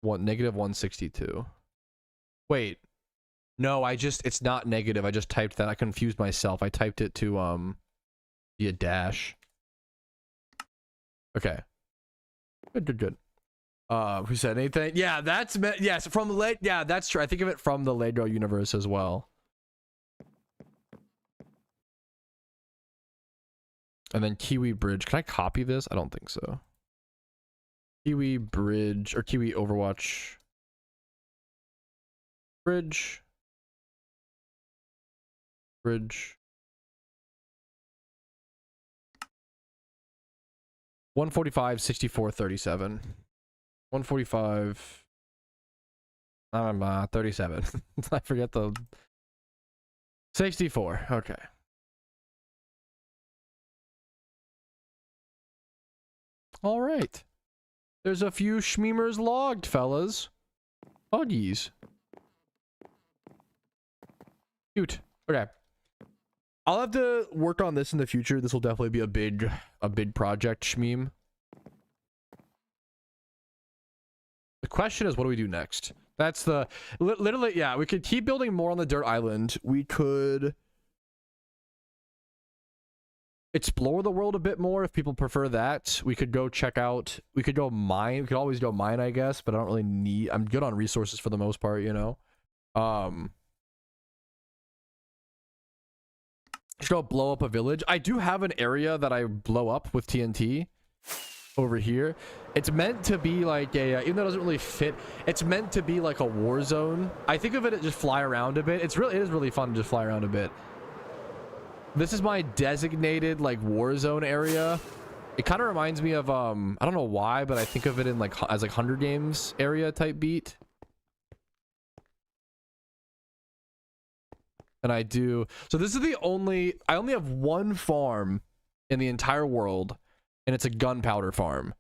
Negative 162. Wait. No, it's not negative. I just typed that. I confused myself. I typed it to be a dash. Okay. Good. Who said anything? Yeah, that's yes, from the late. Yeah, that's true. I think of it from the Lego universe as well. And then Kiwi Bridge. Can I copy this? I don't think so. Kiwi Bridge or Kiwi Overwatch Bridge. 145, 64, 37. 145. 37. I forget the 64. Okay. All right. There's a few schmeemers logged, fellas. Huggies. Cute. Okay. I'll have to work on this in the future. This will definitely be a big project, Shmeem. The question is, what do we do next? That's the literally, yeah, we could keep building more on the dirt island. We could explore the world a bit more if people prefer that. We could go check out, we could go mine, we could always go mine, I guess, but I don't really need, I'm good on resources for the most part, you know. Just go blow up a village. I do have an area that I blow up with TNT over here. It's meant to be like a, even though it doesn't really fit, it's meant to be like a war zone. I think of it as just fly around a bit. It is really fun to just fly around a bit. This is my designated like war zone area. It kind of reminds me of I don't know why, but I think of it in like as like Hunger Games area type beat. And I do, so this is the only, I only have one farm in the entire world, and it's a gunpowder farm.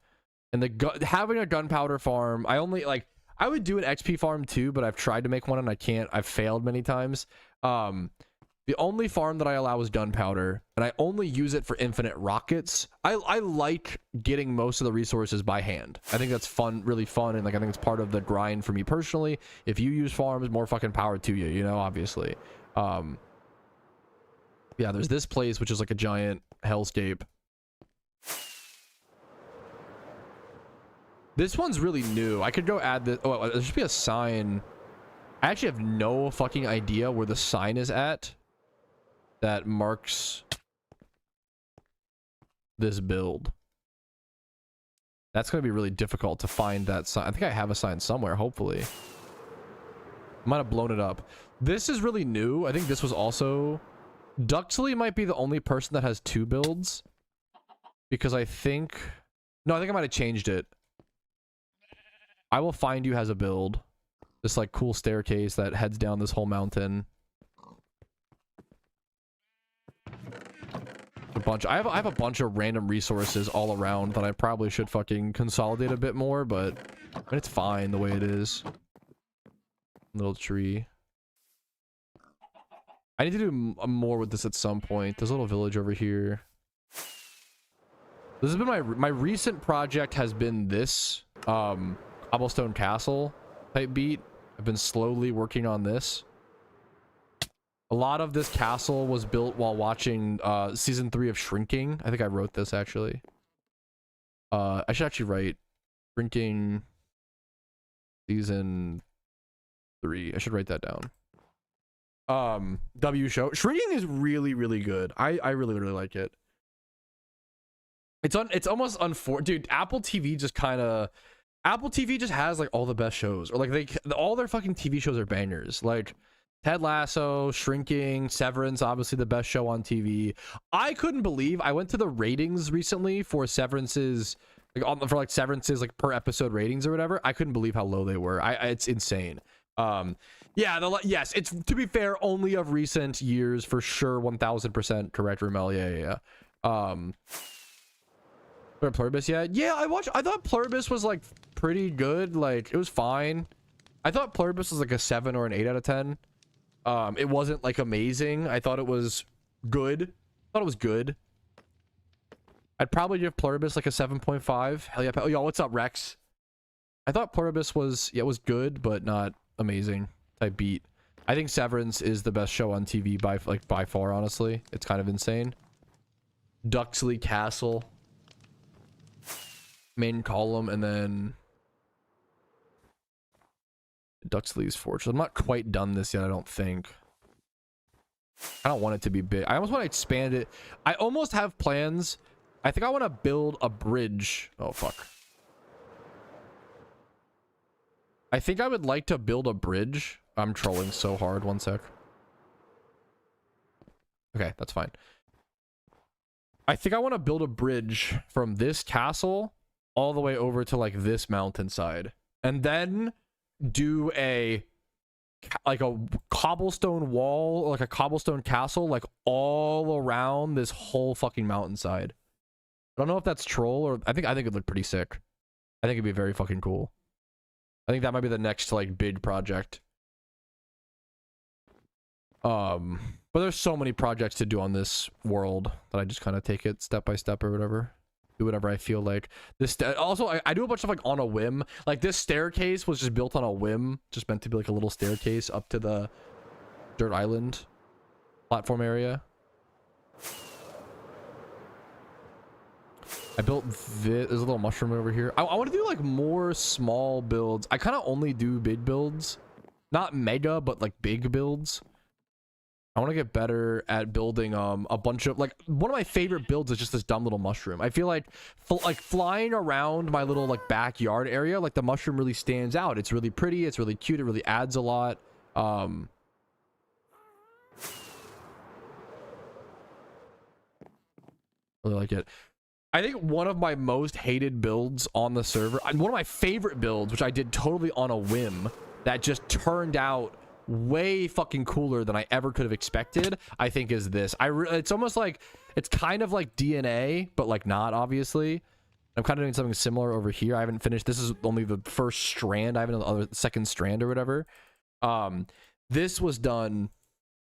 And having a gunpowder farm, I only like, I would do an XP farm too, but I've tried to make one and I can't. I've failed many times. The only farm that I allow is gunpowder, and I only use it for infinite rockets. I like getting most of the resources by hand. I think that's fun, really fun, and like I think it's part of the grind for me personally. If you use farms, more fucking power to you, you know, obviously. Yeah, there's this place which is like a giant hellscape. This one's really new. I could go add this. Oh, there should be a sign. I actually have no fucking idea where the sign is at that marks this build. That's going to be really difficult to find that sign. I think I have a sign somewhere, hopefully. I might have blown it up. This is really new. I think this was also... Duxley might be the only person that has 2 builds. Because I think... No, I think I might have changed it. I Will Find You has a build. This like cool staircase that heads down this whole mountain. A bunch. I have a bunch of random resources all around that I probably should fucking consolidate a bit more, but it's fine the way it is. Little tree. I need to do more with this at some point. There's a little village over here. This has been my recent project has been this cobblestone castle type beat. I've been slowly working on this. A lot of this castle was built while watching season 3 of Shrinking. I think I wrote this actually. I should actually write Shrinking season 3. I should write that down. W show. Shrinking is really, really good. I really, really like it. It's almost unfortunate, dude. Apple TV just has like all the best shows, or like all their fucking TV shows are bangers. Like Ted Lasso, Shrinking, Severance, obviously the best show on TV. I couldn't believe I went to the ratings recently for Severance's Severance's like per episode ratings or whatever. I couldn't believe how low they were. It's insane. Yeah, yes, it's, to be fair, only of recent years for sure. 1000% correct, Ramel. Yeah. Pluribus, yeah, I thought Pluribus was like pretty good. Like it was fine. I thought Pluribus was like a 7 or an 8 out of 10. It wasn't like amazing. I thought it was good. I'd probably give Pluribus like a 7.5. Hell yeah. Yo, what's up, Rex? I thought Pluribus was good, but not amazing type beat. I think Severance is the best show on TV by far, honestly. It's kind of insane. Duxley Castle. Main column, and then Duxley's Fortress. I'm not quite done this yet, I don't think. I don't want it to be big. I almost want to expand it. I almost have plans. I think I want to build a bridge. Oh, fuck. I think I would like to build a bridge. I'm trolling so hard. One sec. Okay, that's fine. I think I want to build a bridge from this castle all the way over to like this mountainside, and then do a cobblestone wall, like a cobblestone castle, like all around this whole fucking mountainside. I don't know if that's troll, or I think it'd look pretty sick. I think it'd be very fucking cool. I think that might be the next like big project. But there's so many projects to do on this world that I just kind of take it step by step or whatever. Do whatever I feel like. This also I do a bunch of stuff like on a whim. Like this staircase was just built on a whim, just meant to be like a little staircase up to the dirt island platform area. I built this. There's a little mushroom over here. I want to do like more small builds. I kind of only do big builds, not mega, but like big builds. I want to get better at building a bunch of, like, one of my favorite builds is just this dumb little mushroom. I feel like flying around my little like backyard area, like the mushroom really stands out. It's really pretty, it's really cute, it really adds a lot. Really like it. I think one of my most hated builds on the server, one of my favorite builds, which I did totally on a whim, that just turned out way fucking cooler than I ever could have expected, I think, is this. It's almost like, it's kind of like DNA, but like not, obviously. I'm kind of doing something similar over here. I haven't finished. This is only the first strand. I have another second strand or whatever. This was done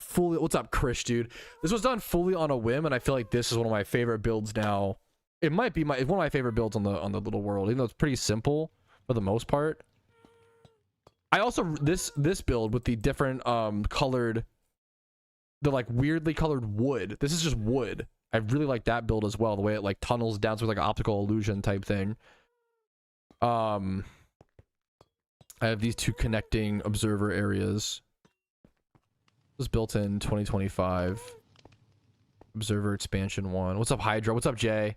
fully. What's up, Chris, dude? This was done fully on a whim, and I feel like this is one of my favorite builds now. It might be one of my favorite builds on the little world, even though it's pretty simple for the most part. I also this build with the different colored, the like weirdly colored wood. This is just wood. I really like that build as well. The way it like tunnels down to like an optical illusion type thing. I have these two connecting observer areas. It was built in 2025. Observer expansion 1. What's up, Hydra? What's up, Jay?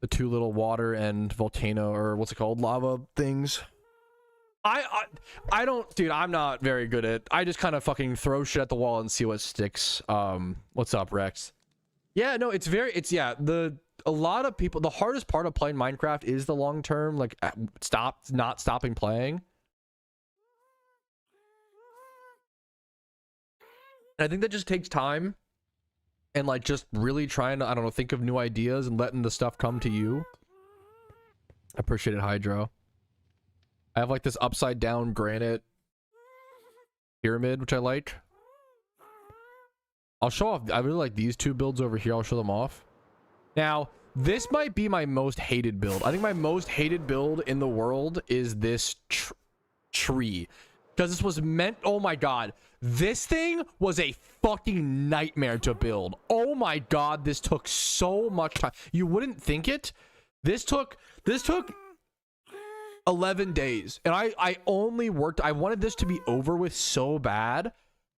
The two little water and volcano, or what's it called, lava things. I don't, dude, I'm not very good at, I just kind of fucking throw shit at the wall and see what sticks. What's up, Rex? Yeah, no, yeah, a lot of people, the hardest part of playing Minecraft is the long term, like not stopping playing. And I think that just takes time and like just really trying to, I don't know, think of new ideas and letting the stuff come to you. I appreciate it, Hydro. I have like this upside down granite pyramid, which I like. I'll show off. I really like these two builds over here. I'll show them off. Now, this might be my most hated build. I think my most hated build in the world is this tree. Because this was meant, oh my god. This thing was a fucking nightmare to build. Oh my god, this took so much time. You wouldn't think it. This took 11 days, and I only worked, I wanted this to be over with so bad.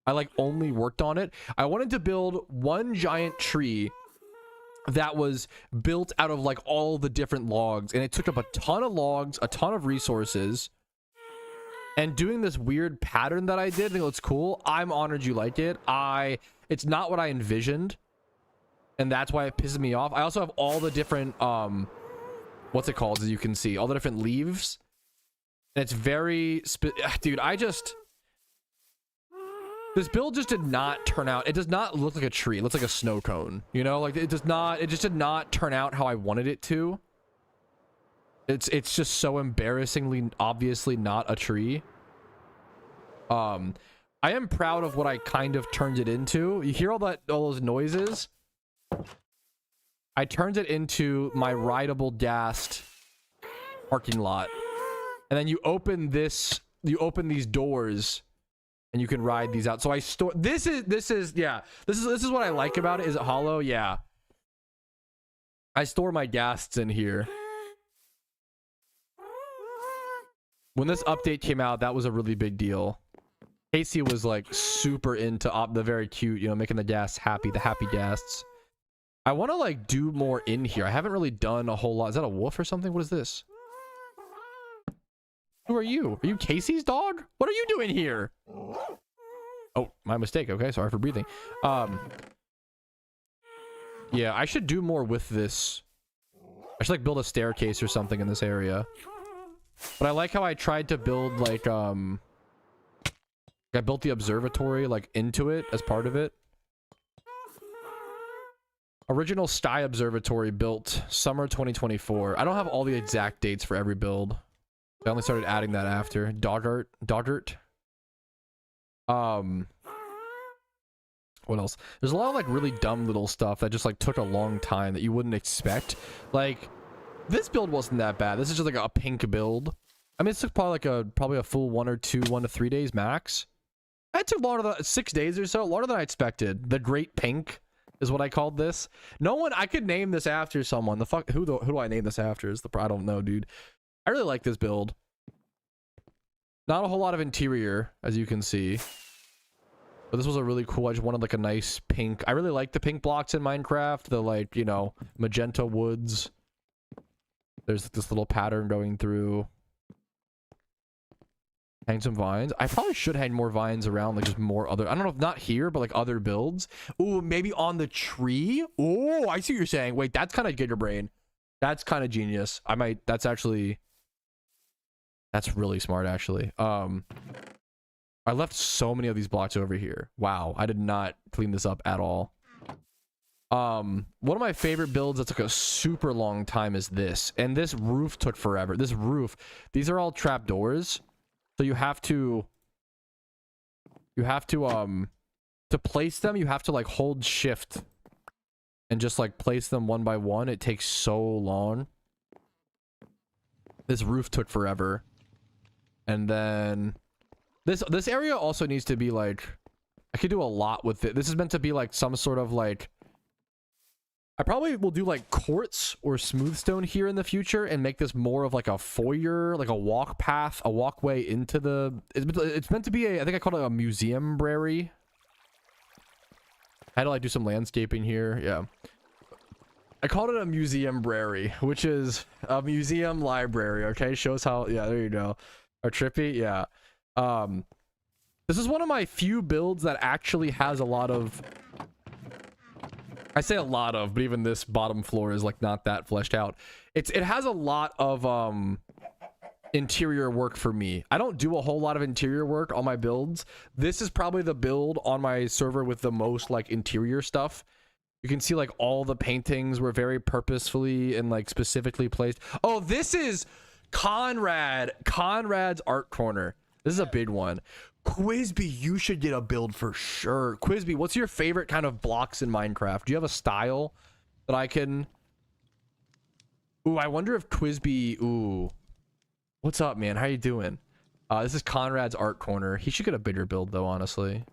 I like only worked on it. I wanted to build one giant tree that was built out of like all the different logs, and it took up a ton of logs, a ton of resources, and doing this weird pattern that I did, I think it looks cool. I'm honored you like it. It's not what I envisioned, and that's why it pisses me off. I also have all the different what's it called, as you can see, all the different leaves, and it's very dude, this build just did not turn out. It does not look like a tree. It looks like a snow cone, you know, like it just did not turn out how I wanted it to. It's just so embarrassingly obviously not a tree. I am proud of what I kind of turned it into. You hear all those noises? I turned it into my rideable gassed parking lot. And then you open these doors and you can ride these out. So I store, this is what I like about it. Is it hollow? Yeah. I store my ghasts in here. When this update came out, that was a really big deal. Casey was like super into the very cute, you know, making the ghasts happy, the happy ghasts. I want to like do more in here. I haven't really done a whole lot. Is that a wolf or something? What is this? Who are you? Are you Casey's dog? What are you doing here? Oh, my mistake. Okay, sorry for breathing. Yeah, I should do more with this. I should like build a staircase or something in this area. But I like how I tried to build like I built the observatory like into it as part of it. Original Sky Observatory built summer 2024. I don't have all the exact dates for every build. I only started adding that after. Doggart. What else? There's a lot of like really dumb little stuff that just like took a long time that you wouldn't expect. Like this build wasn't that bad. This is just like a pink build. I mean, it took probably a full 1 to 3 days max. It took longer than 6 days or so, longer than I expected. The Great Pink. is what I called this. No one, I could name this after someone. The fuck, who do I name this after? Is the I don't know, dude. I really like this build. Not a whole lot of interior, as you can see. But this was a really cool. I just wanted like a nice pink. I really like the pink blocks in Minecraft. The like, you know, magenta woods. There's this little pattern going through. Hang some vines. I probably should hang more vines around, like just more other. I don't know if not here, but like other builds. Ooh, maybe on the tree. Oh, I see what you're saying. Wait, that's kind of Giga Brain. That's kind of genius. I might. That's actually. That's really smart, actually. I left so many of these blocks over here. Wow, I did not clean this up at all. One of my favorite builds that took a super long time is this, and this roof took forever. This roof. These are all trapdoors. So you have to place them, you have to like hold shift and just like place them one by one. It takes so long. This roof took forever. And then this area also needs to be like, I could do a lot with it. This is meant to be like some sort of like, I probably will do like quartz or smooth stone here in the future and make this more of like a foyer, like a walk path, a walkway into the. It's meant to be a. I think I called it a museum brary. How do I do some landscaping here? Yeah, I called it a museum brary, which is a museum library. Okay, shows how. Yeah, there you go. Or trippy. Yeah. This is one of my few builds that actually has a lot of. I say a lot of, but even this bottom floor is like not that fleshed out. It has a lot of interior work for me. I don't do a whole lot of interior work on my builds. This is probably the build on my server with the most like interior stuff. You can see like all the paintings were very purposefully and like specifically placed. Oh, this is Conrad's art corner. This is a big one. Quizby, you should get a build for sure. Quizby, what's your favorite kind of blocks in Minecraft? Do you have a style that I can... Ooh, I wonder if Quizby... Ooh. What's up, man? How you doing? This is Conrad's art corner. He should get a bigger build, though, honestly.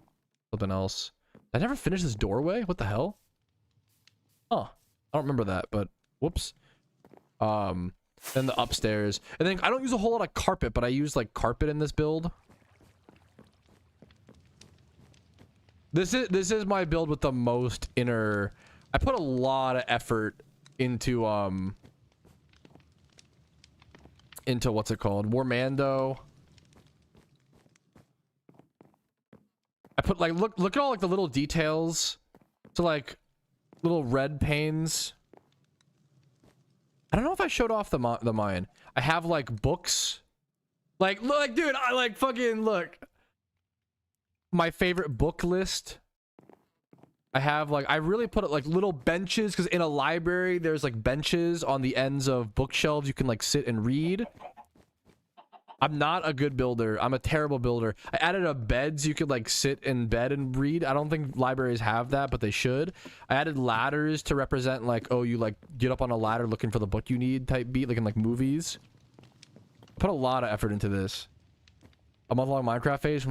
Something else. Did I never finish this doorway? What the hell? Huh. I don't remember that, but... Whoops. Then the upstairs. And then I don't use a whole lot of carpet, but I use, like, carpet in this build. This is my build with the most inner. I put a lot of effort into what's it called? Warmando. I put like look at all like the little details. So like little red panes. I don't know if I showed off the mine. I have like books. Like look, dude, I like fucking look. My favorite book list. I have like, I really put it like little benches, because in a library there's like benches on the ends of bookshelves you can like sit and read. I'm not a good builder. I'm a terrible builder. I added a bed so you could like sit in bed and read. I don't think libraries have that, but they should. I added ladders to represent like, oh, you like get up on a ladder looking for the book you need type beat, like in like movies. Put a lot of effort into this. A month-long Minecraft phase?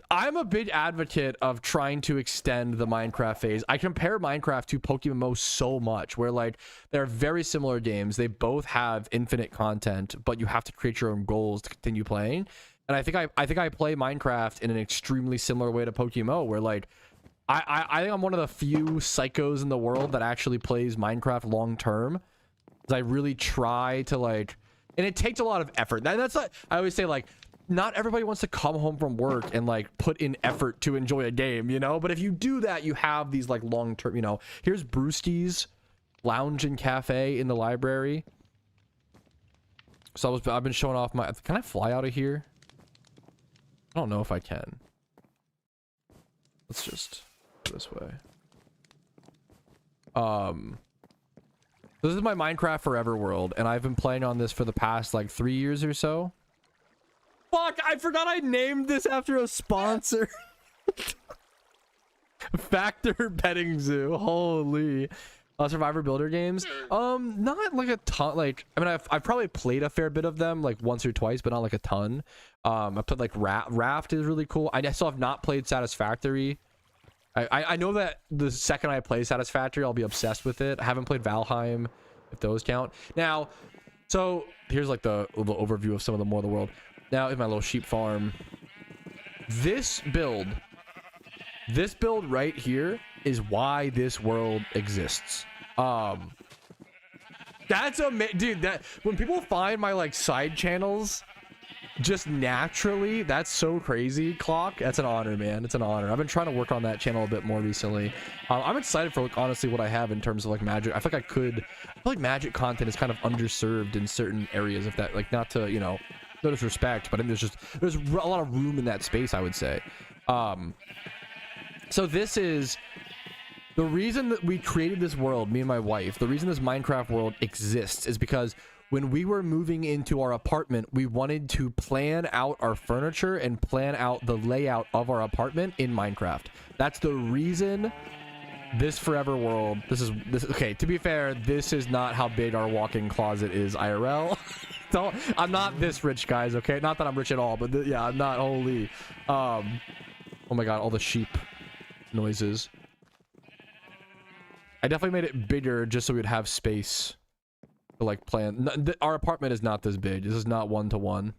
I'm a big advocate of trying to extend the Minecraft phase. I compare Minecraft to PokeMMO so much, where like they're very similar games. They both have infinite content, but you have to create your own goals to continue playing. And I think I play Minecraft in an extremely similar way to PokeMMO, where like I think I'm one of the few psychos in the world that actually plays Minecraft long term. Because I really try to like, and it takes a lot of effort. And that's like I always say, like, not everybody wants to come home from work and like put in effort to enjoy a game, you know? But if you do that, you have these like long-term, you know, here's Brewski's Lounge and Cafe in the library. So I've been showing off my, can I fly out of here? I don't know if I can. Let's just go this way. This is my Minecraft Forever world, and I've been playing on this for the past like 3 years or so. Fuck, I forgot I named this after a sponsor. Factor Petting Zoo. Holy. Survivor Builder games. Not like a ton. Like, I mean, I've probably played a fair bit of them, like once or twice, but not like a ton. I played like Raft is really cool. I still have not played Satisfactory. I know that the second I play Satisfactory, I'll be obsessed with it. I haven't played Valheim, if those count. Now, so here's like the little overview of some of the more of the world. Now in my little sheep farm, this build right here is why this world exists. That's dude, that when people find my like side channels just naturally, that's so crazy. Clock, that's an honor, man. It's an honor. I've been trying to work on that channel a bit more recently. I'm excited for like honestly what I have in terms of like magic. I feel like magic content is kind of underserved in certain areas, if that, like, not to, you know, no disrespect, but I mean, there's a lot of room in that space, I would say. So this is the reason that we created this world, me and my wife. The reason this Minecraft world exists is because when we were moving into our apartment, we wanted to plan out our furniture and plan out the layout of our apartment in Minecraft. That's the reason this forever world, this okay, to be fair, this is not how big our walk-in closet is IRL. I'm not this rich, guys, okay? Not that I'm rich at all, but yeah, I'm not, holy. Oh my god, all the sheep noises. I definitely made it bigger just so we'd have space to like plan. Our apartment is not this big. This is not 1-to-1.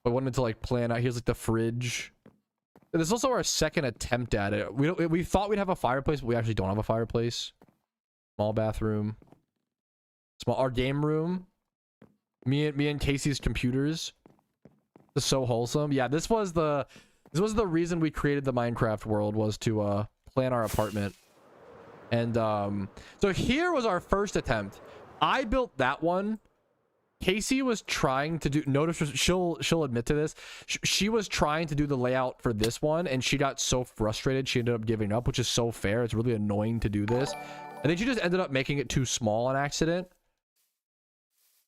I wanted to like plan out. Here's like the fridge. This is also our second attempt at it. We thought we'd have a fireplace, but we actually don't have a fireplace. Small bathroom. Our game room. Me and Casey's computers. This is so wholesome. Yeah, this was the reason we created the Minecraft world, was to plan our apartment. And so here was our first attempt. I built that one. Casey was trying to do, notice she'll admit to this, she was trying to do the layout for this one, and she got so frustrated she ended up giving up, which is so fair. It's really annoying to do this. I think she just ended up making it too small on accident.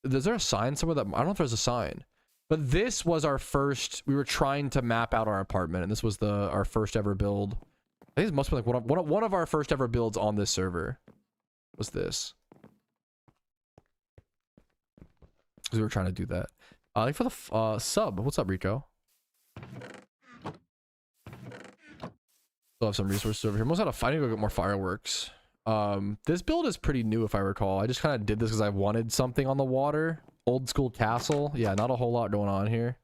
Is there a sign somewhere? That I don't know if there's a sign, but this was our first. We were trying to map out our apartment, and this was our first ever build. I think it must be like one of our first ever builds on this server was this. Because we were trying to do that. Like for the sub. What's up, Rico? Still have some resources over here. Most out of I need to go get more fireworks. This build is pretty new, if I recall. I just kind of did this because I wanted something on the water. Old school castle. Yeah, not a whole lot going on here.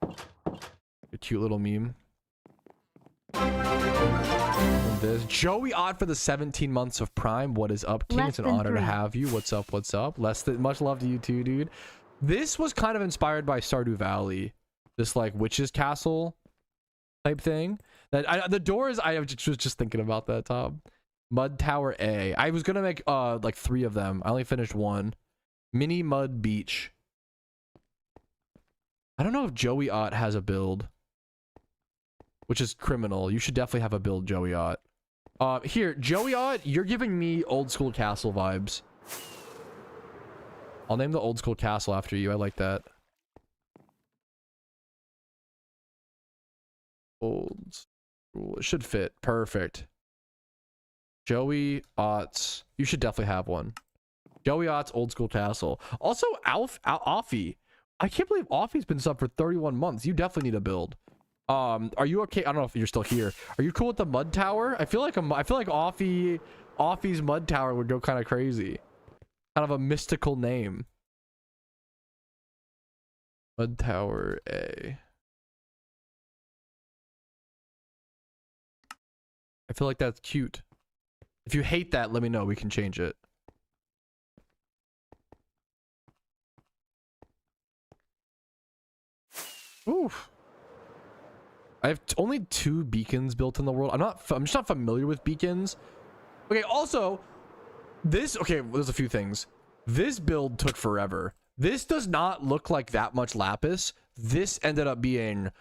A cute little meme. This Joey Odd for the 17 months of Prime. What is up, King? It's an honor to have you. What's up? What's up? Much love to you too, dude. This was kind of inspired by Stardew Valley. This like witch's castle type thing. That the doors. I was just thinking about that, Tom. Mud Tower A. I was gonna make like 3 of them. I only finished 1. Mini Mud Beach. I don't know if Joey Ott has a build, which is criminal. You should definitely have a build, Joey Ott. Here, Joey Ott, you're giving me old school castle vibes. I'll name the old school castle after you. I like that. Old school. It should fit. Perfect. Joey Ott's. You should definitely have one. Joey Ott's old school castle. Also, Offie. I can't believe Offie's been sub for 31 months. You definitely need a build. Are you okay? I don't know if you're still here. Are you cool with the mud tower? I feel like Offie's mud tower would go kind of crazy. Kind of a mystical name. Mud Tower A. I feel like that's cute. If you hate that, let me know. We can change it. Oof. I have only 2 beacons built in the world. I'm just not familiar with beacons. Okay, also, okay, there's a few things. This build took forever. This does not look like that much lapis. This ended up being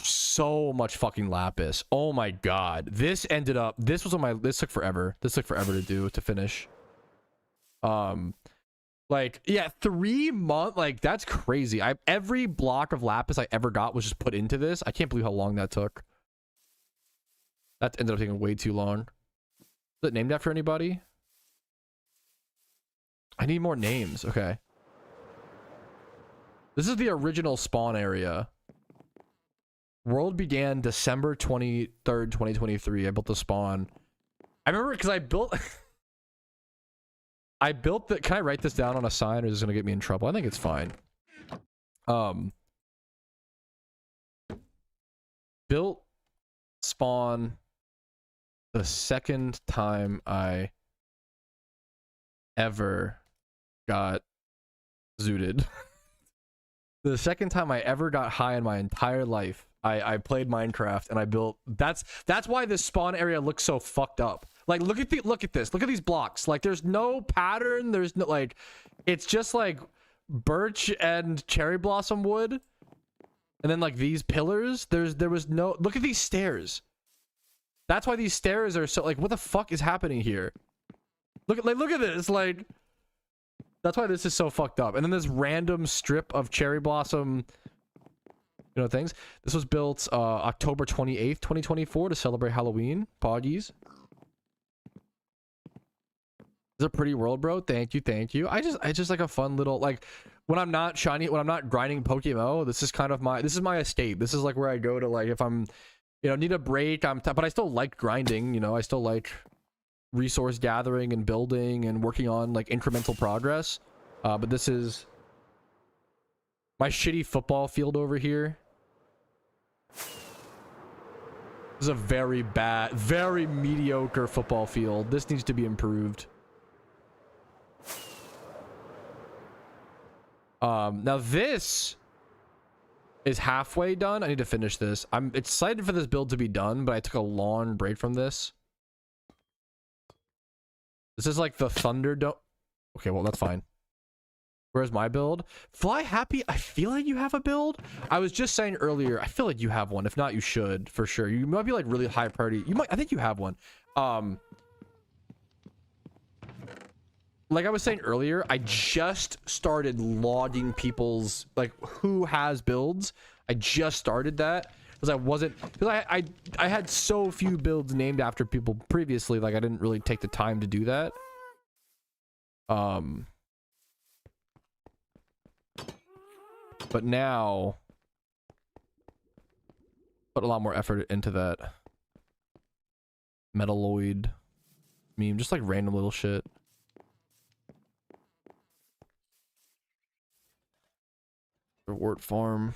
so much fucking lapis. Oh my god. This took forever. This took forever to finish. Like, yeah, 3 months, like, that's crazy. Every block of lapis I ever got was just put into this. I can't believe how long that took. That ended up taking way too long. Is it named after anybody? I need more names. Okay. This is the original spawn area. World began December 23rd, 2023. I built the spawn. I remember because I built I built the, can I write this down on a sign or is this gonna get me in trouble? I think it's fine. Built spawn the second time I ever got zooted. The second time I ever got high in my entire life. I played Minecraft and I built, that's why this spawn area looks so fucked up. Like look at this. Look at these blocks. Like there's no pattern, there's no like, it's just like birch and cherry blossom wood. And then like these pillars, there was no, look at these stairs. That's why these stairs are so like, what the fuck is happening here? Look at this, like that's why this is so fucked up. And then this random strip of cherry blossom, you know, things. This was built October 28th, 2024 to celebrate Halloween. Poggies. It's a pretty world, bro. Thank you. I just like a fun little, like when I'm not grinding PokeMMO, this is kind of my escape. This is like where I go to, like if I'm, you know, need a break. But I still like grinding, you know, I still like resource gathering and building and working on like incremental progress. But this is my shitty football field over here. This is a very bad, very mediocre football field. This needs to be improved. Now this is halfway done. I need to finish this. I'm excited for this build to be done, but I took a long break from this. This is like the Thunderdome. Okay, well, that's fine. Where's my build? Fly Happy, I feel like you have a build. I was just saying earlier, I feel like you have one. If not, you should, for sure. You might be like really high priority. You might, I think you have one. Like I was saying earlier, I just started logging people's, like, who has builds. I just started that because I had so few builds named after people previously, like I didn't really take the time to do that. But now put a lot more effort into that Metalloid meme, just like random little shit. Reward farm.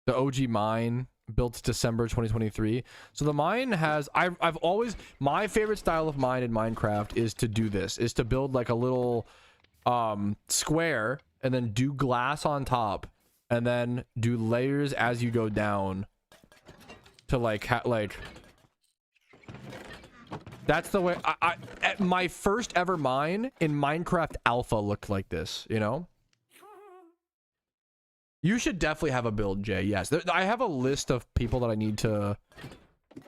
The OG mine built December 2023. So the mine has, I've always, my favorite style of mine in Minecraft is to do this, is to build like a little square and then do glass on top and then do layers as you go down to like that's the way my first ever mine in Minecraft Alpha looked like this, you know? You should definitely have a build, Jay. Yes, I have a list of people that I need to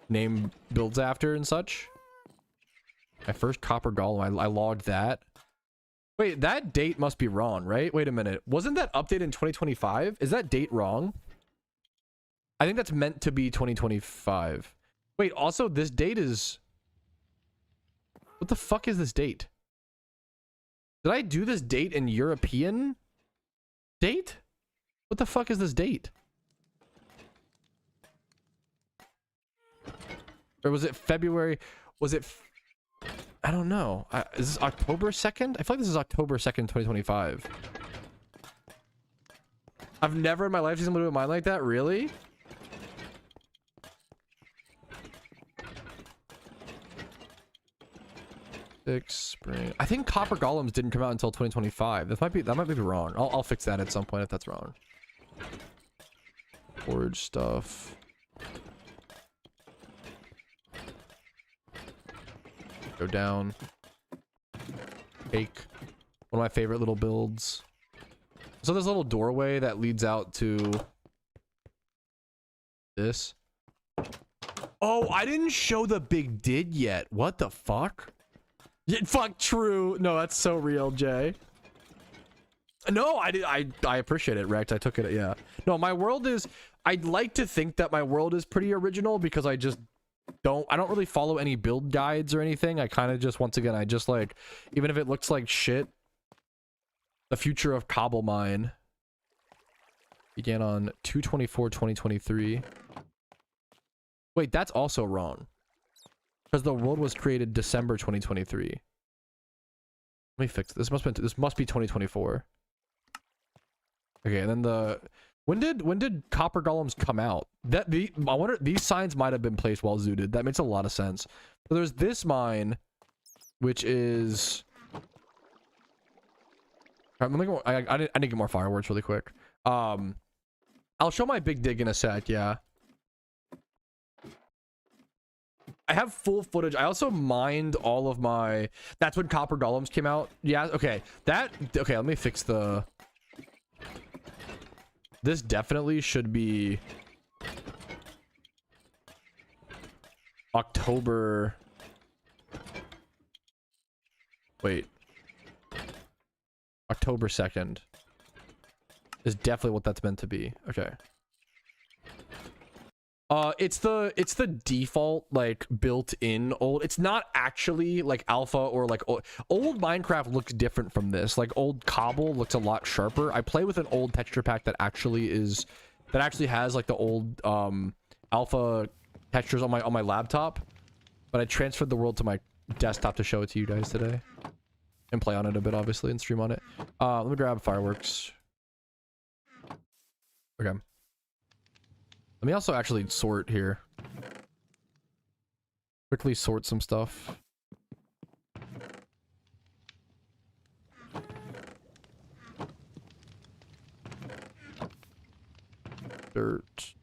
name builds after and such. My first copper golem, I logged that. Wait, that date must be wrong, right? Wait a minute. Wasn't that updated in 2025? Is that date wrong? I think that's meant to be 2025. Wait, also this date is... What the fuck is this date? Did I do this date in European date? What the fuck is this date? Or was it February? Was it... I don't know. Is this October 2nd? I feel like this is October 2nd, 2025. I've never in my life seen someone do a mine like that. Really? Spring. I think copper golems didn't come out until 2025. That might be wrong. I'll fix that at some point if that's wrong. Forge stuff. Go down. Cake. One of my favorite little builds. So there's a little doorway that leads out to this. Oh, I didn't show the big did yet. What the fuck? Yeah, fuck, true. No, that's so real, Jay. No, I appreciate it, Rex. I took it. Yeah. No, my world is, I'd like to think that my world is pretty original because I just don't really follow any build guides or anything. I kind of just, once again, I just like, even if it looks like shit, the future of Cobble Mine. Began on 2/24/2023. Wait, that's also wrong. Because the world was created December 2023. Let me fix this. This must be 2024. Okay, and then the when did copper golems come out? I wonder, these signs might have been placed while zooted. That makes a lot of sense. So there's this mine, which is I need to get more fireworks really quick. I'll show my big dig in a sec. Yeah, I have full footage. I also mined all of my. That's when copper golems came out. Yeah. Okay. Okay. Let me fix the. This definitely should be October. Wait. October 2nd is definitely what that's meant to be. Okay. It's the default, like, built-in old. It's not actually like alpha or like old Minecraft looks different from this. Like old Cobble looks a lot sharper. I play with an old texture pack that actually has like the old alpha textures on my laptop, but I transferred the world to my desktop to show it to you guys today and play on it a bit, obviously, and stream on it. Let me grab fireworks. Okay. Let me also actually sort here. Quickly sort some stuff. Dirt.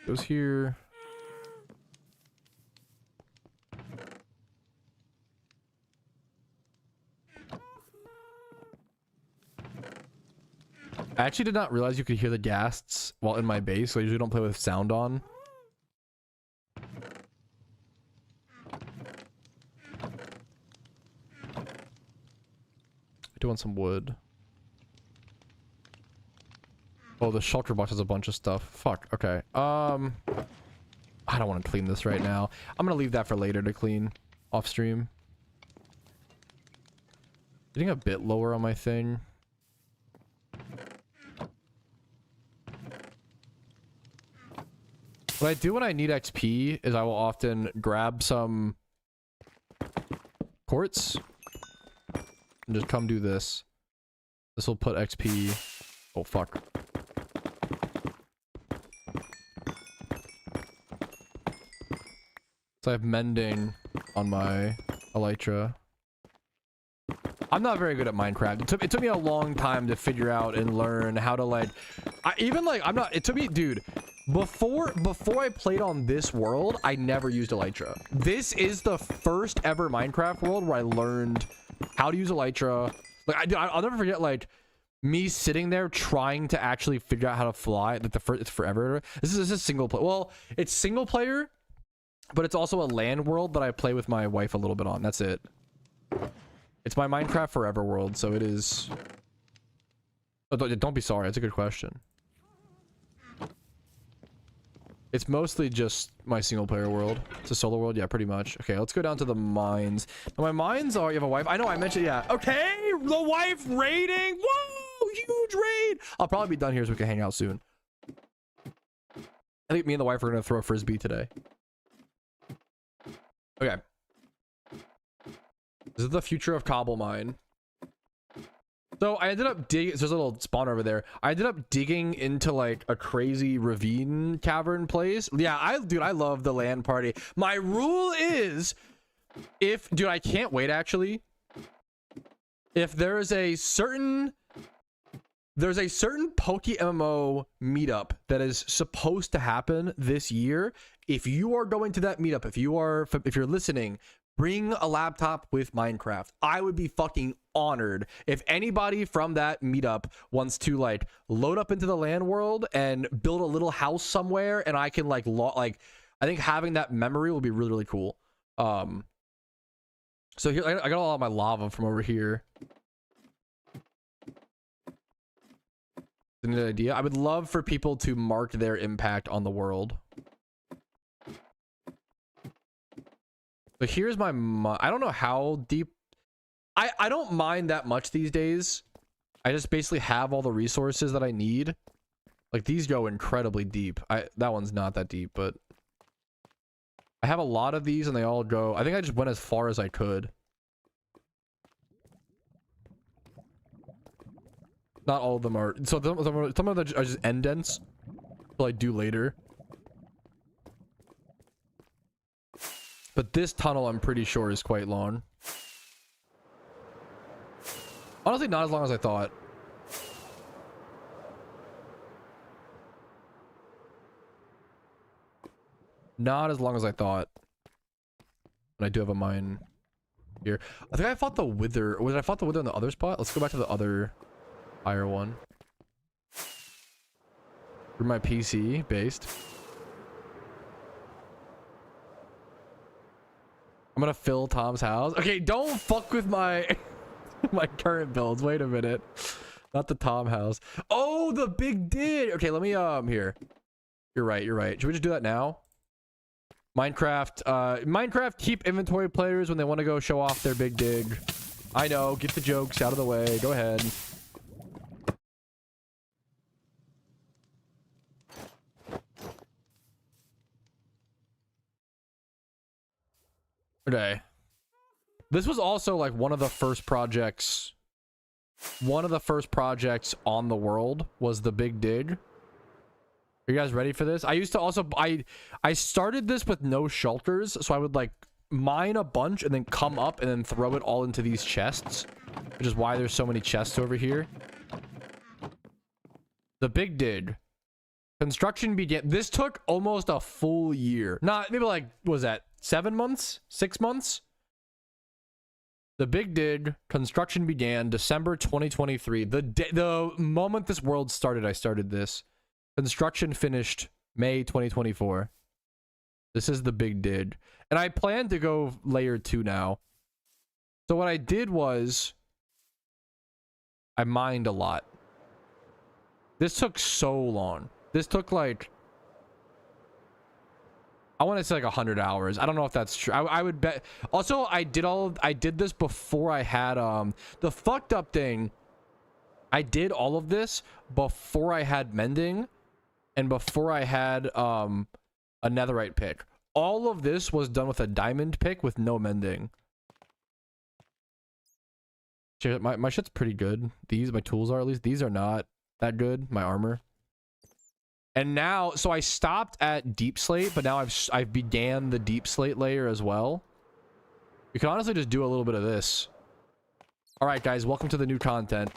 Goes here. I actually did not realize you could hear the ghasts while in my base, so I usually don't play with sound on. I do want some wood. Oh, the shelter box has a bunch of stuff. Fuck. Okay. I don't want to clean this right now. I'm gonna leave that for later to clean off stream. Getting a bit lower on my thing. What I do when I need XP is I will often grab some quartz and just come do this. This will put XP. Oh, fuck. So I have mending on my elytra. I'm not very good at Minecraft. It took me a long time to figure out and learn how to, like, it took me, dude, before I played on this world, I never used elytra. This is the first ever Minecraft world where I learned how to use elytra. Like, I'll never forget, like, me sitting there trying to actually figure out how to fly. Like, it's forever. This is single player. Well, it's single player, but it's also a land world that I play with my wife a little bit on. That's it. It's my Minecraft Forever world, so it is. Oh, don't be sorry. That's a good question. It's mostly just my single player world. It's a solo world. Yeah, pretty much. Okay, let's go down to the mines. Now, my mines are... You have a wife? I know, I mentioned... Yeah. Okay, the wife raiding. Whoa, huge raid. I'll probably be done here so we can hang out soon. I think me and the wife are going to throw a frisbee today. Okay. This is the future of Cobble Mine. So I ended up digging. There's a little spawner over there. I ended up digging into like a crazy ravine cavern place. Yeah, I love the land party. My rule is, dude, I can't wait actually. If there's a certain PokeMMO meetup that is supposed to happen this year, if you are going to that meetup, if you're listening, bring a laptop with Minecraft. I would be fucking honored if anybody from that meetup wants to like load up into the land world and build a little house somewhere, and I can like I think having that memory will be really, really cool. So here I got a lot of my lava from over here. An idea. I would love for people to mark their impact on the world. So here's my I don't know how deep. I don't mind that much these days. I just basically have all the resources that I need. Like these go incredibly deep. That one's not that deep, but I have a lot of these and they all go. I think I just went as far as I could. Not all of them are. So some of them are just indents. Will I do later? But this tunnel, I'm pretty sure, is quite long. Honestly, not as long as I thought. Not as long as I thought. But I do have a mine here. I think I fought the Wither. Or did I fought the Wither in the other spot? Let's go back to the other higher one. Through my PC based. I'm gonna fill Tom's house. Okay, don't fuck with my my current builds. Wait a minute. Not the Tom house. Oh, the big dig. Okay, let me here. You're right, you're right. Should we just do that now? Minecraft keep inventory players when they want to go show off their big dig. I know, get the jokes out of the way. Go ahead. Okay. This was also like one of the first projects. One of the first projects on the world was the big dig. Are you guys ready for this? I used to also I started this with no shelters, so I would like mine a bunch and then come up and then throw it all into these chests, which is why there's so many chests over here. The big dig. Construction began. This took almost a full year. Not maybe like, what was that 7 months? 6 months? The big dig. Construction began December 2023. The moment this world started, I started this. Construction finished May 2024. This is the big dig. And I plan to go layer 2 now. So what I did was I mined a lot. This took so long. This took like, I want to say like 100 hours. I don't know if that's true. I would bet. Also, I did this before I had the fucked up thing. I did all of this before I had mending and before I had a netherite pick. All of this was done with a diamond pick with no mending. My shit's pretty good. My tools are, at least. These are not that good. My armor. And now, so I stopped at deep slate, but now I've began the deep slate layer as well. You can honestly just do a little bit of this. All right, guys, welcome to the new content.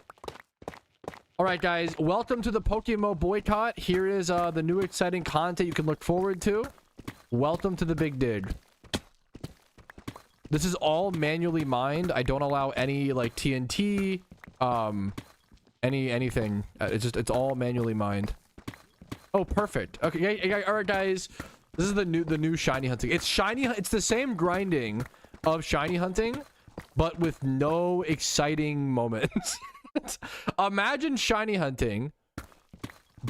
All right, guys, welcome to the PokeMMO boycott. Here is the new exciting content you can look forward to. Welcome to the big dig. This is all manually mined. I don't allow any like TNT, anything. It's all manually mined. Oh, perfect. Okay, all right, guys. This is the new shiny hunting. It's shiny. It's the same grinding of shiny hunting, but with no exciting moments. Imagine shiny hunting,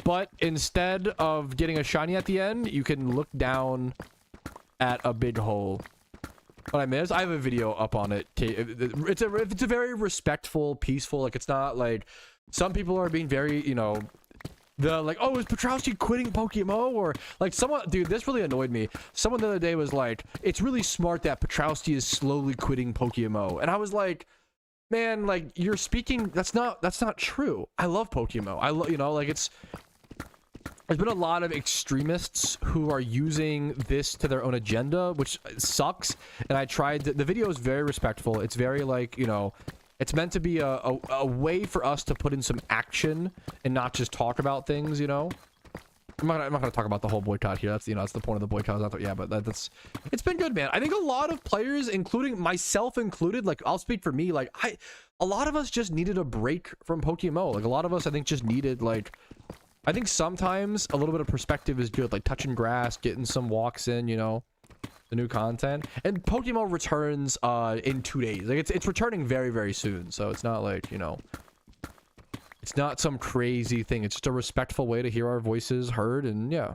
but instead of getting a shiny at the end, you can look down at a big hole. What I missed? I have a video up on it. It's a very respectful, peaceful. Like, it's not like some people are being very, you know. The like, oh, is Patrouski quitting PokeMMO? Or like someone, dude, this really annoyed me. Someone the other day was like, it's really smart that Patrouski is slowly quitting PokeMMO. And I was like, man, like you're speaking, that's not true. I love PokeMMO. I love, you know, like there's been a lot of extremists who are using this to their own agenda, which sucks. And I tried the video is very respectful. It's very like, you know, it's meant to be a way for us to put in some action and not just talk about things, you know. I'm not gonna talk about the whole boycott here. That's, you know, that's the point of the boycott. Yeah, but it's been good, man. I think a lot of players, including myself included, like I'll speak for me, like a lot of us just needed a break from PokeMMO. Like a lot of us, I think, just needed like, I think sometimes a little bit of perspective is good, like touching grass, getting some walks in, you know. The new content. And PokeMMO returns in 2 days. Like it's returning very, very soon. So it's not like, you know, it's not some crazy thing. It's just a respectful way to hear our voices heard, and yeah.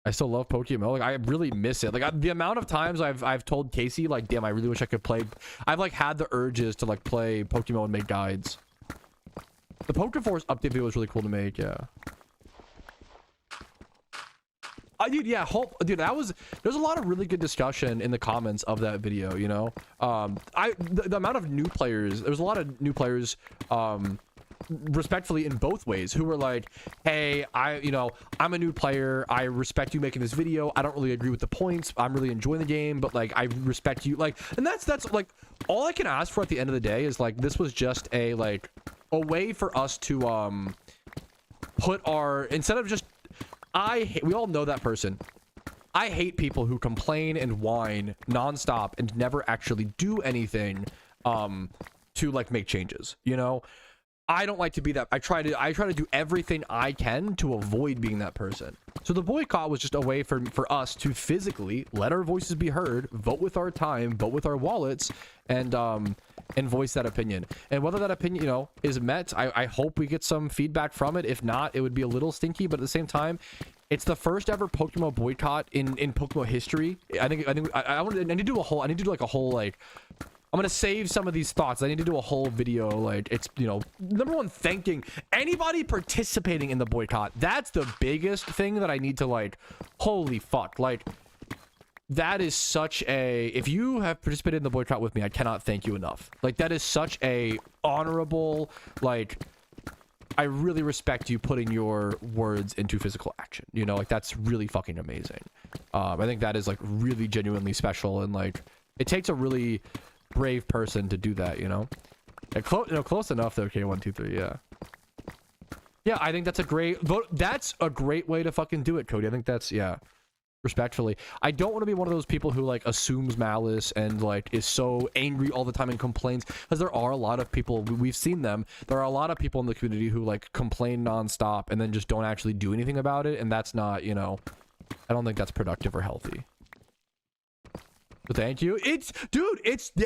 I still love PokeMMO. Like I really miss it. Like the amount of times I've told Casey like, damn, I really wish I could play. I've like had the urges to like play PokeMMO and make guides. The Pokeforce update video was really cool to make. Yeah. Dude, yeah, dude, there's a lot of really good discussion in the comments of that video, you know. The amount of new players, there's a lot of new players, respectfully in both ways, who were like, hey, I'm a new player, I respect you making this video, I don't really agree with the points, I'm really enjoying the game, but like I respect you, like, and that's like all I can ask for at the end of the day is like, this was just a way for us to put our, instead of just, we all know that person. I hate people who complain and whine nonstop and never actually do anything to like make changes, you know. I don't like to be that. I try to do everything I can to avoid being that person. So the boycott was just a way for us to physically let our voices be heard, vote with our time, vote with our wallets, and voice that opinion. And whether that opinion, you know, is met, I hope we get some feedback from it. If not, it would be a little stinky, but at the same time, it's the first ever PokeMMO boycott in PokeMMO history. I need to do like a whole like, I'm gonna save some of these thoughts. I need to do a whole video, like, it's, you know, number one, thanking anybody participating in the boycott. That's the biggest thing that I need to, like, holy fuck, like, that is such a, if you have participated in the boycott with me, I cannot thank you enough. Like, that is such a honorable, like, I really respect you putting your words into physical action, you know, like, that's really fucking amazing. I think that is, like, really genuinely special, and, like, it takes a really brave person to do that, you know. Close enough though. Okay, 1 2 3. Yeah, I think that's a great vote. That's a great way to fucking do it, Cody. I think that's, yeah, respectfully. I don't want to be one of those people who like assumes malice and like is so angry all the time and complains, because there are a lot of people, we've seen them, there are a lot of people in the community who like complain nonstop and then just don't actually do anything about it, and that's not, you know, I don't think that's productive or healthy. But thank you. It's, dude,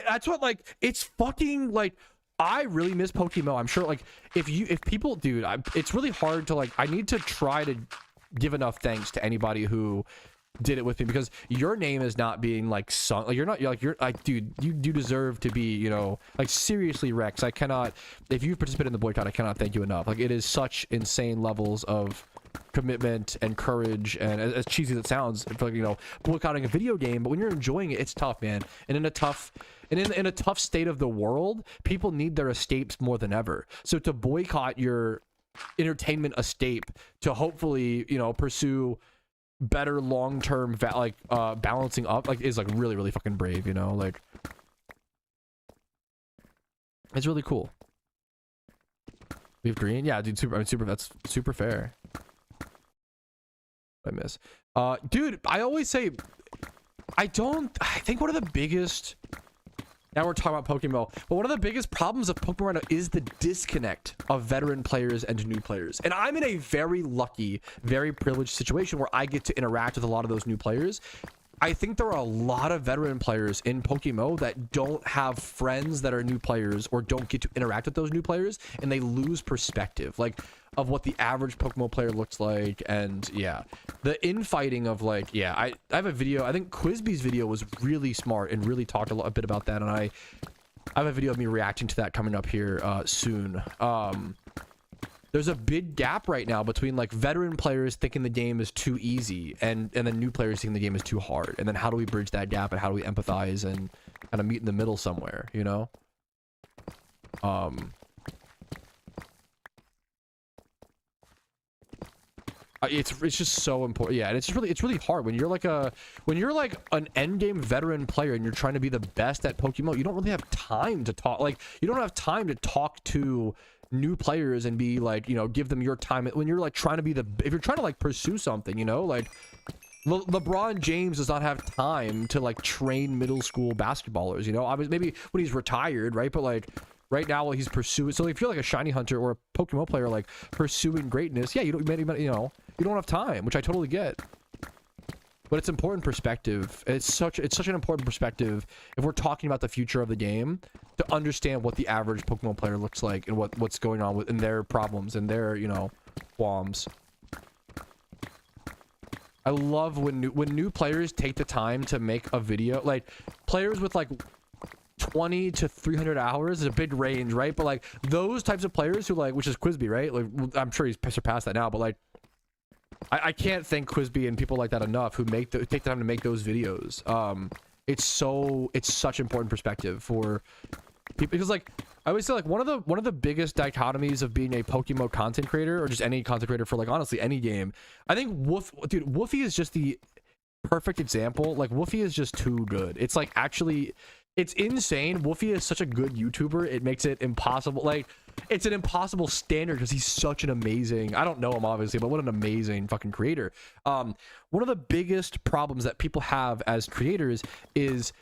that's what, like, it's fucking, like, I really miss PokeMMO. I'm sure, like, if people, dude, it's really hard to, like, I need to try to give enough thanks to anybody who did it with me, because your name is not being, like, sung. Like, you're like, dude, you deserve to be, you know, like, seriously, Rex, I cannot, if you've participated in the boycott, I cannot thank you enough. Like, it is such insane levels of commitment and courage, and as cheesy as it sounds, for, like, you know, boycotting a video game, but when you're enjoying it, it's tough, man. And in a tough state of the world, people need their escapes more than ever. So to boycott your entertainment escape to hopefully, you know, pursue better long-term balancing up, like, is like really, really fucking brave, you know, like, it's really cool. We have green, yeah, dude, that's super fair. I miss, dude, I always say, I think one of the biggest, now we're talking about PokeMMO, but one of the biggest problems of Pokemon right now is the disconnect of veteran players and new players. And I'm in a very lucky, very privileged situation where I get to interact with a lot of those new players. I think there are a lot of veteran players in PokeMMO that don't have friends that are new players, or don't get to interact with those new players, and they lose perspective, like, of what the average Pokemon player looks like. And yeah, the infighting of, like, yeah, I have a video, I think Quizby's video was really smart and really talked a bit about that, and I have a video of me reacting to that coming up here soon. There's a big gap right now between, like, veteran players thinking the game is too easy and then new players thinking the game is too hard, and then how do we bridge that gap, and how do we empathize and kind of meet in the middle somewhere, you know? It's just so important. Yeah, and it's really hard when you're like an end game veteran player and you're trying to be the best at PokeMMO. You don't really have time to talk, like, you don't have time to talk to new players and be like, you know, give them your time when you're like trying to be if you're trying to like pursue something, you know, like LeBron James does not have time to like train middle school basketballers, you know. Obviously maybe when he's retired, right? But like right now while he's pursuing, so if you're like a shiny hunter or a PokeMMO player like pursuing greatness, yeah, you don't have time, which I totally get. But it's important perspective. It's such an important perspective if we're talking about the future of the game, to understand what the average Pokemon player looks like and what's going on in their problems and their, you know, qualms. I love when new players take the time to make a video. Like players with like 20 to 300 hours is a big range, right? But like those types of players who like, which is Quizby, right? Like I'm sure he's surpassed that now, but like I can't thank Quizby and people like that enough who take the time to make those videos. It's such important perspective for people, because like I always say, like one of the biggest dichotomies of being a PokeMMO content creator, or just any content creator for like honestly any game, I think Woofy is just the perfect example. Like Woofy is just too good. It's like actually, it's insane. Woofy is such a good YouTuber. It makes it impossible. Like it's an impossible standard because he's such an amazing, I don't know him obviously, but what an amazing fucking creator. One of the biggest problems that people have as creators is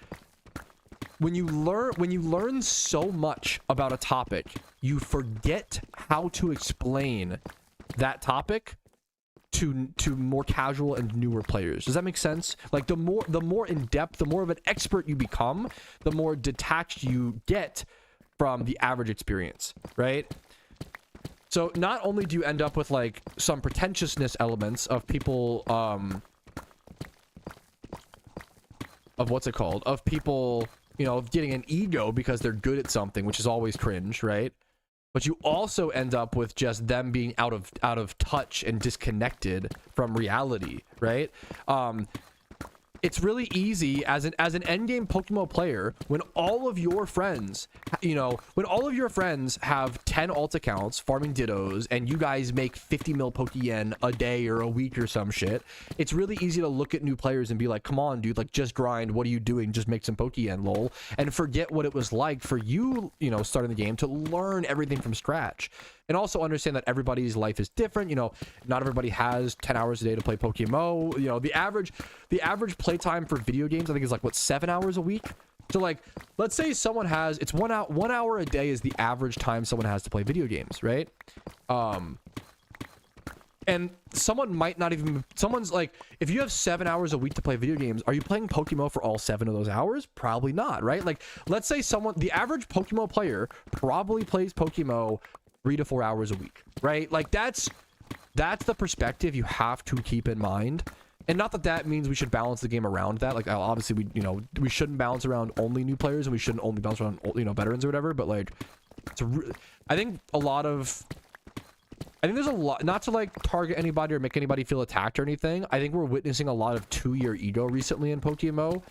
when you learn so much about a topic, you forget how to explain that topic to more casual and newer players. Does that make sense? Like the more in depth, the more of an expert you become, the more detached you get from the average experience, right? So not only do you end up with like some pretentiousness elements of people of what's it called, of people, you know, getting an ego because they're good at something, which is always cringe, right? But you also end up with just them being out of touch and disconnected from reality, right? It's really easy as an endgame PokeMMO player when all of your friends, you know, when all of your friends have 10 alt accounts farming Dittos and you guys make 50 mil Pokeyen a day or a week or some shit. It's really easy to look at new players and be like, come on, dude, like just grind. What are you doing? Just make some Pokeyen, lol. And forget what it was like for you, you know, starting the game to learn everything from scratch. And also understand that everybody's life is different. You know, not everybody has 10 hours a day to play PokeMMO. You know, the average playtime for video games, I think, is like, what, 7 hours a week? So, like, let's say someone has, it's 1 hour a day is the average time someone has to play video games, right? And someone might not even, someone's like, if you have 7 hours a week to play video games, are you playing PokeMMO for all 7 of those hours? Probably not, right? Like, let's say the average PokeMMO player probably plays PokeMMO 3 to 4 hours a week, right? Like that's the perspective you have to keep in mind. And not that means we should balance the game around that. Like obviously we shouldn't balance around only new players and we shouldn't only balance around, you know, veterans or whatever. But like, I think there's a lot, not to like target anybody or make anybody feel attacked or anything. I think we're witnessing a lot of 2-year ego recently in PokeMMO.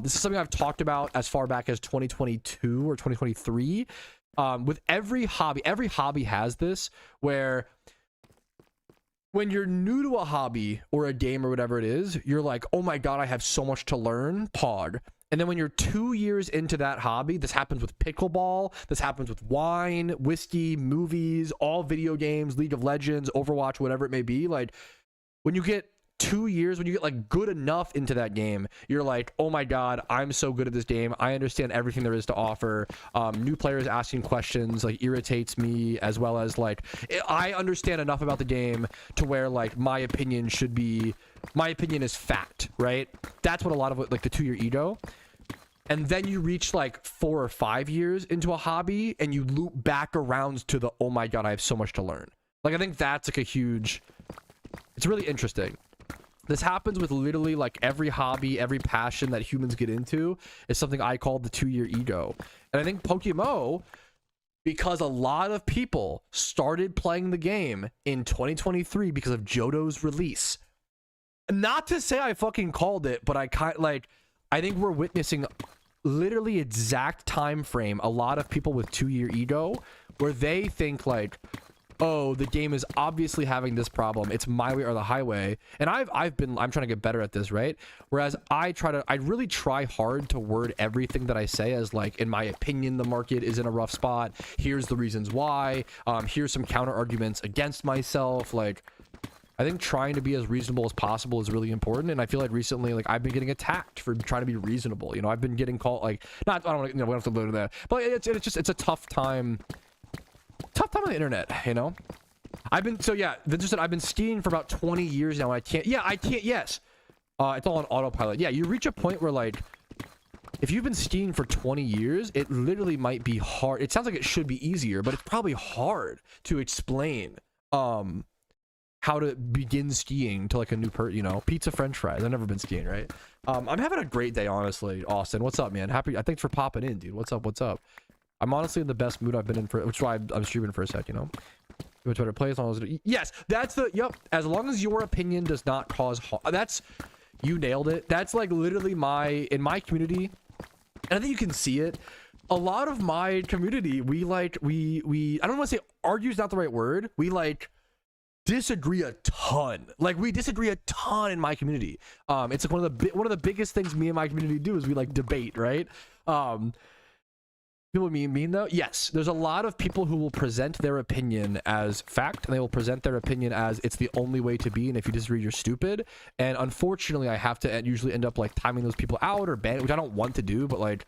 This is something I've talked about as far back as 2022 or 2023. With every hobby has this, where when you're new to a hobby or a game or whatever it is, you're like, oh my god, I have so much to learn, pog. And then when you're 2 years into that hobby, this happens with pickleball, this happens with wine, whiskey, movies, all video games, League of Legends, Overwatch, whatever it may be. Like when you get 2 years, when you get like good enough into that game, you're like, oh my god, I'm so good at this game, I understand everything there is to offer. New players asking questions like irritates me, as well as like I understand enough about the game to where like my opinion is fact, right? That's what a lot of like the 2-year ego. And then you reach like 4 or 5 years into a hobby and you loop back around to the, oh my god, I have so much to learn. Like I think that's like it's really interesting. This happens with literally like every hobby, every passion that humans get into is something I call the 2-year ego. And I think PokeMMO, because a lot of people started playing the game in 2023 because of Johto's release. Not to say I fucking called it, but I think we're witnessing literally exact time frame a lot of people with 2-year ego where they think like, oh, the game is obviously having this problem, it's my way or the highway. And I'm trying to get better at this, right? Whereas I really try hard to word everything that I say as like, in my opinion, the market is in a rough spot, here's the reasons why, here's some counter arguments against myself. Like I think trying to be as reasonable as possible is really important. And I feel like recently, like I've been getting attacked for trying to be reasonable. You know, I've been getting called like, not, I don't want to, you know, we don't have to go to that, but it's a tough time on the internet, you know. I've been skiing for about 20 years now. Yes, it's all on autopilot. Yeah, you reach a point where like, if you've been skiing for 20 years, it literally might be hard. It sounds like it should be easier, but it's probably hard to explain how to begin skiing to like a new you know, pizza french fries. I've never been skiing, right? I'm having a great day, honestly. Austin, what's up, man? Thanks for popping in, dude. What's up? I'm honestly in the best mood I've been in for, which is why I'm streaming for a sec, you know. Twitter play as long as yes, that's the as long as your opinion does not cause harm. That's, you nailed it. That's like literally in my community, and I think you can see it. A lot of my community, we I don't want to say argue is not the right word. We like disagree a ton. Like we disagree a ton in my community. It's like one of the biggest things me and my community do is we like debate, right? People mean though? Yes, there's a lot of people who will present their opinion as fact, and they will present their opinion as it's the only way to be, and if you disagree, you're stupid. And unfortunately, I have to usually end up like timing those people out or ban, which I don't want to do, but like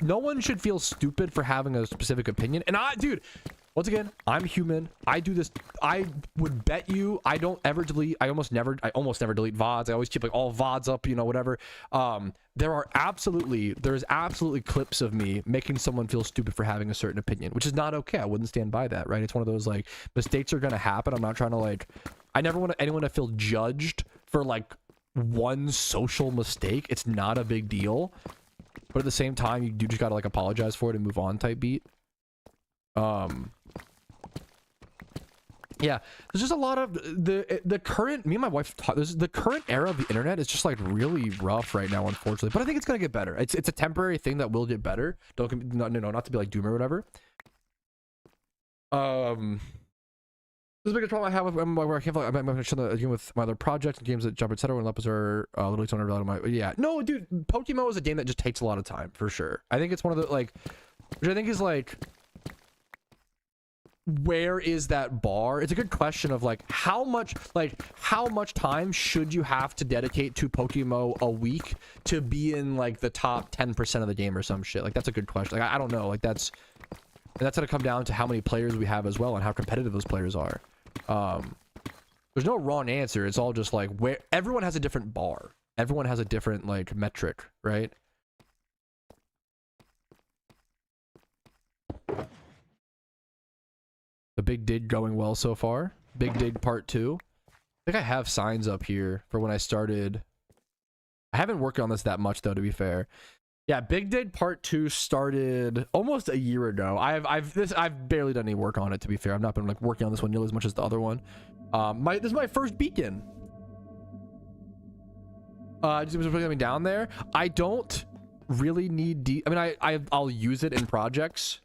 no one should feel stupid for having a specific opinion. And dude, once again, I'm human. I do this. I would bet you I don't ever delete. I almost never delete VODs. I always keep like all VODs up, you know, whatever. There's absolutely clips of me making someone feel stupid for having a certain opinion, which is not okay. I wouldn't stand by that, right? It's one of those like mistakes are going to happen. I'm not trying to like, I never want anyone to feel judged for like one social mistake. It's not a big deal. But at the same time, you do just got to like apologize for it and move on type beat. Yeah, there's just a lot of the current, me and my wife the current era of the internet is just like really rough right now, unfortunately, but I think it's gonna get better. It's a temporary thing that will get better. No, not to be like doomer or whatever. This is the biggest problem I have with where I can't feel like I'm again with my other projects and games that jump, etc. When lepers are literally tone out of my no, dude, PokeMMO is a game that just takes a lot of time for sure. I think it's one of the like, which I think is like, where is that bar? It's a good question of like how much time should you have to dedicate to PokeMMO a week to be in like the top 10% of the game or some shit. Like that's a good question. Like I don't know. Like that's gonna come down to how many players we have as well and how competitive those players are. There's no wrong answer. It's all just like where everyone has a different bar. Everyone has a different like metric, right? The big dig going well so far. Big dig part 2. I think I have signs up here for when I started. I haven't worked on this that much though, to be fair. Yeah, big dig part 2 started almost a year ago. I've barely done any work on it, to be fair. I've not been like working on this one nearly as much as the other one. This is my first beacon. Just putting something down there. I don't really need I'll use it in projects.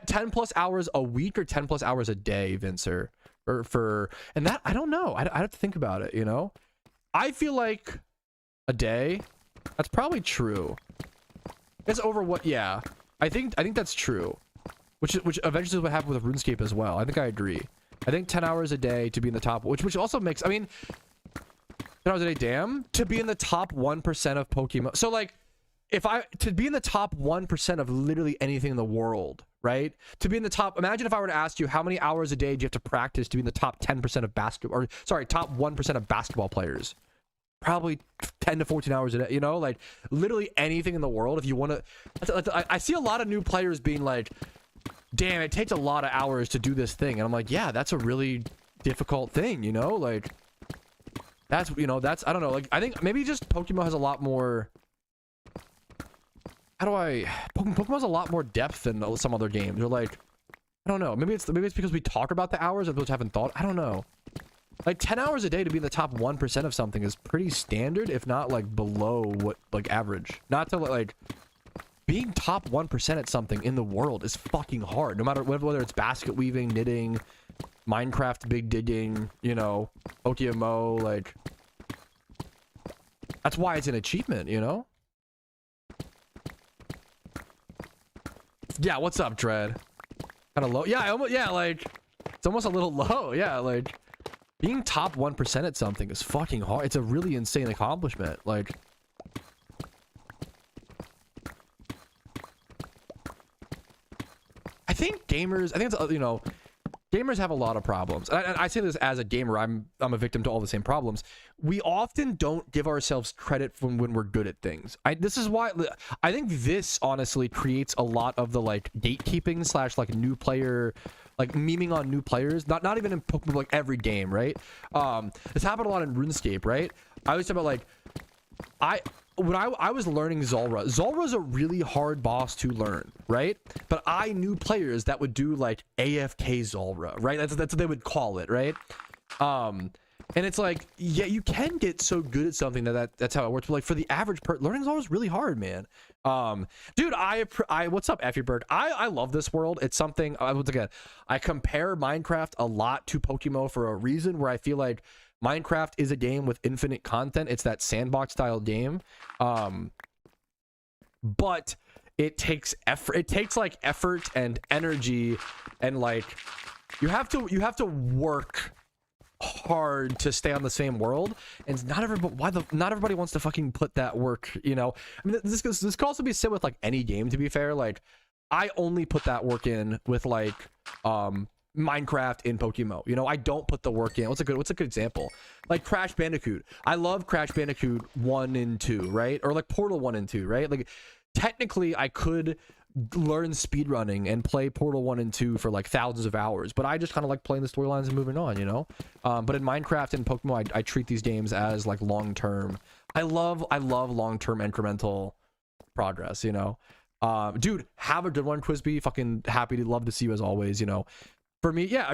10 plus hours a week or 10 plus hours a day, Vincer, and that I don't know. I have to think about it, you know. I feel like a day, that's probably true. It's over what? Yeah, I think that's true, which eventually is what happened with RuneScape as well. I think I agree. I think 10 hours a day to be in the top, which also makes, I mean, 10 hours a day, damn, to be in the top 1% of Pokemon. So like, to be in the top 1% of literally anything in the world, right? To be in the top, imagine if I were to ask you how many hours a day do you have to practice to be in the top 10% of basketball, or sorry, top 1% of basketball players? Probably 10 to 14 hours a day, you know, like literally anything in the world. If you want to, I see a lot of new players being like, damn, it takes a lot of hours to do this thing. And I'm like, yeah, that's a really difficult thing, you know, like that's, you know, that's, I don't know, like I think maybe just Pokemon has a lot more, Pokemon has a lot more depth than some other games. They're like, I don't know, maybe it's because we talk about the hours and people haven't thought. I don't know. Like 10 hours a day to be in the top 1% of something is pretty standard, if not like below what like average. Not to like being top 1% at something in the world is fucking hard. No matter whether it's basket weaving, knitting, Minecraft, big digging, you know, PokeMMO, like that's why it's an achievement, you know? Yeah, what's up, Dread? Kind of low. Yeah, yeah, like it's almost a little low. Yeah, like being top 1% at something is fucking hard. It's a really insane accomplishment. Like, I think gamers, I think it's, you know, gamers have a lot of problems. And I say this as a gamer. I'm a victim to all the same problems. We often don't give ourselves credit when we're good at things. This is why I think this honestly creates a lot of the like gatekeeping slash like new player, like memeing on new players. Not even in Pokemon, like every game, right? This happened a lot in RuneScape, right? I always talk about like when I was learning Zulra's a really hard boss to learn, right? But I knew players that would do like AFK Zulra, right? That's what they would call it, right? And it's like, yeah, you can get so good at something that's how it works. But like for the average person, learning Zulra is really hard, man. Dude, what's up, Effieberg? I love this world. It's something. Once again, I compare Minecraft a lot to PokeMMO for a reason, where I feel like Minecraft is a game with infinite content. It's that sandbox style game. But it takes effort. It takes like effort and energy, and like you have to work hard to stay on the same world. And not everybody wants to fucking put that work, you know? I mean, this could also be said with like any game, to be fair. Like I only put that work in with like Minecraft in PokeMMO, you know. I don't put the work in. What's a good example? Like Crash Bandicoot. I love Crash Bandicoot 1 and 2, right? Or like Portal 1 and 2, right? Like technically I could learn speedrunning and play Portal 1 and 2 for like thousands of hours, but I just kind of like playing the storylines and moving on, you know. But in Minecraft and PokeMMO, I treat these games as like long term. I love long term incremental progress, you know. Dude, have a good one, Quizby. Fucking happy to love to see you as always, you know. For me, yeah,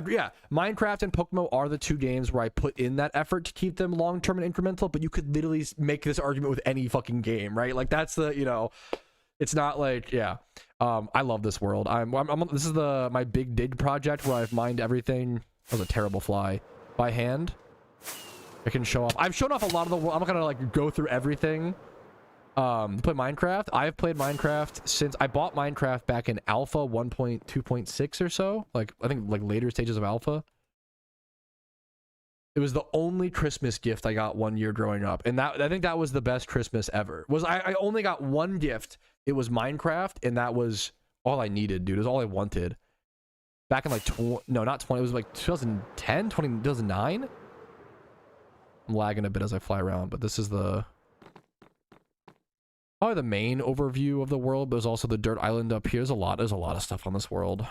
Minecraft and PokeMMO are the two games where I put in that effort to keep them long-term and incremental, but you could literally make this argument with any fucking game, right? Like that's the, you know, it's not like, yeah. I love this world. This is my big dig project where I've mined everything. That was a terrible fly. By hand. I can show off. I've shown off a lot of the world. I'm not gonna like go through everything. Play Minecraft. I've played Minecraft since I bought Minecraft back in alpha 1.2.6 or so, like I think like later stages of alpha. It was the only Christmas gift I got one year growing up, and I think that was the best Christmas ever. I only got one gift. It was Minecraft, and that was all I needed, dude. It was all I wanted. Back in like no, not 20. It was like 2010, 2009. I'm lagging a bit as I fly around, but this is probably the main overview of the world. But there's also the dirt island up here. There's a lot of stuff on this world.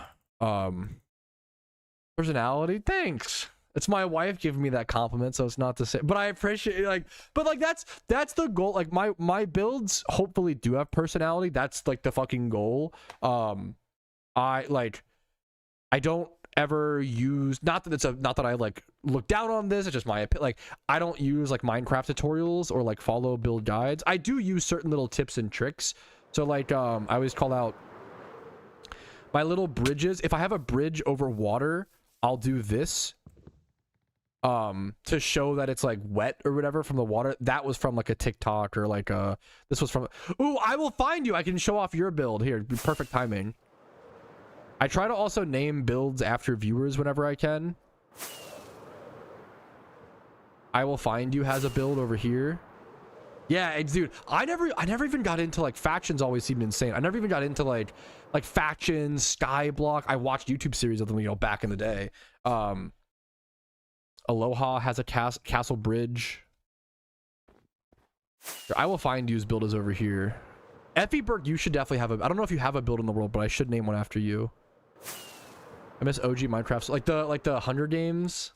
Personality, thanks. It's my wife giving me that compliment, so it's not to say, but I appreciate it, like, but like that's the goal. Like my builds hopefully do have personality. That's like the fucking goal. I don't ever use, not that I like look down on this, it's just my opinion. Like I don't use like Minecraft tutorials or like follow build guides. I do use certain little tips and tricks. So like I always call out my little bridges. If I have a bridge over water, I'll do this to show that it's like wet or whatever from the water. That was from like a TikTok or like this was from, ooh, I will find you. I can show off your build here. Perfect timing. I try to also name builds after viewers whenever I can. I will find you has a build over here. Yeah, dude, I never even got into like factions. Always seemed insane. I never even got into like factions, Skyblock. I watched YouTube series of them, you know, back in the day. Aloha has a castle bridge. I will find you's build is over here. Effieberg, you should definitely have I don't know if you have a build in the world, but I should name one after you. I miss OG Minecraft, so like the Hunger Games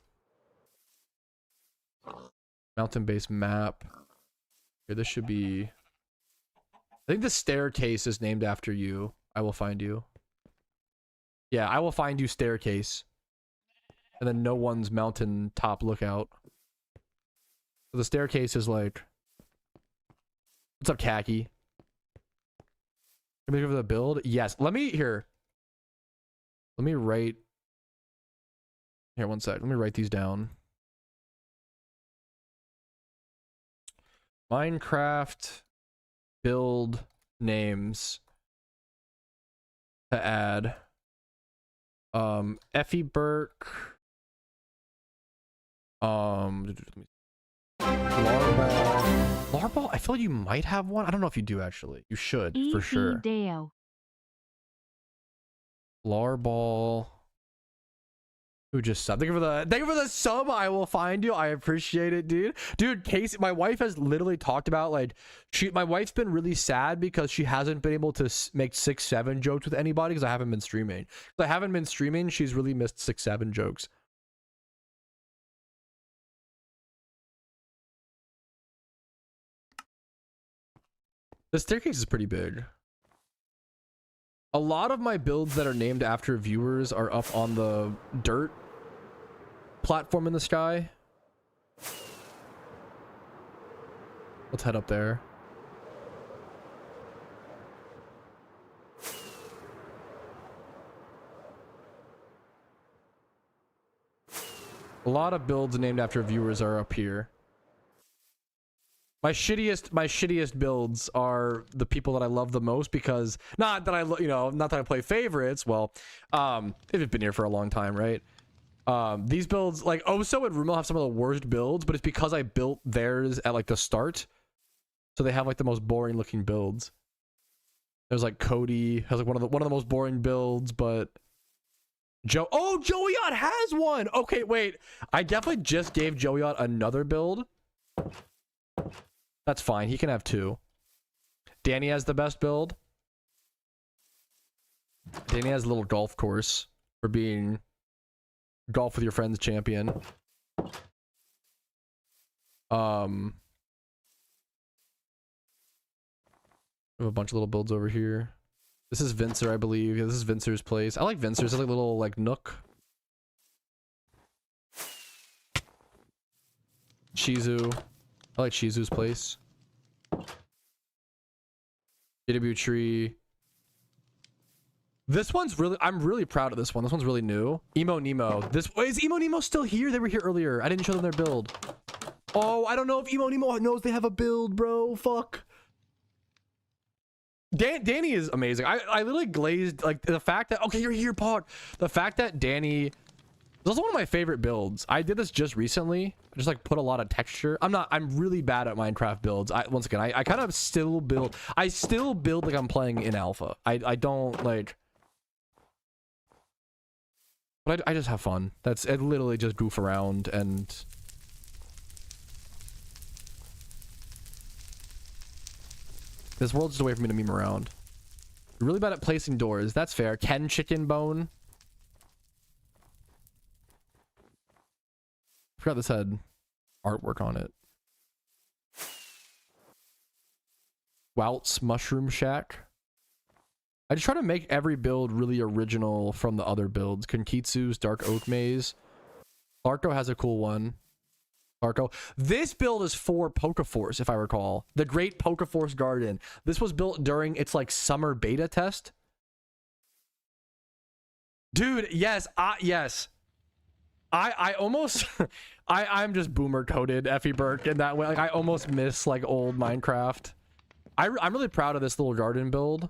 mountain-based map. Here, this should be. I think the staircase is named after you. I will find you. Yeah, I will find you staircase. And then no one's mountain top lookout. So the staircase is like. What's up, Khaki? Can we go over the build? Yes. Let me write. Here, one sec. Let me write these down. Minecraft build names to add. Effie Burke. Larball. Larball, I feel like you might have one. I don't know if you do actually. You should for sure. Deo. Larball. Who just subbed? Thank you for the sub. I will find you. I appreciate it, dude. Dude, Casey, my wife has literally talked about like my wife's been really sad because she hasn't been able to make 6-7 jokes with anybody because I haven't been streaming. If I haven't been streaming, she's really missed 6-7 jokes. The staircase is pretty big. A lot of my builds that are named after viewers are up on the dirt platform in the sky. Let's head up there. A lot of builds named after viewers are up here. My shittiest builds are the people that I love the most because not that I play favorites. Well, they've been here for a long time, right? These builds like Oso and Rumo have some of the worst builds, but it's because I built theirs at like the start, so they have like the most boring looking builds. There's like Cody has like one of the most boring builds, but Joeyot has one. Okay, wait, I definitely just gave Joeyot another build. That's fine. He can have 2. Danny has the best build. Danny has a little golf course for being golf with your friends champion. We have a bunch of little builds over here. This is Vincer, I believe. Yeah, this is Vincer's place. I like Vincer's. It's like a little like nook. Shizu. I like Shizu's place. JW Tree. This one's really, I'm really proud of this one. This one's really new. Emo Nemo. Is Emo Nemo still here? They were here earlier. I didn't show them their build. Oh, I don't know if Emo Nemo knows they have a build, bro. Fuck. Danny is amazing. I literally glazed like the fact that, okay, you're here, Pog. The fact that Danny, this is one of my favorite builds. I did this just recently. I just like put a lot of texture. I'm really bad at Minecraft builds. Once again, I kind of still build. I still build like I'm playing in alpha. I don't like, but I just have fun. That's it. Literally just goof around and this world's just a way for me to meme around. Really bad at placing doors. That's fair. Ken Chicken Bone. I forgot this had artwork on it. Wout's Mushroom Shack. I just try to make every build really original from the other builds. Konkitsu's Dark Oak Maze. Clarko has a cool one. Clarko. This build is for Pokeforce, if I recall. The Great Pokeforce Garden. This was built during its like summer beta test. Dude, yes, yes. I almost I'm just boomer coded Effie Burke in that way. Like I almost miss like old Minecraft. I'm really proud of this little garden build.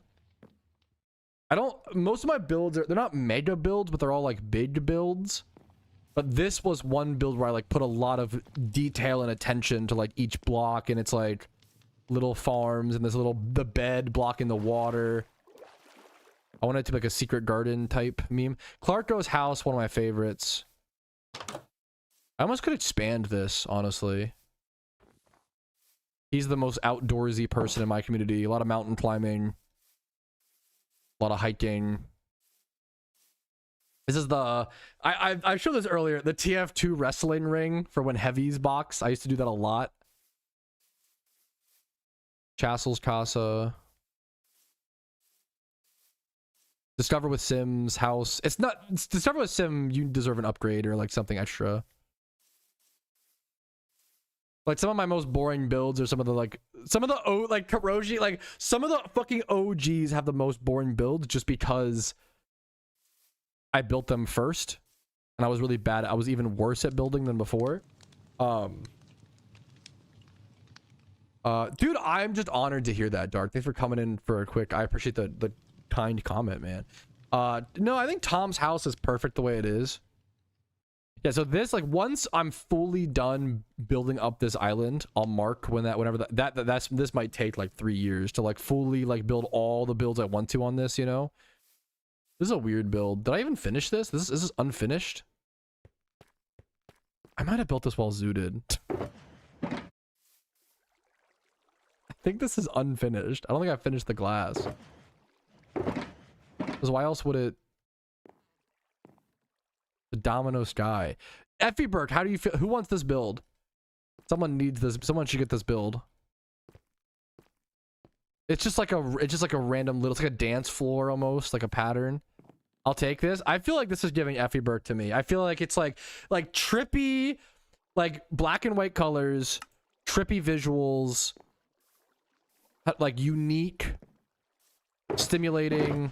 Most of my builds they're not mega builds, but they're all like big builds. But this was one build where I like put a lot of detail and attention to like each block, and it's like little farms and this the bed blocking the water. I wanted to be like a secret garden type meme. Clarko's house, one of my favorites. I almost could expand this, honestly. He's the most outdoorsy person in my community. A lot of mountain climbing. A lot of hiking. This is the... I showed this earlier. The TF2 wrestling ring for when heavies box. I used to do that a lot. Chassel's Casa. Discover with Sim's house. It's Discover with Sim, you deserve an upgrade or like something extra. Like some of my most boring builds are some of the Karoji, like some of the fucking OGs have the most boring builds just because I built them first and I was really bad. I was even worse at building than before. Dude, I'm just honored to hear that, Dark. Thanks for coming in for a quick. I appreciate the kind comment, man. No, I think Tom's house is perfect the way it is. Yeah, so this, like, once I'm fully done building up this island, I'll mark this might take like 3 years to like fully like build all the builds I want to on this, you know. This is a weird build. Did I even finish this? This is unfinished. I might have built this while zooted. I think this is unfinished. I don't think I finished the glass. Because why else would it... The Domino Sky. Effie Burke, how do you feel? Who wants this build? Someone needs this. Someone should get this build. It's just like a random little, it's like a dance floor almost, like a pattern. I'll take this. I feel like this is giving Effie Burke to me. I feel like it's like trippy, like black and white colors, trippy visuals, like unique, stimulating.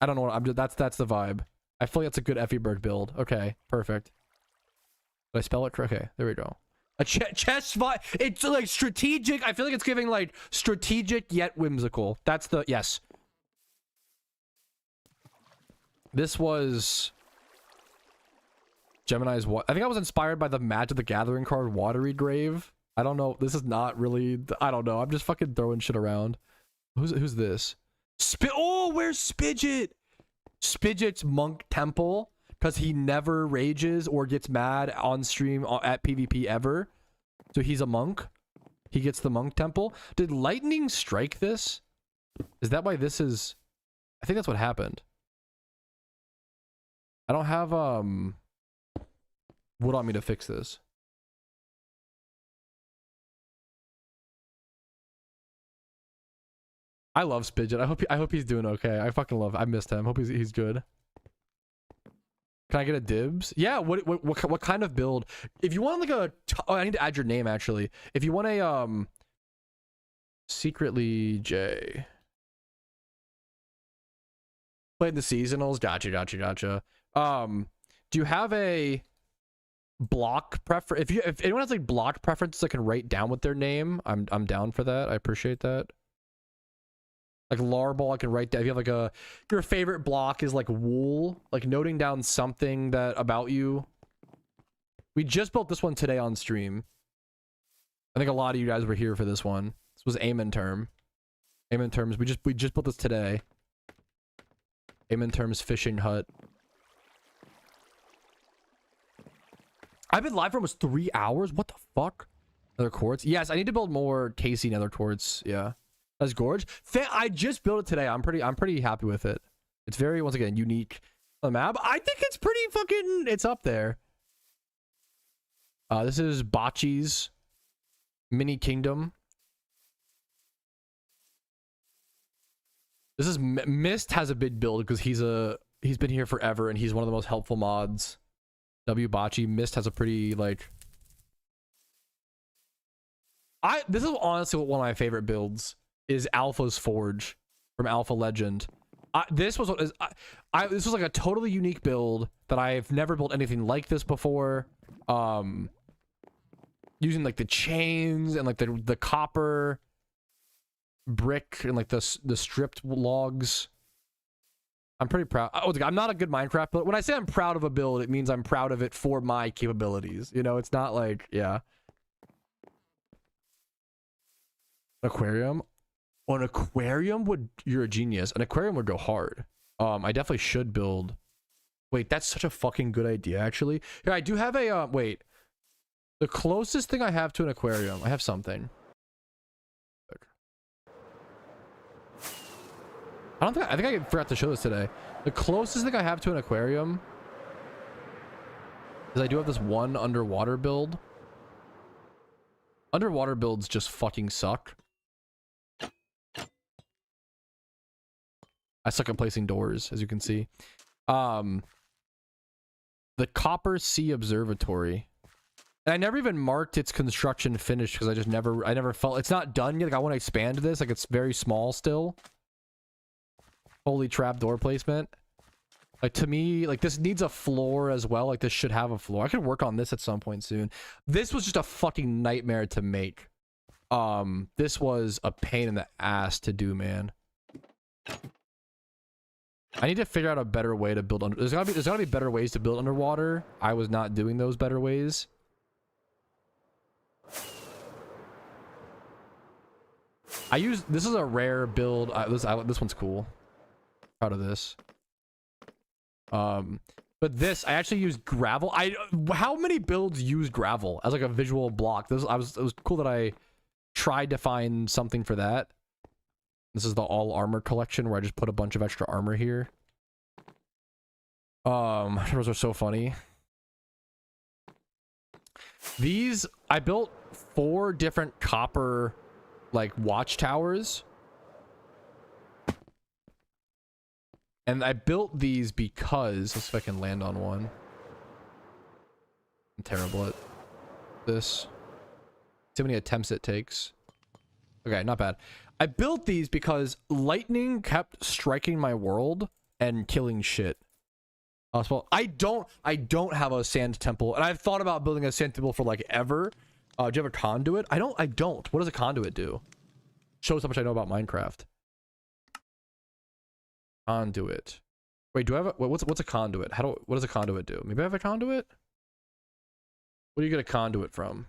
I don't know what I'm just, that's the vibe. I feel like that's a good Effie Burke build. Okay, perfect. Did I spell it correct? Okay, there we go. A chess vibe. It's like strategic. I feel like it's giving like strategic yet whimsical. That's the, yes. This was Gemini's what? I think I was inspired by the Magic the Gathering card Watery Grave. I don't know. This is not really, I don't know. I'm just fucking throwing shit around. Who's this? Oh, where's Spidget? Spidget's Monk Temple, because he never rages or gets mad on stream at PvP ever. So he's a monk. He gets the Monk Temple. Did lightning strike this? Is that why this is... I think that's what happened. I don't have wood on me to fix this. I love Spidget. I hope he's doing okay. I fucking love. I missed him. Hope he's good. Can I get a dibs? Yeah. What kind of build? If you want like a, oh, I need to add your name actually. If you want a secretly J. Played the seasonals. Gotcha. Do you have a block preference? If anyone has like block preferences, I can write down with their name. I'm down for that. I appreciate that. Like Larball, I can write down. If you have like your favorite block is like wool, like noting down something that about you. We just built this one today on stream. I think a lot of you guys were here for this one. This was Aim in Term. Aim in Terms. We just built this today. Aim in Terms fishing hut. I've been live for almost 3 hours. What the fuck? Nether quartz. Yes, I need to build more Casey nether quartz. Yeah, that's gorge. I just built it today. I'm pretty happy with it. It's very, once again, unique on the map. I think it's pretty fucking. It's up there. This is Bocce's mini kingdom. This is Mist has a big build because he's been here forever and he's one of the most helpful mods. W Bocce. Mist has a pretty like. This is honestly one of my favorite builds is Alpha's Forge from Alpha Legend. This was like a totally unique build that I've never built anything like this before. Using like the chains and like the copper brick and like the stripped logs. I'm pretty proud. I'm not a good Minecraft, but when I say I'm proud of a build, it means I'm proud of it for my capabilities. You know, it's not like, yeah. Aquarium. Oh, an aquarium would, you're a genius. An aquarium would go hard. I definitely should build. Wait, that's such a fucking good idea, actually. Here, I do have a, wait. The closest thing I have to an aquarium, I have something. I think I forgot to show this today. The closest thing I have to an aquarium is I do have this one underwater build. Underwater builds just fucking suck. I suck at placing doors, as you can see. The Copper Sea Observatory. And I never even marked its construction finished because I never felt it's not done yet. Like I want to expand this. Like it's very small still. Holy trap door placement. Like to me, like this needs a floor as well. Like this should have a floor. I could work on this at some point soon. This was just a fucking nightmare to make. This was a pain in the ass to do, man. I need to figure out a better way to build under. There's gotta be better ways to build underwater. I was not doing those better ways. This is a rare build. This one's cool. Proud of this. But But this, I actually used gravel. How many builds use gravel as like a visual block? It was cool that I tried to find something for that. This is the all armor collection where I just put a bunch of extra armor here. Those are so funny. These, I built 4 different copper like watchtowers. And I built these because, let's see if I can land on one. I'm terrible at this. See how many attempts it takes. Okay, not bad. I built these because lightning kept striking my world and killing shit. Well, I don't have a sand temple, and I've thought about building a sand temple for like ever. Do you have a conduit? I don't. What does a conduit do? Shows how much I know about Minecraft. Conduit. Wait, do I have a what's a conduit? What does a conduit do? Maybe I have a conduit? Where do you get a conduit from?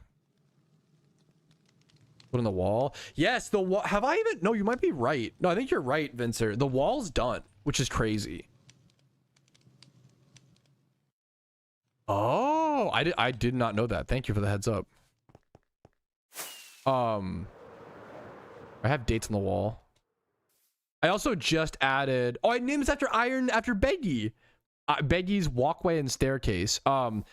Put in the wall? Yes, the wall. Have I even? No, you might be right. No, I think you're right, Vincer. The wall's done, which is crazy. Oh, I did not know that. Thank you for the heads up. I have dates on the wall. I also just added, oh, I named this after Beggy. Beggy's walkway and staircase. So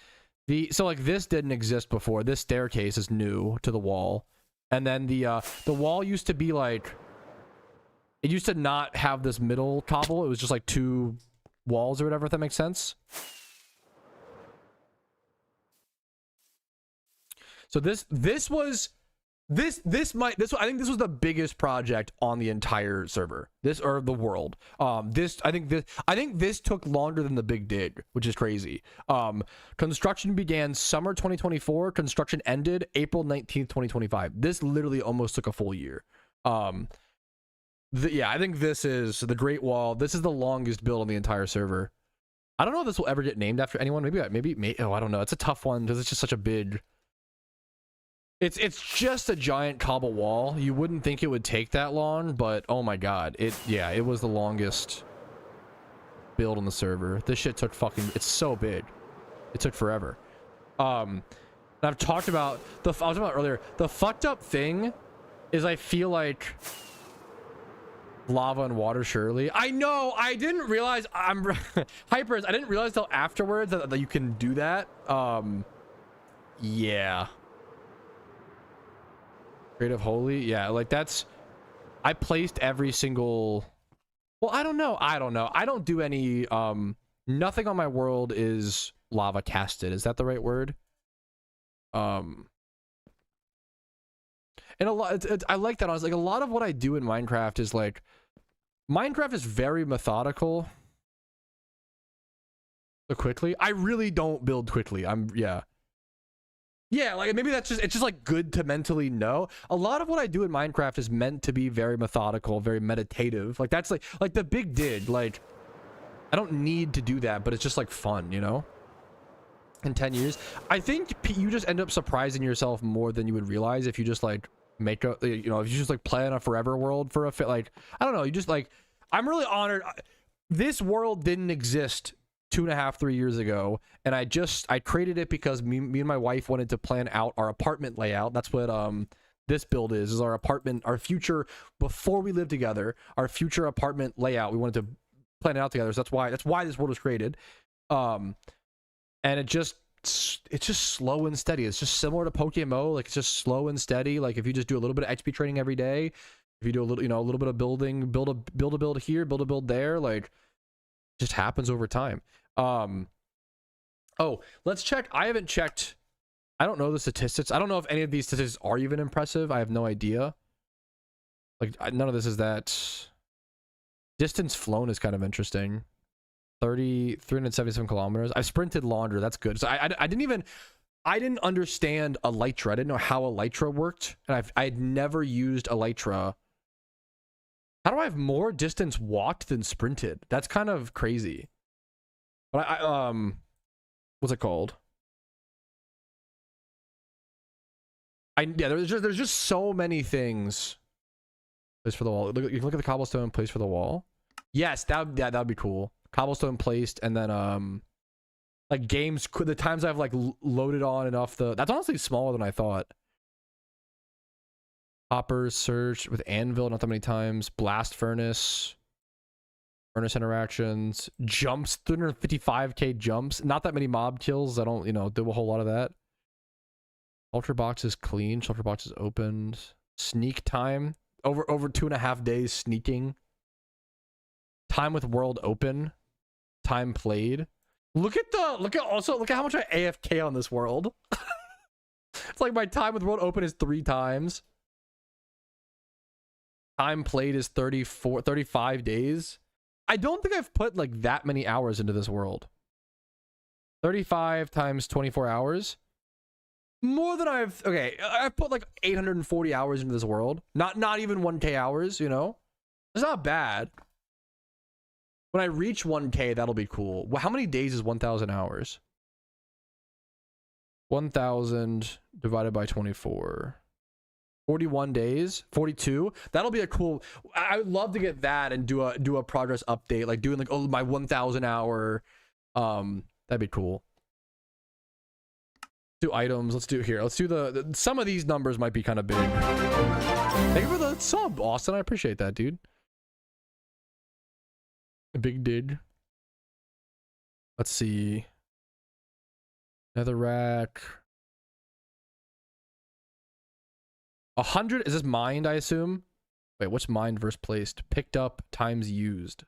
like this didn't exist before. This staircase is new to the wall. And then the wall used to be like, it used to not have this middle cobble. It was just like 2 walls or whatever, if that makes sense. So I think this was the biggest project on the entire server, or the world. I think this took longer than the big dig, which is crazy. Construction began summer 2024. Construction ended April 19th, 2025. This literally almost took a full year. Yeah, I think this is the Great Wall. This is the longest build on the entire server. I don't know if this will ever get named after anyone. Maybe. Oh, I don't know. It's a tough one because it's just such a big. It's just a giant cobble wall. You wouldn't think it would take that long, but oh my god. It was the longest build on the server. This shit took it's so big. It took forever. And I've talked about I was talking about earlier, the fucked up thing is I feel like lava and water surely. I know, I didn't realize Hypers, I didn't realize till afterwards that you can do that. Yeah. Creative Holy, yeah, like that's, I placed every single, well, I don't know, I don't do any, nothing on my world is lava casted, is that the right word? And a lot, I like that. I was like, a lot of what I do in Minecraft is like, Minecraft is very methodical. So quickly, I really don't build quickly. Yeah, like maybe it's just like good to mentally know. A lot of what I do in Minecraft is meant to be very methodical, very meditative. Like that's like the big dig. Like I don't need to do that, but it's just like fun, you know? In 10 years, I think you just end up surprising yourself more than you would realize if you just like make a, you know, if you just like play in a forever world for a fit. Like I don't know, you just like, I'm really honored. This world didn't exist 2.5-3 years ago, and I created it because me and my wife wanted to plan out our apartment layout. That's what this build is our apartment, our future, before we live together, our future apartment layout. We wanted to plan it out together, so that's why this world was created. And it's just slow and steady. It's just similar to PokeMMO. Like it's just slow and steady. Like if you just do a little bit of XP training every day, if you do a little, you know, a little bit of building, build a build here, build a build there, like it just happens over time. Oh, let's check. I haven't checked. I don't know the statistics. I don't know if any of these statistics are even impressive. I have no idea. Like none of this is that. Distance flown is kind of interesting. 377 kilometers. I've sprinted longer. That's good. So I didn't understand Elytra. I didn't know how Elytra worked, and I'd never used Elytra. How do I have more distance walked than sprinted? That's kind of crazy. But what's it called? Yeah, there's just so many things. Place for the wall. You can look at the cobblestone place for the wall. Yes, that'd be cool. Cobblestone placed, and then like games, the times I've like loaded on enough. That's honestly smaller than I thought. Hoppers search with anvil, not that many times. Blast furnace interactions, jumps, 355k jumps, not that many mob kills. I don't, you know, do a whole lot of that. Ultra box is clean, shelter box is opened. Sneak time, over 2.5 days sneaking. Time with world open, time played. Look at how much I AFK on this world. It's like my time with world open is 3 times. Time played is 35 days. I don't think I've put like that many hours into this world. 35 times 24 hours. More than I've put like 840 hours into this world. Not even 1k hours, you know? It's not bad. When I reach 1k, that'll be cool. Well, how many days is 1,000 hours? 1,000 divided by 24. 41 days, 42. That'll be a cool. I would love to get that and do a progress update, like doing like, oh, my 1,000 hour. That'd be cool. Do items. Let's do it here. Let's do the some of these numbers might be kind of big. Thank you for the sub, Austin. I appreciate that, dude. A big dig. Let's see. Netherrack. 100. Is this mined, I assume? Wait, what's mined versus placed? Picked up times used.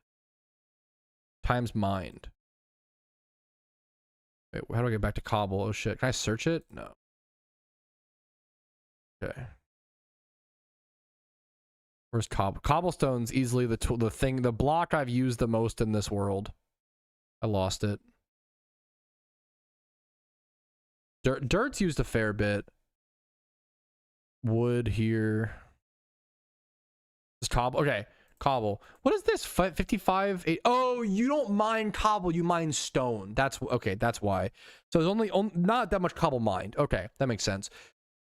Times mined. Wait, how do I get back to cobble? Oh shit. Can I search it? No. Okay. Where's cobble? Cobblestone's easily the block I've used the most in this world. I lost it. Dirt's used a fair bit. Wood here. Is cobble? Okay, cobble. What is this? 55. 8. Oh, you don't mine cobble. You mine stone. That's okay. That's why. So there's only not that much cobble mined. Okay, that makes sense.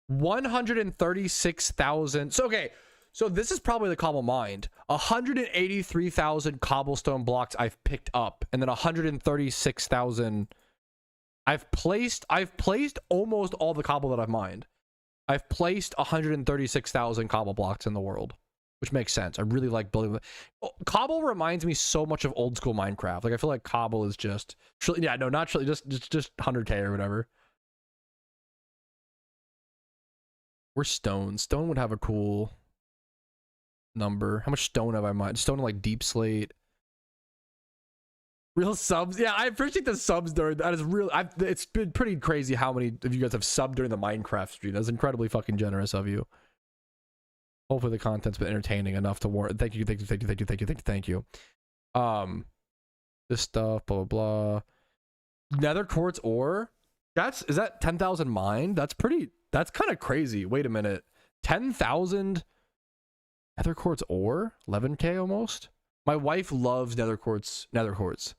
136,000. So okay. So this is probably the cobble mined. 183,000 cobblestone blocks I've picked up, and then 136,000. I've placed almost all the cobble that I've mined. I've placed 136,000 cobble blocks in the world, which makes sense. I really like building. Cobble reminds me so much of old school Minecraft. Like I feel like cobble is just, yeah, no, not just 100k or whatever. Where's stone? Stone would have a cool number. How much stone have I mined? Stone like deep slate. Real subs. Yeah, I appreciate the subs during that. Is real. It's been pretty crazy how many of you guys have subbed during the Minecraft stream. That's incredibly fucking generous of you. Hopefully the content's been entertaining enough to warrant. Thank you. This stuff, blah blah blah. Nether quartz ore. Is that 10,000 mined? That's kind of crazy. Wait a minute. 10,000 nether quartz ore? 11k almost? My wife loves nether quartz,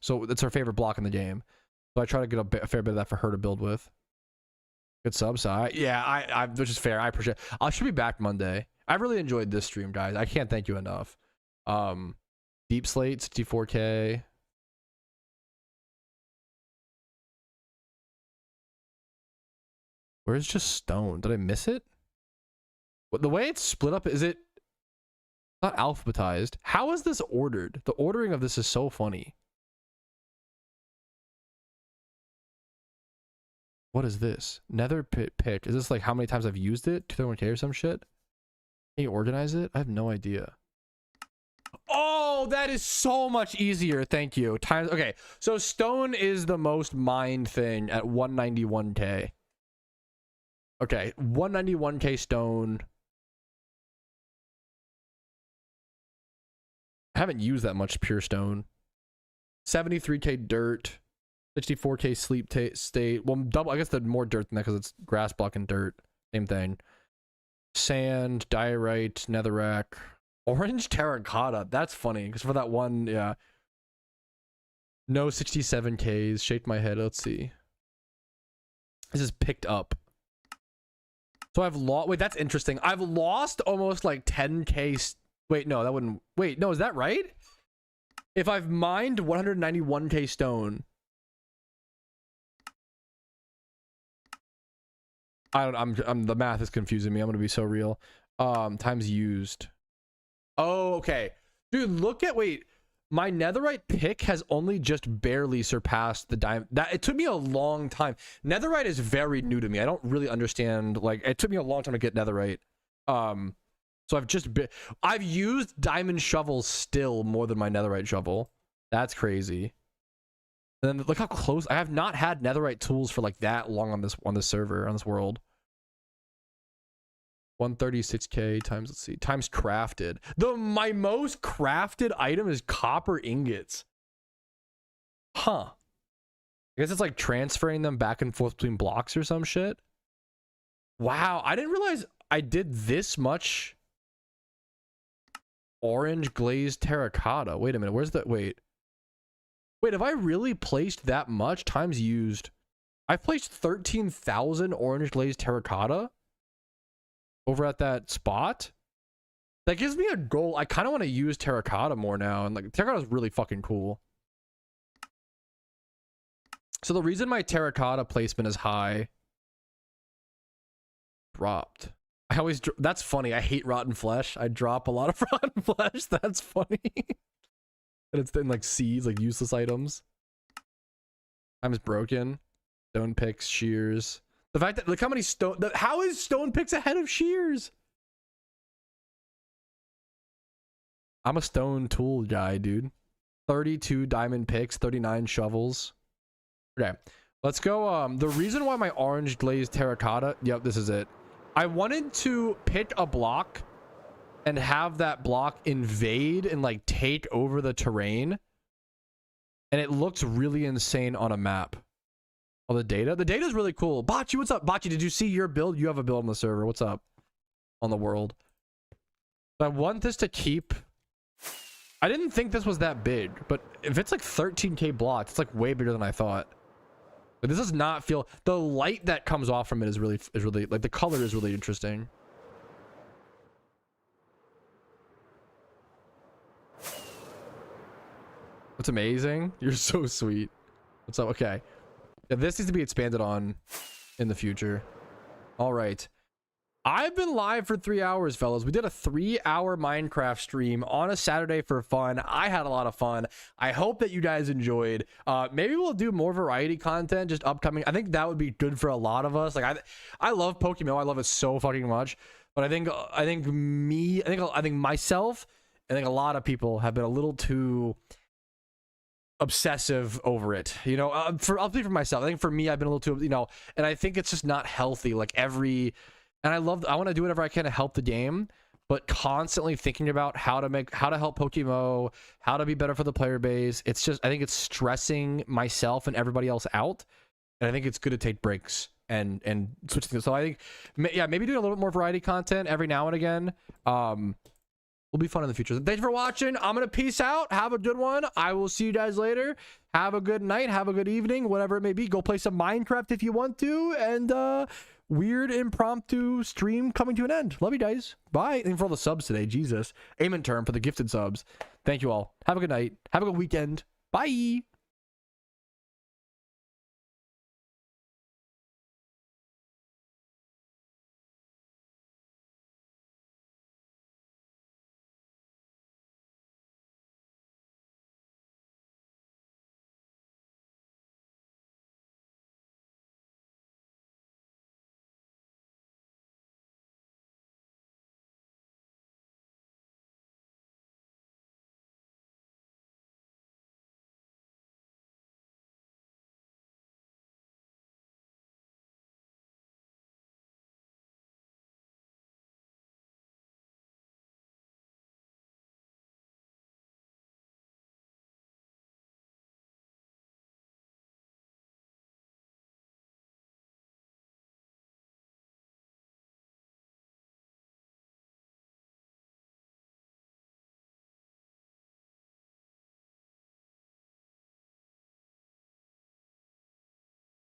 so it's her favorite block in the game. So I try to get a fair bit of that for her to build with. Good subs. Yeah, which is fair. I appreciate it. I should be back Monday. I really enjoyed this stream, guys. I can't thank you enough. Deep slate, 64k. Where's just stone? Did I miss it? The way it's split up, is it not alphabetized? How is this ordered? The ordering of this is so funny. What is this? Nether pick. Is this like how many times I've used it? 231k or some shit? Can you organize it? I have no idea. Oh, that is so much easier. Thank you. Times. Okay, so stone is the most mined thing at 191k. Okay, 191k stone. I haven't used that much pure stone. 73k dirt, 64k sleep state. Well, double. I guess the more dirt than that because it's grass block and dirt. Same thing. Sand, diorite, netherrack, orange terracotta. That's funny because for that one, yeah. No 67ks. Shake my head. Let's see. This is picked up. So I've lost. Wait, that's interesting. I've lost almost like 10k. Wait, no, that wouldn't. Wait, no, is that right? If I've mined 191k stone, I'm the math is confusing me. I'm gonna be so real. Times used. Oh, okay. Dude, look at, wait. My netherite pick has only just barely surpassed the diamond. That it took me a long time. Netherite is very new to me. I don't really understand. Like, it took me a long time to get netherite. So I've used diamond shovels still more than my netherite shovel. That's crazy. And then look how close. I have not had netherite tools for like that long on this server, on this world. 136k times, let's see, times crafted. My most crafted item is copper ingots. Huh. I guess it's like transferring them back and forth between blocks or some shit. Wow, I didn't realize I did this much orange glazed terracotta. Wait a minute, where's that? Wait, have I really placed that much? Times used. I've placed 13,000 orange glazed terracotta over at that spot. That gives me a goal. I kind of want to use terracotta more now, and like terracotta is really fucking cool. So the reason my terracotta placement is high, dropped. I always, that's funny. I hate rotten flesh. I drop a lot of rotten flesh. That's funny. And it's in like seeds, like useless items. Times broken. Stone picks, shears. The fact that, look how many stone, how is stone picks ahead of shears? I'm a stone tool guy, dude. 32 diamond picks, 39 shovels. Okay, let's go. The reason why my orange glazed terracotta, yep, this is it. I wanted to pick a block and have that block invade and like take over the terrain. And it looks really insane on a map. Oh, the data is really cool. Bocce, what's up? Bocce, did you see your build? You have a build on the server. What's up? On the world. I want this to keep. I didn't think this was that big, but if it's like 13k blocks, it's like way bigger than I thought. But this does not feel, the light that comes off from it is really like, the color is really interesting. What's amazing? You're so sweet. What's up? Okay. Yeah, this needs to be expanded on in the future. All right. I've been live for 3 hours, fellas. We did a 3-hour Minecraft stream on a Saturday for fun. I had a lot of fun. I hope that you guys enjoyed. Maybe we'll do more variety content just upcoming. I think that would be good for a lot of us. Like I love PokeMMO. I love it so fucking much. But I think myself, I think a lot of people have been a little too obsessive over it, you know. I'll speak for myself. I think for me, I've been a little too, you know, and I think it's just not healthy. Like and I want to do whatever I can to help the game, but constantly thinking about how to help PokeMMO, how to be better for the player base. It's just, I think it's stressing myself and everybody else out, and I think it's good to take breaks and switch things. So I think, yeah, maybe doing a little bit more variety content every now and again. Will be fun in the future. Thanks for watching. I'm gonna peace out. Have a good one. I will see you guys later. Have a good night. Have a good evening, whatever it may be. Go play some Minecraft if you want to. And weird impromptu stream coming to an end. Love you guys. Bye. Thank you for all the subs today. Jesus. Amen term for the gifted subs. Thank you all. Have a good night. Have a good weekend. Bye.